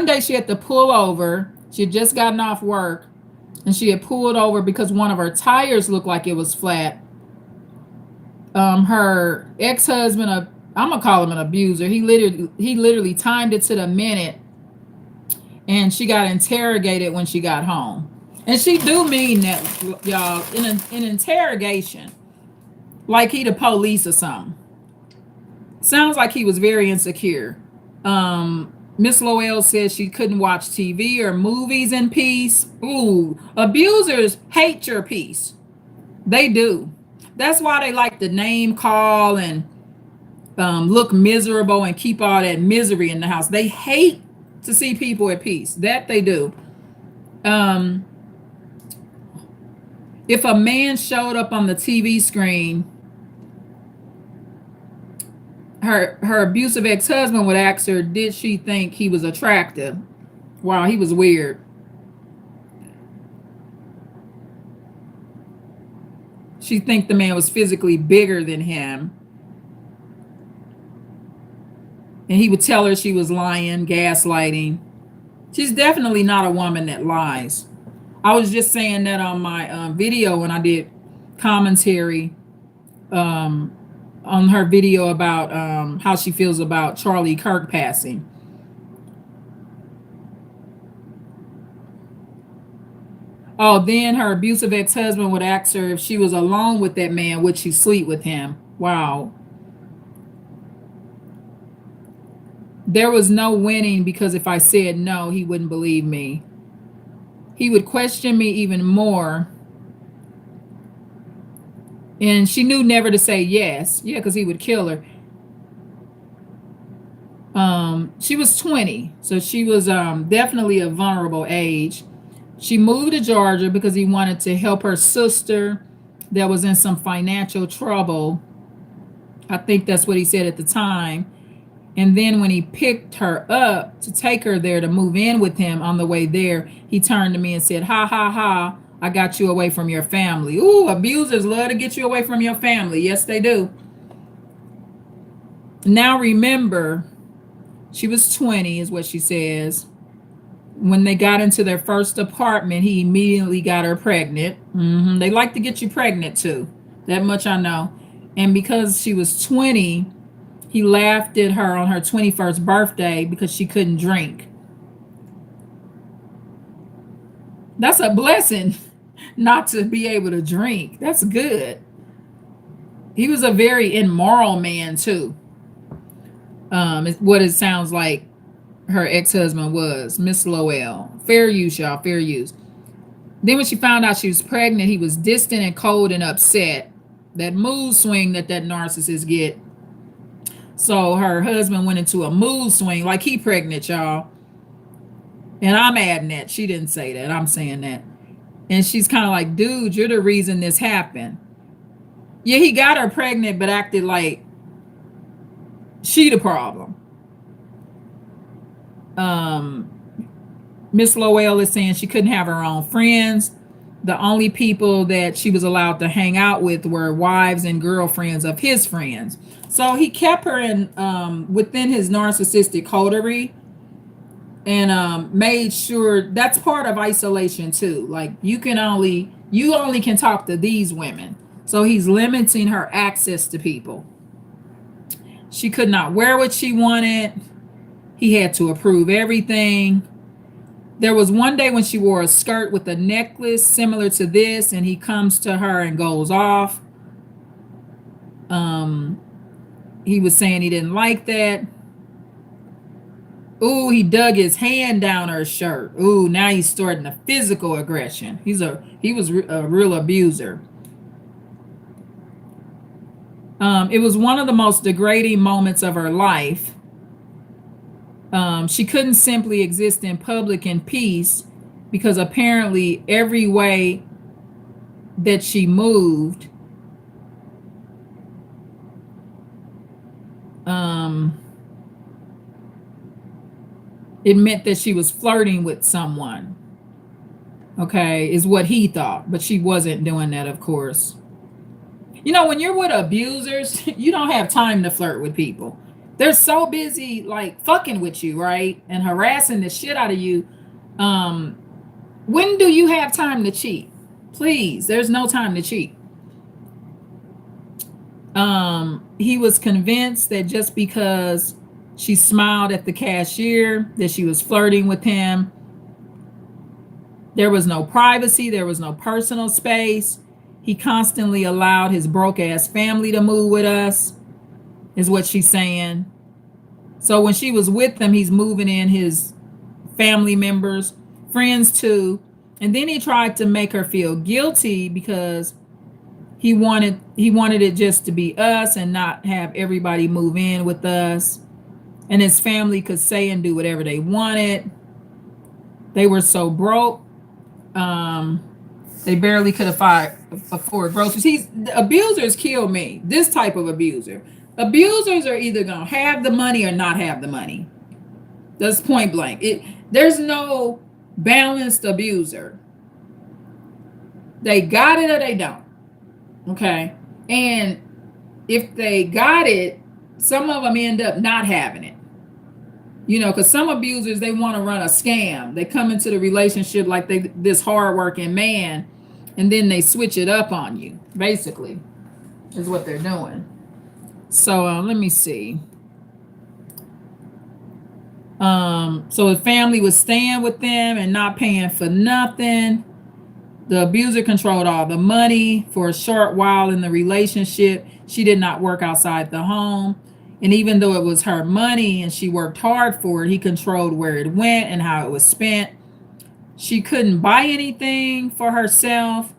day she had to pull over. She had just gotten off work, and she had pulled over because one of her tires looked like it was flat. Her ex-husband, I'm gonna call him an abuser. He literally timed it to the minute, and she got interrogated when she got home. And she do mean that, y'all, in an interrogation, like he the police or something. Sounds like he was very insecure. Miss Lowell says she couldn't watch TV or movies in peace. Ooh, abusers hate your peace. They do. That's why they like to name call and look miserable and keep all that misery in the house. They hate to see people at peace. That they do. If a man showed up on the TV screen, her abusive ex-husband would ask her, did she think he was attractive? Wow, he was weird. She think the man was physically bigger than him. And he would tell her she was lying, gaslighting. She's definitely not a woman that lies. I was just saying that on my video when I did commentary on her video about how she feels about Charlie Kirk passing. Oh, then her abusive ex-husband would ask her if she was alone with that man, would she sleep with him? Wow. There was no winning because if I said no, he wouldn't believe me. He would question me even more. And she knew never to say yes. Yeah, because he would kill her. She was 20, so she was definitely a vulnerable age. She moved to Georgia because he wanted to help her sister that was in some financial trouble. I think that's what he said at the time. And then when he picked her up to take her there to move in with him on the way there, he turned to me and said, ha, ha, ha, I got you away from your family. Ooh, abusers love to get you away from your family. Yes, they do. Now remember, she was 20 is what she says. When they got into their first apartment, he immediately got her pregnant. They like to get you pregnant too. That much I know. And because she was 20, He laughed at her on her 21st birthday because she couldn't drink. That's a blessing not to be able to drink. That's good. He was a very immoral man too. It's what it sounds like her ex-husband was, Miss Lowell. Fair use, y'all, fair use. Then when she found out she was pregnant, he was distant and cold and upset. That mood swing that narcissist get. So her husband went into a mood swing, like he pregnant, y'all. And I'm adding that. She didn't say that. I'm saying that. And she's kind of like, dude, you're the reason this happened. Yeah, he got her pregnant, but acted like she the problem. Miss Lowell is saying she couldn't have her own friends. The only people that she was allowed to hang out with were wives and girlfriends of his friends. So he kept her in within his narcissistic coterie, and made sure that's part of isolation too. Like you only can talk to these women. So he's limiting her access to people. She could not wear what she wanted. He had to approve everything. There was one day when she wore a skirt with a necklace similar to this, and he comes to her and goes off. He was saying he didn't like that. Ooh, he dug his hand down her shirt. Ooh, now he's starting a physical aggression. He was a real abuser. It was one of the most degrading moments of her life. She couldn't simply exist in public in peace because apparently every way that she moved, it meant that she was flirting with someone. Okay, is what he thought, but she wasn't doing that, of course. You know, when you're with abusers, you don't have time to flirt with people. They're so busy like fucking with you, right? And harassing the shit out of you. When do you have time to cheat? Please, there's no time to cheat. He was convinced that just because she smiled at the cashier, that she was flirting with him. There was no privacy. There was no personal space. He constantly allowed his broke ass family to move with us, is what she's saying. So when she was with him, he's moving in his family members, friends too. And then he tried to make her feel guilty because he wanted it just to be us and not have everybody move in with us. And his family could say and do whatever they wanted. They were so broke. They barely could afford groceries. Abusers kill me. This type of abuser. Abusers are either going to have the money or not have the money. That's point blank. There's no balanced abuser. They got it or they don't. Okay. And if they got it, some of them end up not having it. You know, because some abusers, they want to run a scam. They come into the relationship like this hardworking man, and then they switch it up on you, basically, is what they're doing. So let me see. So his family was staying with them and not paying for nothing. The abuser controlled all the money for a short while in the relationship. She did not work outside the home. And even though it was her money and she worked hard for it, he controlled where it went and how it was spent. She couldn't buy anything for herself.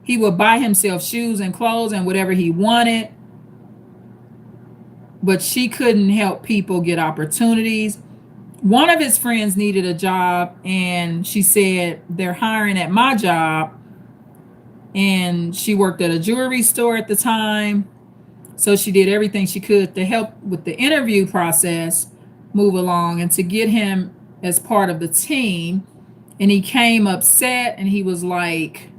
He would buy himself shoes and clothes and whatever he wanted. But she couldn't help people get opportunities. One of his friends needed a job, and she said, they're hiring at my job. And she worked at a jewelry store at the time. So she did everything she could to help with the interview process move along and to get him as part of the team. And he came upset and he was like,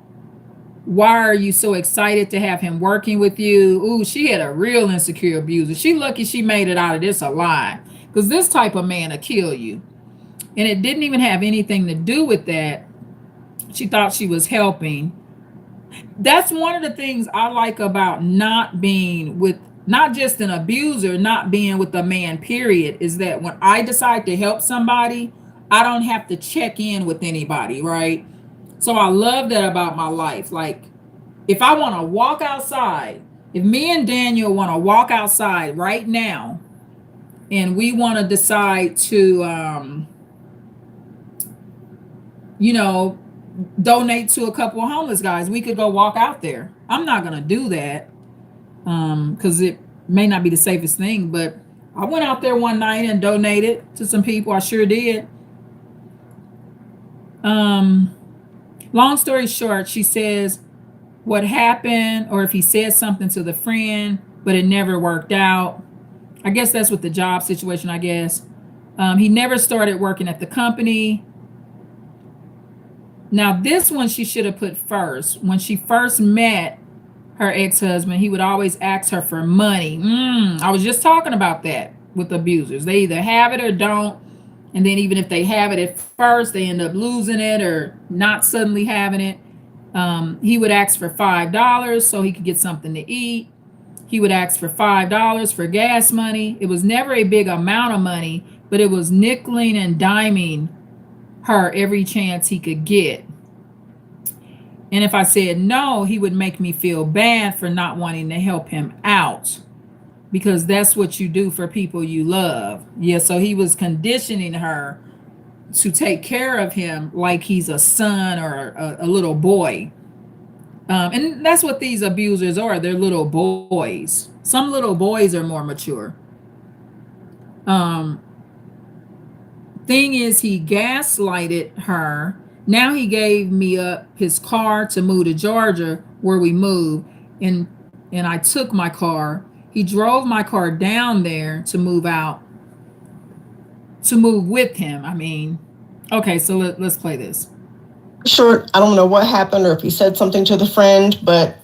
why are you so excited to have him working with you? Ooh, she had a real insecure abuser. She lucky she made it out of this alive, because this type of man will kill you. And it didn't even have anything to do with that. She thought she was helping. That's one of the things I like about not being with not just an abuser, not being with a man, period, is that when I decide to help somebody, I don't have to check in with anybody, right? So I love that about my life. Like, if I want to walk outside, if me and Daniel want to walk outside right now, and we want to decide to, donate to a couple of homeless guys, we could go walk out there. I'm not going to do that because it may not be the safest thing, but I went out there one night and donated to some people. I sure did. Long story short, she says what happened, or if he said something to the friend, but it never worked out. I guess that's with the job situation, I guess. He never started working at the company. Now, this one she should have put first. When she first met her ex-husband, he would always ask her for money. I was just talking about that with abusers. They either have it or don't. And then even if they have it at first, they end up losing it or not suddenly having it. He would ask for $5 so he could get something to eat. He would ask for $5 for gas money. It was never a big amount of money, but it was nickeling and diming her every chance he could get. And if I said no, he would make me feel bad for not wanting to help him out, because that's what you do for people you love. Yeah, so he was conditioning her to take care of him like he's a son or a little boy. And that's what these abusers are. They're little boys. Some little boys are more mature. Thing is, he gaslighted her. Now he gave me up his car to move to Georgia, where we moved, and I took my car. He drove my car down there to move with him. I mean, okay, so let's play this. Sure, I don't know what happened or if he said something to the friend, but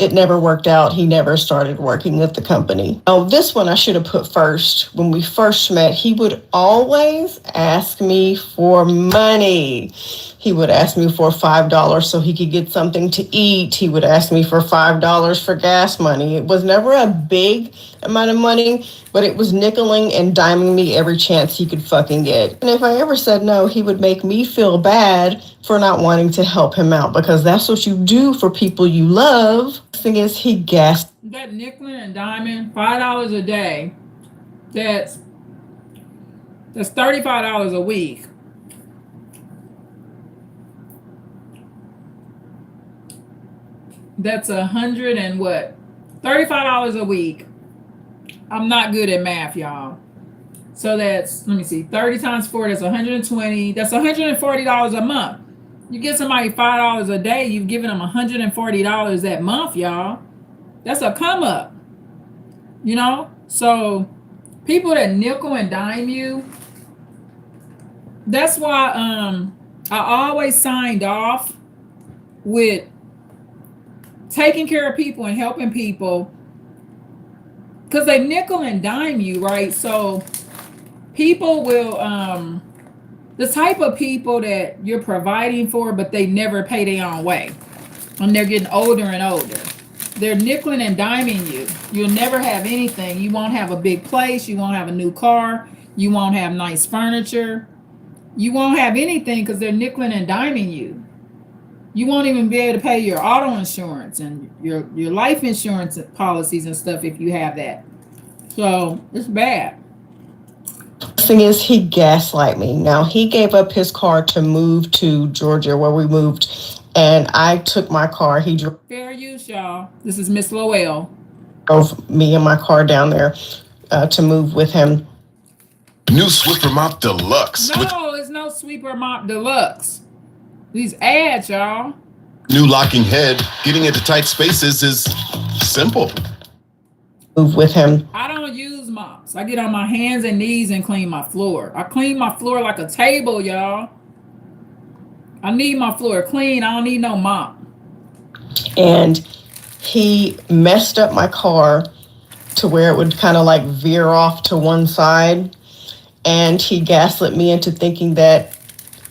it never worked out. He never started working with the company. Oh, this one I should have put first. When we first met, he would always ask me for money. He would ask me for $5 so he could get something to eat. He would ask me for $5 for gas money. It was never a big amount of money, but it was nickeling and diming me every chance he could fucking get. And if I ever said no, he would make me feel bad for not wanting to help him out, because that's what you do for people you love. The thing is, he gassed. That nickeling and diming, $5 a day, that's $35 a week. That's $100 and what? $35 a week. I'm not good at math, y'all. So that's, let me see, 30 times 4, that's 120. That's $140 a month. You give somebody $5 a day, you've given them $140 that month, y'all. That's a come up. You know? So people that nickel and dime you, that's why I always signed off with taking care of people and helping people, because they nickel and dime you, right? So people will, the type of people that you're providing for, but they never pay their own way, and they're getting older and older. They're nickeling and diming you. You'll never have anything. You won't have a big place. You won't have a new car. You won't have nice furniture. You won't have anything because they're nickeling and diming you. You won't even be able to pay your auto insurance and your life insurance policies and stuff if you have that. So it's bad. The thing is, he gaslight me. Now, he gave up his car to move to Georgia, where we moved, and I took my car. He drove. Fair use, y'all. This is Miss Lowell. Drove me and my car down there to move with him. New Swiffer Mop Deluxe. No, it's no Sweeper Mop Deluxe. These ads, y'all. New locking head. Getting into tight spaces is simple. Move with him. I don't use mops. I get on my hands and knees and clean my floor. I clean my floor like a table, y'all. I need my floor clean. I don't need no mop. And he messed up my car to where it would kind of like veer off to one side. And he gaslit me into thinking that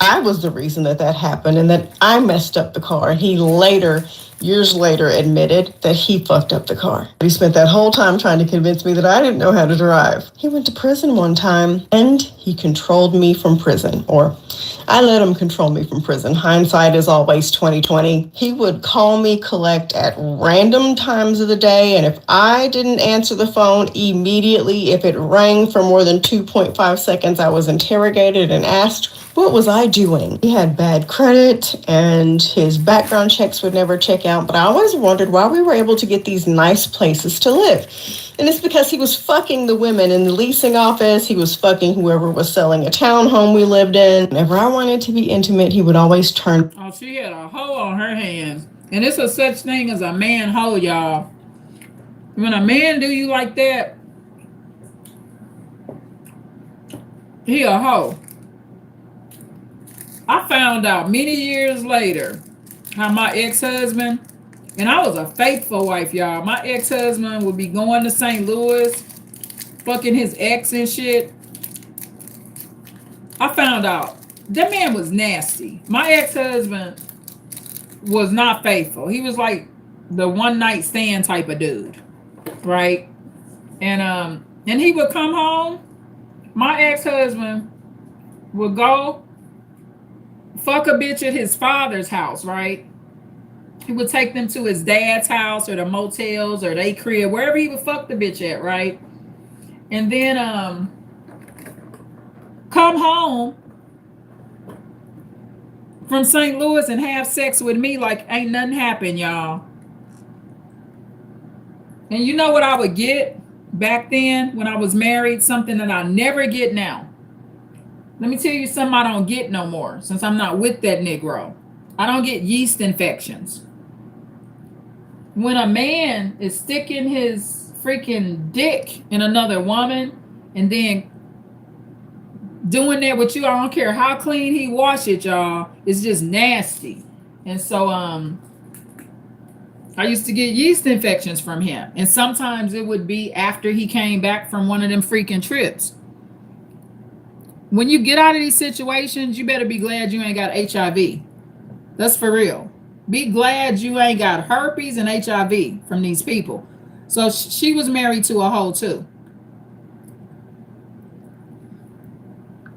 I was the reason that happened and that I messed up the car. He later years later admitted that he fucked up the car. He spent that whole time trying to convince me that I didn't know how to drive. He went to prison one time and he controlled me from prison, or I let him control me from prison. Hindsight is always 20/20. He would call me collect at random times of the day, and if I didn't answer the phone immediately, if it rang for more than 2.5 seconds, I was interrogated and asked, what was I doing? He had bad credit and his background checks would never check out, but I always wondered why we were able to get these nice places to live. And it's because he was fucking the women in the leasing office. He was fucking whoever was selling a townhome we lived in. Whenever I wanted to be intimate, he would always turn. Oh, she had a hoe on her hands. And it's a such thing as a man hoe, y'all. When a man do you like that, he a hoe. I found out many years later how my ex-husband, and I was a faithful wife, y'all. My ex-husband would be going to St. Louis, fucking his ex and shit. I found out that man was nasty. My ex-husband was not faithful. He was like the one night stand type of dude, right? And he would come home. My ex-husband would go fuck a bitch at his father's house, right? He would take them to his dad's house or the motels or they crib, wherever he would fuck the bitch at, right? And then come home from St. Louis and have sex with me like ain't nothing happened, y'all. And you know what I would get back then when I was married? Something that I never get now. Let me tell you something I don't get no more since I'm not with that Negro. I don't get yeast infections. When a man is sticking his freaking dick in another woman and then doing that with you, I don't care how clean he wash it, y'all. It's just nasty. And so I used to get yeast infections from him. And sometimes it would be after he came back from one of them freaking trips. When you get out of these situations, you better be glad you ain't got HIV. That's for real. Be glad you ain't got herpes and HIV from these people. So she was married to a hoe too.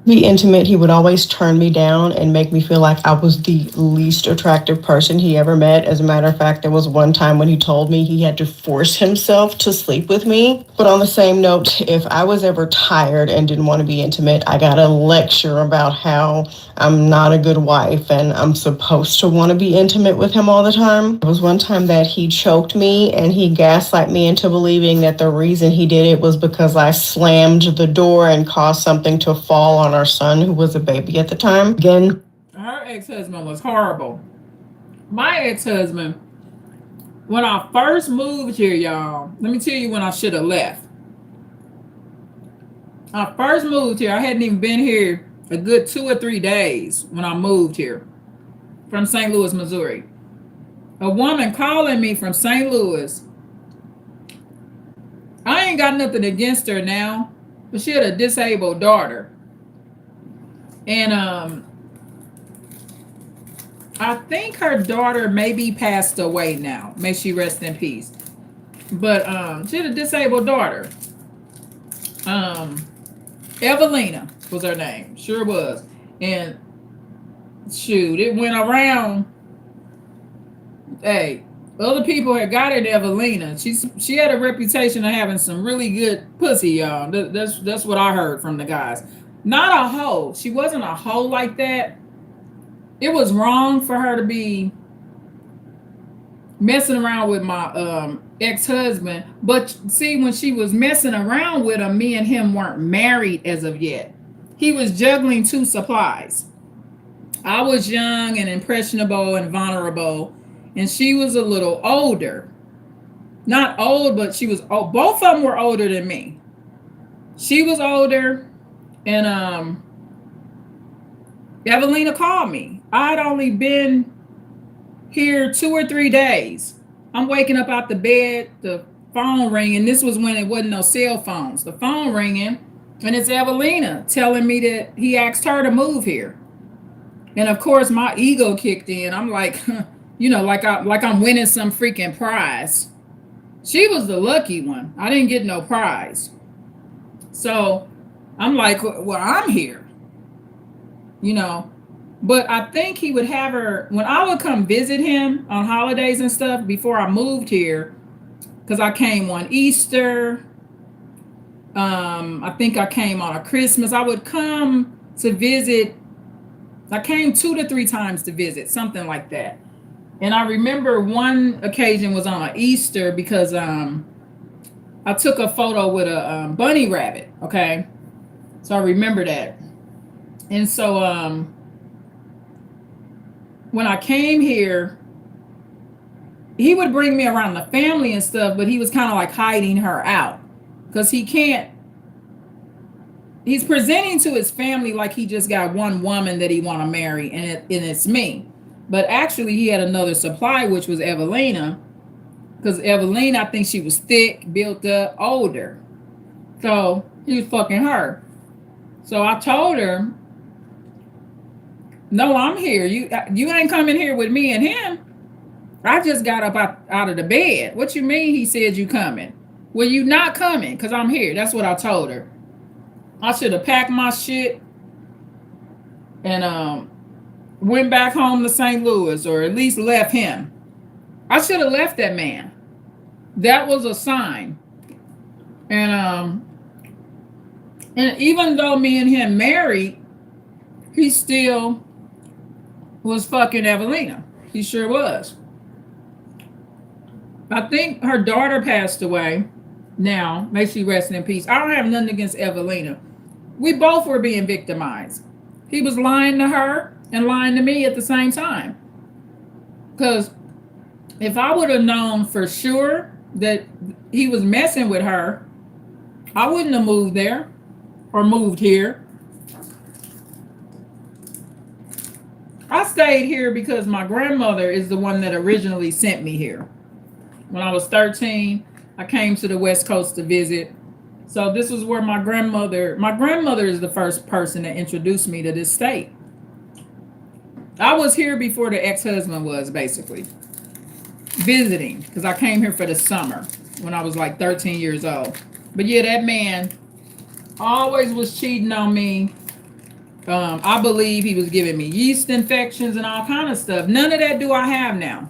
Be intimate, he would always turn me down and make me feel like I was the least attractive person he ever met. As a matter of fact, there was one time when he told me he had to force himself to sleep with me. But on the same note, if I was ever tired and didn't want to be intimate, I got a lecture about how I'm not a good wife and I'm supposed to want to be intimate with him all the time. There was one time that he choked me and he gaslight me into believing that the reason he did it was because I slammed the door and caused something to fall on our son, who was a baby at the time. Again, her ex-husband was horrible. My ex-husband, when I first moved here, y'all, let me tell you when I should have left. I first moved here. I hadn't even been here a good 2 or 3 days when I moved here from St. Louis, Missouri. A woman calling me from St. Louis. I ain't got nothing against her now, but she had a disabled daughter. And I think her daughter maybe passed away now. May she rest in peace. But she had a disabled daughter. Evelina was her name. Sure was. And shoot, it went around. Hey, other people had got it, Evelina. She had a reputation of having some really good pussy, y'all. That's what I heard from the guys. Not a hoe. She wasn't a hoe like that. It was wrong for her to be messing around with my ex-husband. But see, when she was messing around with him, me and him weren't married as of yet. He was juggling 2 supplies. I was young and impressionable and vulnerable, and she was a little older. Not old, but she was old. Both of them were older than me. She was older. And Evelina called me. I'd only been here 2 or 3 days. I'm waking up out the bed, the phone ringing. This was when it wasn't no cell phones. The phone ringing, and it's Evelina telling me that he asked her to move here. And of course, my ego kicked in. I'm like, you know, like I'm winning some freaking prize. She was the lucky one. I didn't get no prize. So I'm like, well, I'm here, you know. But I think he would have her when I would come visit him on holidays and stuff before I moved here, because I came on Easter. I think I came on a Christmas. I would come to visit. I came 2 to 3 times to visit, something like that. And I remember one occasion was on an Easter because I took a photo with a bunny rabbit. Okay, so I remember that. And so when I came here, he would bring me around the family and stuff, but he was kind of like hiding her out because he can't. He's presenting to his family like he just got one woman that he want to marry, and it's me. But actually, he had another supply, which was Evelina, because Evelina, I think she was thick, built up, older. So he was fucking her. So I told her, no, I'm here. You ain't coming here with me and him. I just got up out of the bed. What you mean? He said you coming. Well, you not coming because I'm here. That's what I told her. I should have packed my shit and went back home to St. Louis, or at least left him. I should have left that man. That was a sign. And even though me and him married, he still was fucking Evelina. He sure was. I think her daughter passed away now. May she rest in peace. I don't have nothing against Evelina. We both were being victimized. He was lying to her and lying to me at the same time. Because if I would have known for sure that he was messing with her, I wouldn't have moved there or moved here. I stayed here because my grandmother is the one that originally sent me here. When I was 13, I came to the West Coast to visit. So this was where my grandmother is the first person that introduced me to this state. I was here before the ex-husband was, basically, visiting, because I came here for the summer when I was like 13 years old. But yeah, that man always was cheating on me. I believe he was giving me yeast infections and all kind of stuff. None of that do I have now.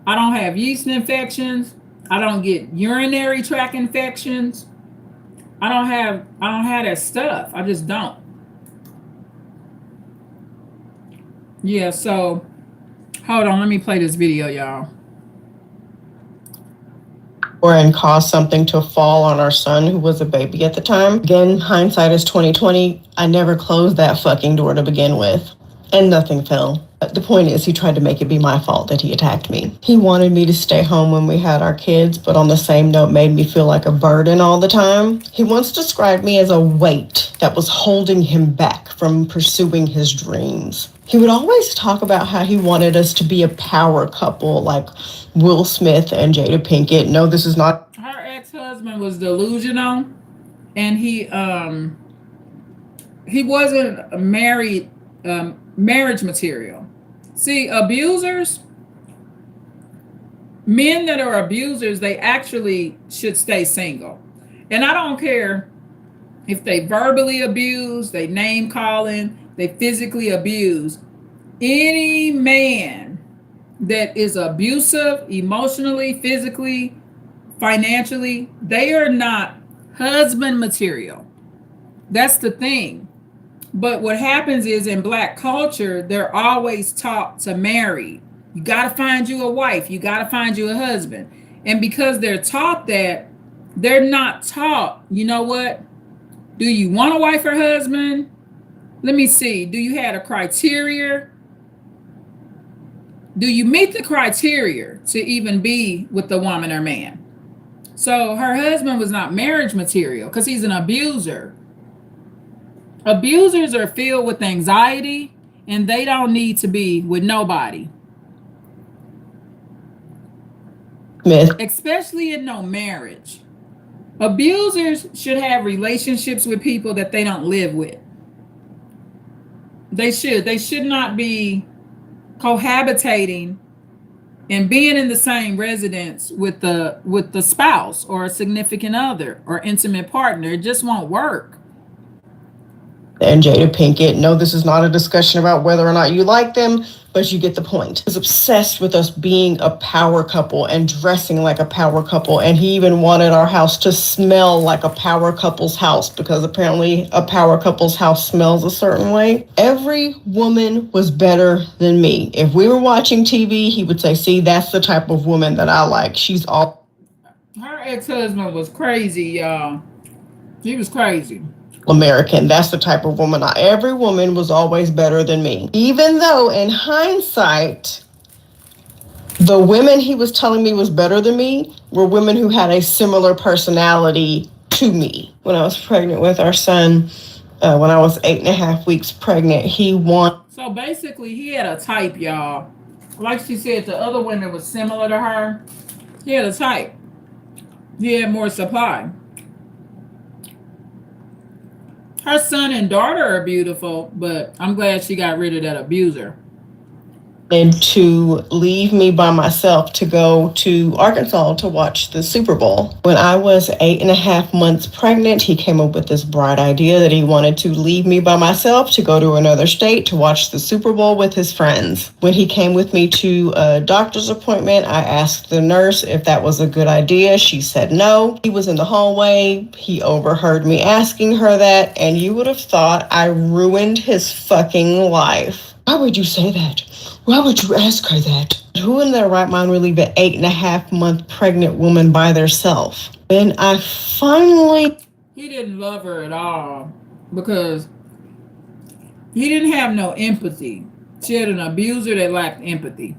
I don't have yeast infections. I don't get urinary tract infections. I don't have that stuff. I just don't. Yeah, so hold on, let me play this video, y'all. Or and caused something to fall on our son, who was a baby at the time. Again, hindsight is 2020. I never closed that fucking door to begin with, and nothing fell. The point is, he tried to make it be my fault that he attacked me. He wanted me to stay home when we had our kids, but on the same note made me feel like a burden all the time. He once described me as a weight that was holding him back from pursuing his dreams. He would always talk about how he wanted us to be a power couple like Will Smith and Jada Pinkett. No, this is not. Her ex-husband was delusional, and he wasn't married, marriage material. See, abusers, men that are abusers, they actually should stay single. And I don't care if they verbally abuse, they name calling, they physically abuse. Any man that is abusive emotionally, physically, financially, they are not husband material. That's the thing. But what happens is, in Black culture, they're always taught to marry. You got to find you a wife. You got to find you a husband. And because they're taught that, they're not taught, you know what? Do you want a wife or husband? Let me see. Do you have a criteria? Do you meet the criteria to even be with the woman or man? So her husband was not marriage material because he's an abuser. Abusers are filled with anxiety, and they don't need to be with nobody. Myth. Especially in no marriage. Abusers should have relationships with people that they don't live with. They should. They should not be cohabitating and being in the same residence with the spouse or a significant other or intimate partner. It just won't work. And Jada Pinkett. No, this is not a discussion about whether or not you like them, but you get the point. He was obsessed with us being a power couple and dressing like a power couple. And he even wanted our house to smell like a power couple's house because apparently a power couple's house smells a certain way. Every woman was better than me. If we were watching TV, he would say, see, that's the type of woman that I like. She's all. Her ex-husband was crazy, y'all. He was crazy. American. That's the type of woman. Every woman was always better than me. Even though in hindsight, the women he was telling me was better than me were women who had a similar personality to me. When I was pregnant with our son, when I was 8.5 weeks pregnant, he wanted. So basically, he had a type, y'all. Like she said, the other women was similar to her. He had a type. He had more supply. Her son and daughter are beautiful, but I'm glad she got rid of that abuser. And to leave me by myself to go to Arkansas to watch the Super Bowl. When I was 8.5 months pregnant, he came up with this bright idea that he wanted to leave me by myself to go to another state to watch the Super Bowl with his friends. When he came with me to a doctor's appointment, I asked the nurse if that was a good idea. She said no. He was in the hallway. He overheard me asking her that, and you would have thought I ruined his fucking life. Why would you say that? Why would you ask her that? Who in their right mind would leave an 8.5 month pregnant woman by herself? And I finally... He didn't love her at all because he didn't have no empathy. She had an abuser that lacked empathy.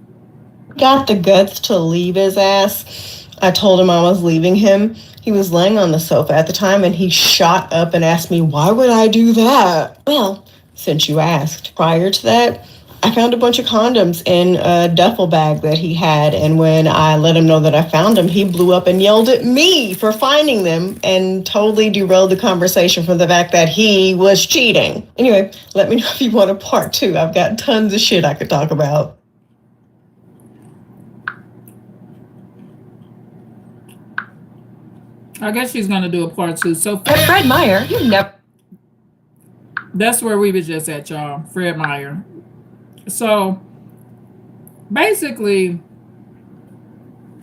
Got the guts to leave his ass. I told him I was leaving him. He was laying on the sofa at the time and he shot up and asked me, why would I do that? Well, since you asked. Prior to that, I found a bunch of condoms in a duffel bag that he had. And when I let him know that I found them, he blew up and yelled at me for finding them and totally derailed the conversation from the fact that he was cheating. Anyway, let me know if you want a part 2. I've got tons of shit I could talk about. I guess she's going to do a part 2. So Fred Meyer, you never. That's where we were just at, y'all. Fred Meyer. So basically,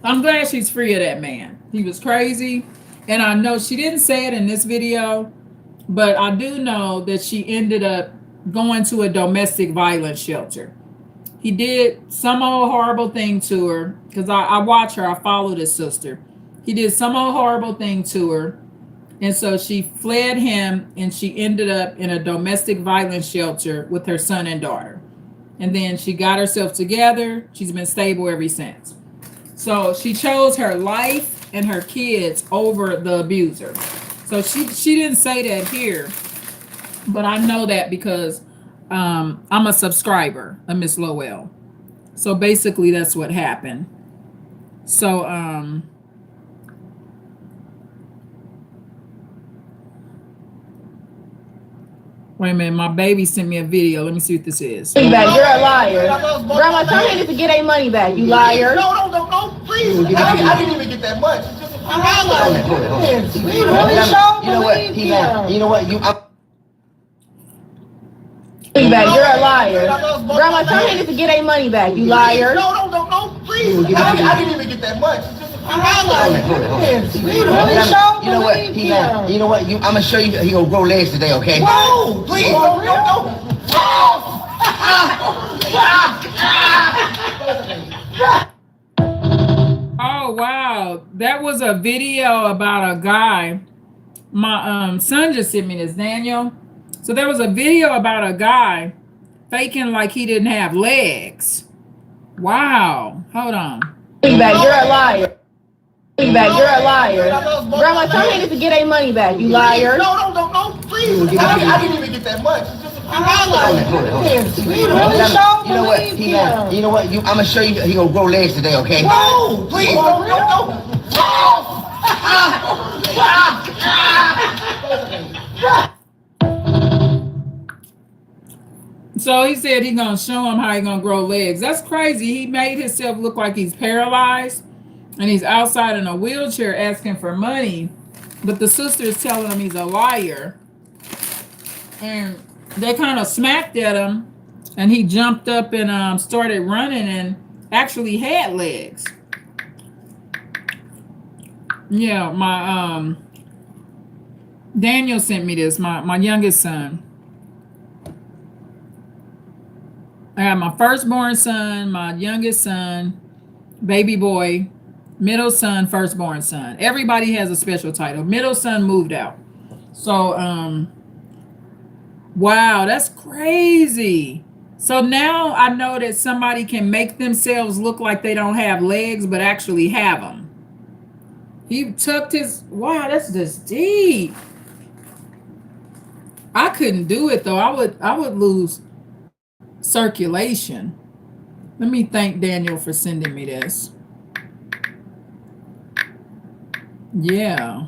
I'm glad she's free of that man. He was crazy. And I know she didn't say it in this video, but I do know that she ended up going to a domestic violence shelter. He did some old horrible thing to her because I watch her. I follow this sister. He did some old horrible thing to her. And so she fled him and she ended up in a domestic violence shelter with her son and daughter. And then she got herself together. She's been stable ever since. So she chose her life and her kids over the abuser. So she didn't say that here, but I know that because I'm a subscriber of Miss Lowell. So basically that's what happened. So wait a minute, my baby sent me a video. Let me see what this is. You're a liar. Grandma, tell me to get their money back, you liar. No, please. I didn't even get that much. It's just a few dollars. You know what? You know what? You're a liar. Grandma, tell me to get their money back, you liar. No, please. I didn't even get that much. It's just a few dollars. You know what? You know what? I'm gonna show you. He gonna grow legs today, okay? No, please. Oh wow, that was a video about a guy. My son just sent me this, Daniel. So there was a video about a guy faking like he didn't have legs. Wow, hold on. You're a liar. You're a liar. Grandma, tell me to get their money back, you liar. No, please. I didn't even get that much. It's just a few dollars. You know what? I'm gonna show you. He gonna grow legs today, okay? No, please. So he said he's gonna show him how he's gonna grow legs. That's crazy. He made himself look like he's paralyzed and he's outside in a wheelchair asking for money. But the sister is telling him he's a liar. And they kind of smacked at him and he jumped up and started running and actually had legs. Yeah, my Daniel sent me this, my youngest son. I have my firstborn son, my youngest son, baby boy, middle son, firstborn son. Everybody has a special title. Middle son moved out. So, wow, that's crazy. So now I know that somebody can make themselves look like they don't have legs, but actually have them. He tucked his, wow, that's just deep. I couldn't do it though. I would lose circulation. Let me thank Daniel for sending me this. Yeah.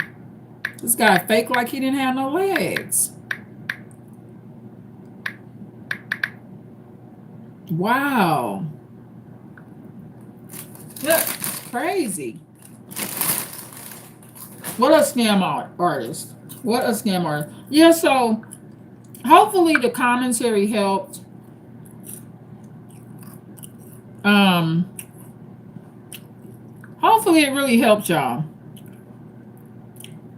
This guy faked like he didn't have no legs. Wow. That's crazy. What a scam artist. What a scam artist. Yeah, so hopefully the commentary helped. Hopefully it really helped y'all.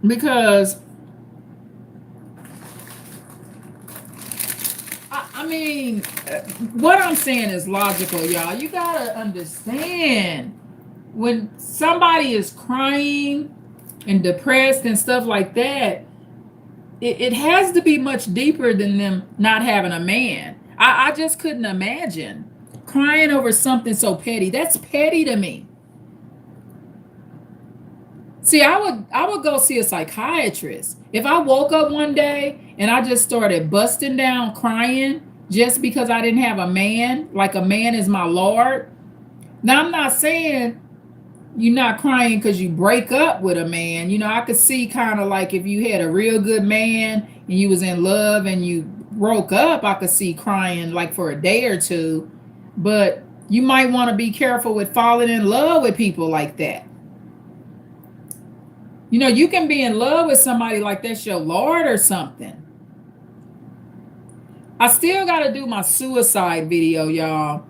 Because I mean, what I'm saying is logical, y'all. You gotta understand when somebody is crying and depressed and stuff like that, it has to be much deeper than them not having a man. I just couldn't imagine crying over something so petty. That's petty to me. See, I would go see a psychiatrist. If I woke up one day and I just started busting down crying just because I didn't have a man, like a man is my Lord. Now, I'm not saying you're not crying because you break up with a man. You know, I could see kind of like if you had a real good man and you was in love and you broke up, I could see crying like for a day or two. But you might want to be careful with falling in love with people like that. You know, you can be in love with somebody like that's your Lord or something. I still got to do my suicide video, y'all.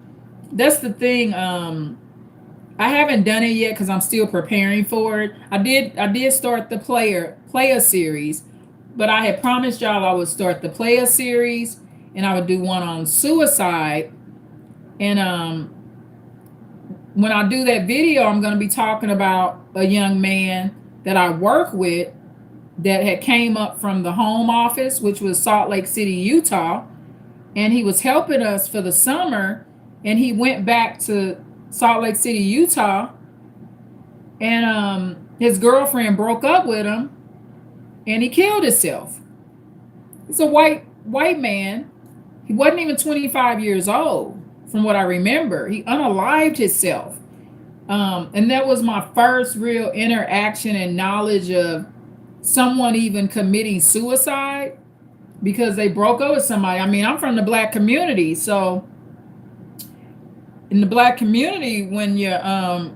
That's the thing. I haven't done it yet because I'm still preparing for it. I did start the Playa series, but I had promised y'all I would start the Playa series and I would do one on suicide. And when I do that video, I'm going to be talking about a young man that I work with that had came up from the home office, which was Salt Lake City, Utah. And he was helping us for the summer. And he went back to Salt Lake City, Utah. And his girlfriend broke up with him and he killed himself. He's a white man. He wasn't even 25 years old, from what I remember. He unalived himself. And that was my first real interaction and knowledge of someone even committing suicide because they broke up with somebody. I mean, I'm from the Black community. So in the Black community, when your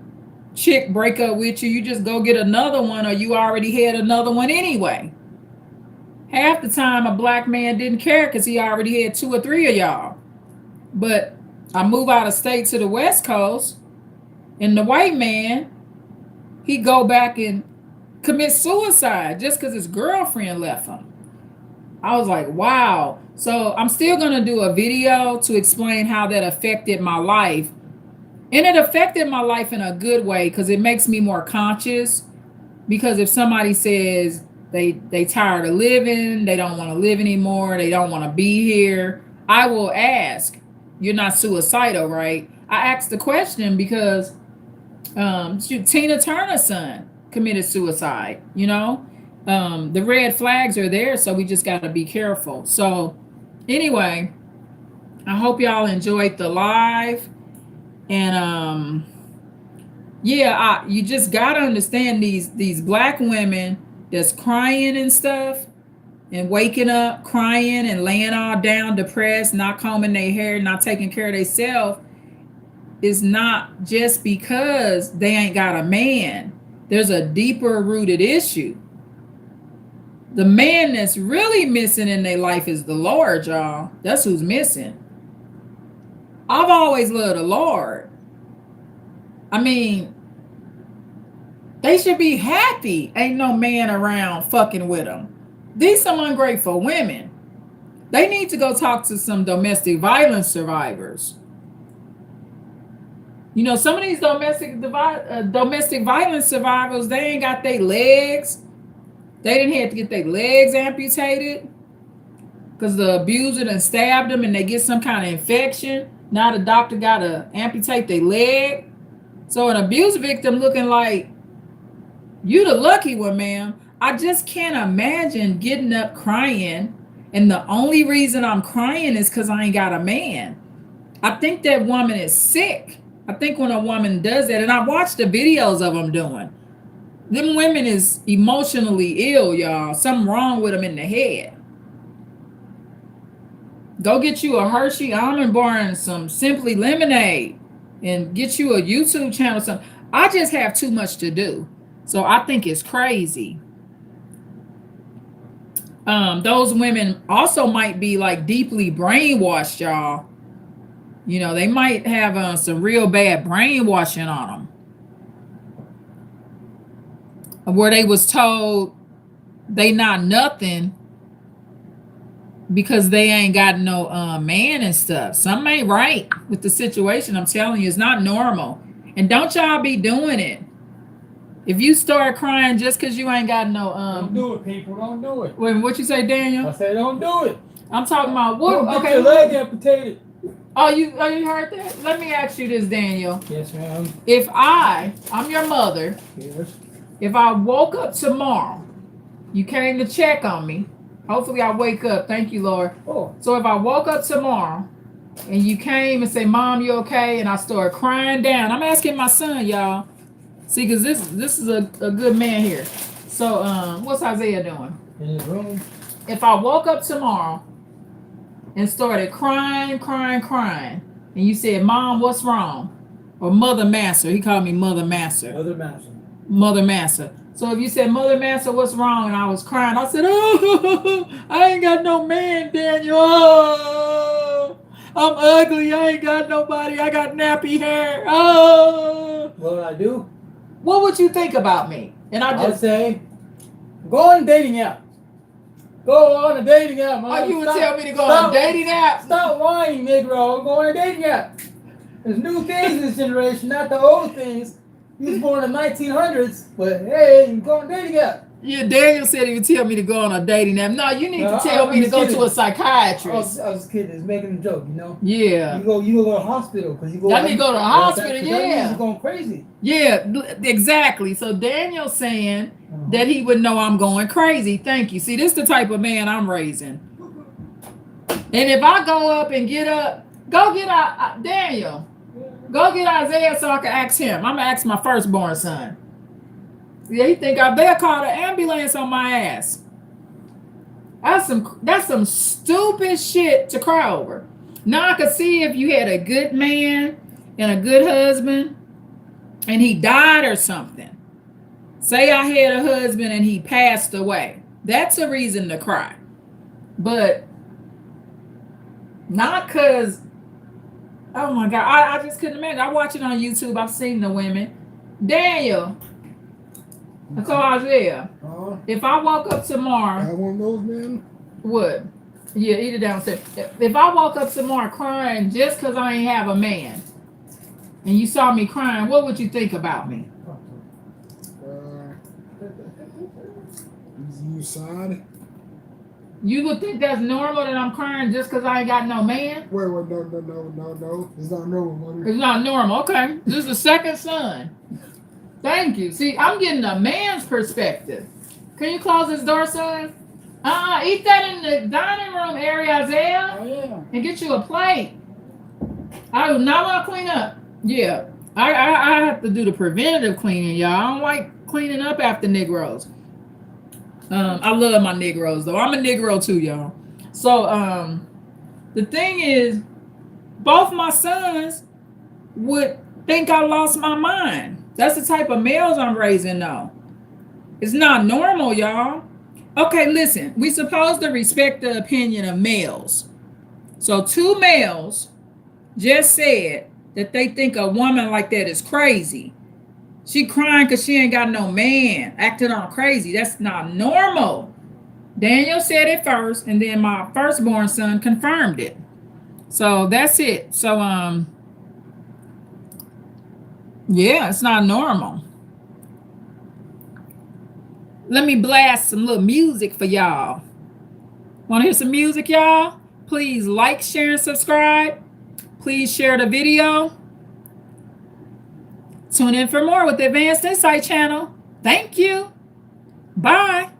chick break up with you, you just go get another one or you already had another one anyway. Half the time a Black man didn't care because he already had 2 or 3 of y'all. But I move out of state to the West Coast. And the white man, he go back and commit suicide just because his girlfriend left him. I was like, wow. So I'm still going to do a video to explain how that affected my life. And it affected my life in a good way because it makes me more conscious. Because if somebody says they tired of living, they don't want to live anymore, they don't want to be here, I will ask, you're not suicidal, right? I asked the question because Tina Turner's son committed suicide, you know. The red flags are there, so we just got to be careful. So anyway, I hope y'all enjoyed the live. And yeah, you just got to understand these Black women that's crying and stuff. and waking up crying and laying all down depressed, not combing their hair, not taking care of themselves, is not just because they ain't got a man. There's a deeper rooted issue. The man that's really missing in their life is the Lord, y'all. That's who's missing. I've always loved the Lord. I mean, they should be happy. Ain't no man around fucking with them. These some ungrateful women. They need to go talk to some domestic violence survivors. You know, some of these domestic violence survivors, they ain't got their legs. They didn't have to get their legs amputated because the abuser done stabbed them and they get some kind of infection. Now the doctor got to amputate their leg. So an abuse victim looking like, you the lucky one, ma'am. I just can't imagine getting up crying and the only reason I'm crying is because I ain't got a man. I think that woman is sick. I think when a woman does that, and I watch the videos of them doing, them women is emotionally ill, y'all. Something wrong with them in the head. Go get you a Hershey almond bar and some Simply Lemonade and get you a YouTube channel. Something. I just have too much to do. So I think it's crazy. Those women also might be like deeply brainwashed, y'all. You know, they might have some real bad brainwashing on them. Where they was told they not nothing because they ain't got no man and stuff. Something ain't right with the situation. I'm telling you, it's not normal. And don't y'all be doing it. If you start crying just because you ain't got no don't do it, people. Don't do it. Wait, what you say, Daniel? I said don't do it. I'm talking about what? Don't Okay. get your leg amputated. Oh, you heard that? Let me ask you this, Daniel. Yes, ma'am. If I'm your mother, Yes. if I woke up tomorrow, you came to check on me. Hopefully I wake up. Thank you, Lord. Oh. So if I woke up tomorrow and you came and say, Mom, you okay? And I start crying down. I'm asking my son, y'all. See, because this is a good man here. So what's Isaiah doing? In his room. If I woke up tomorrow and started crying, and you said, Mom, what's wrong? Or Mother Master. He called me Mother Master. Mother Master. So if you said, Mother Master, what's wrong? And I was crying, I said, oh, I ain't got no man, Daniel. Oh, I'm ugly. I ain't got nobody. I got nappy hair. Oh. What would I do? What would you think about me? And I'd say, go on a dating app. Go on a dating app, man. Oh, you would tell me to go on a dating app? Stop whining, Negro. Go on a dating app. There's new things in this generation, not the old things. You was born in the 1900s, but hey, you go on a dating app. Yeah, Daniel said he would tell me to go on a dating app. No, you need to tell me to go to a psychiatrist. I was kidding. It's making a joke, you know? Yeah. You go to the hospital because you go. I need to go to the hospital, yeah. You're going crazy. Yeah, exactly. So Daniel's saying that he would know I'm going crazy. Thank you. See, this is the type of man I'm raising. And if I go up and go get Daniel. Go get Isaiah so I can ask him. I'm going to ask my firstborn son. Yeah, he think I better call the ambulance on my ass. That's some stupid shit to cry over. Now I could see if you had a good man and a good husband and he died or something. Say I had a husband and he passed away. That's a reason to cry. But not because, oh my God, I just couldn't imagine. I watch it on YouTube. I've seen the women. Daniel. I told Isaiah, if I woke up tomorrow, I want those, man. What? Yeah, eat it downstairs. If I woke up tomorrow crying just because I ain't have a man, and you saw me crying, what would you think about me? You sad? You would think that's normal that I'm crying just because I ain't got no man? Wait, no. It's not normal, buddy. It's not normal. Okay. This is the second son. Thank you. See, I'm getting a man's perspective. Can you close this door, son? Eat that in the dining room area, Isaiah. Oh, yeah. And get you a plate. I do not want to clean up. Yeah. I have to do the preventative cleaning, y'all. I don't like cleaning up after Negroes. I love my Negroes though. I'm a Negro too, y'all. So the thing is, both my sons would think I lost my mind. That's the type of males I'm raising though. It's not normal, y'all. Okay, listen, we supposed to respect the opinion of males. So 2 males just said that they think a woman like that is crazy. She crying because she ain't got no man, acting all crazy. That's not normal. Daniel said it first, and then my firstborn son confirmed it. So that's it. So yeah, it's not normal. Let me blast some little music for y'all. Want to hear some music, y'all? Please like, share, and subscribe. Please share the video. Tune in for more with the Advanced Insight channel. Thank you. Bye.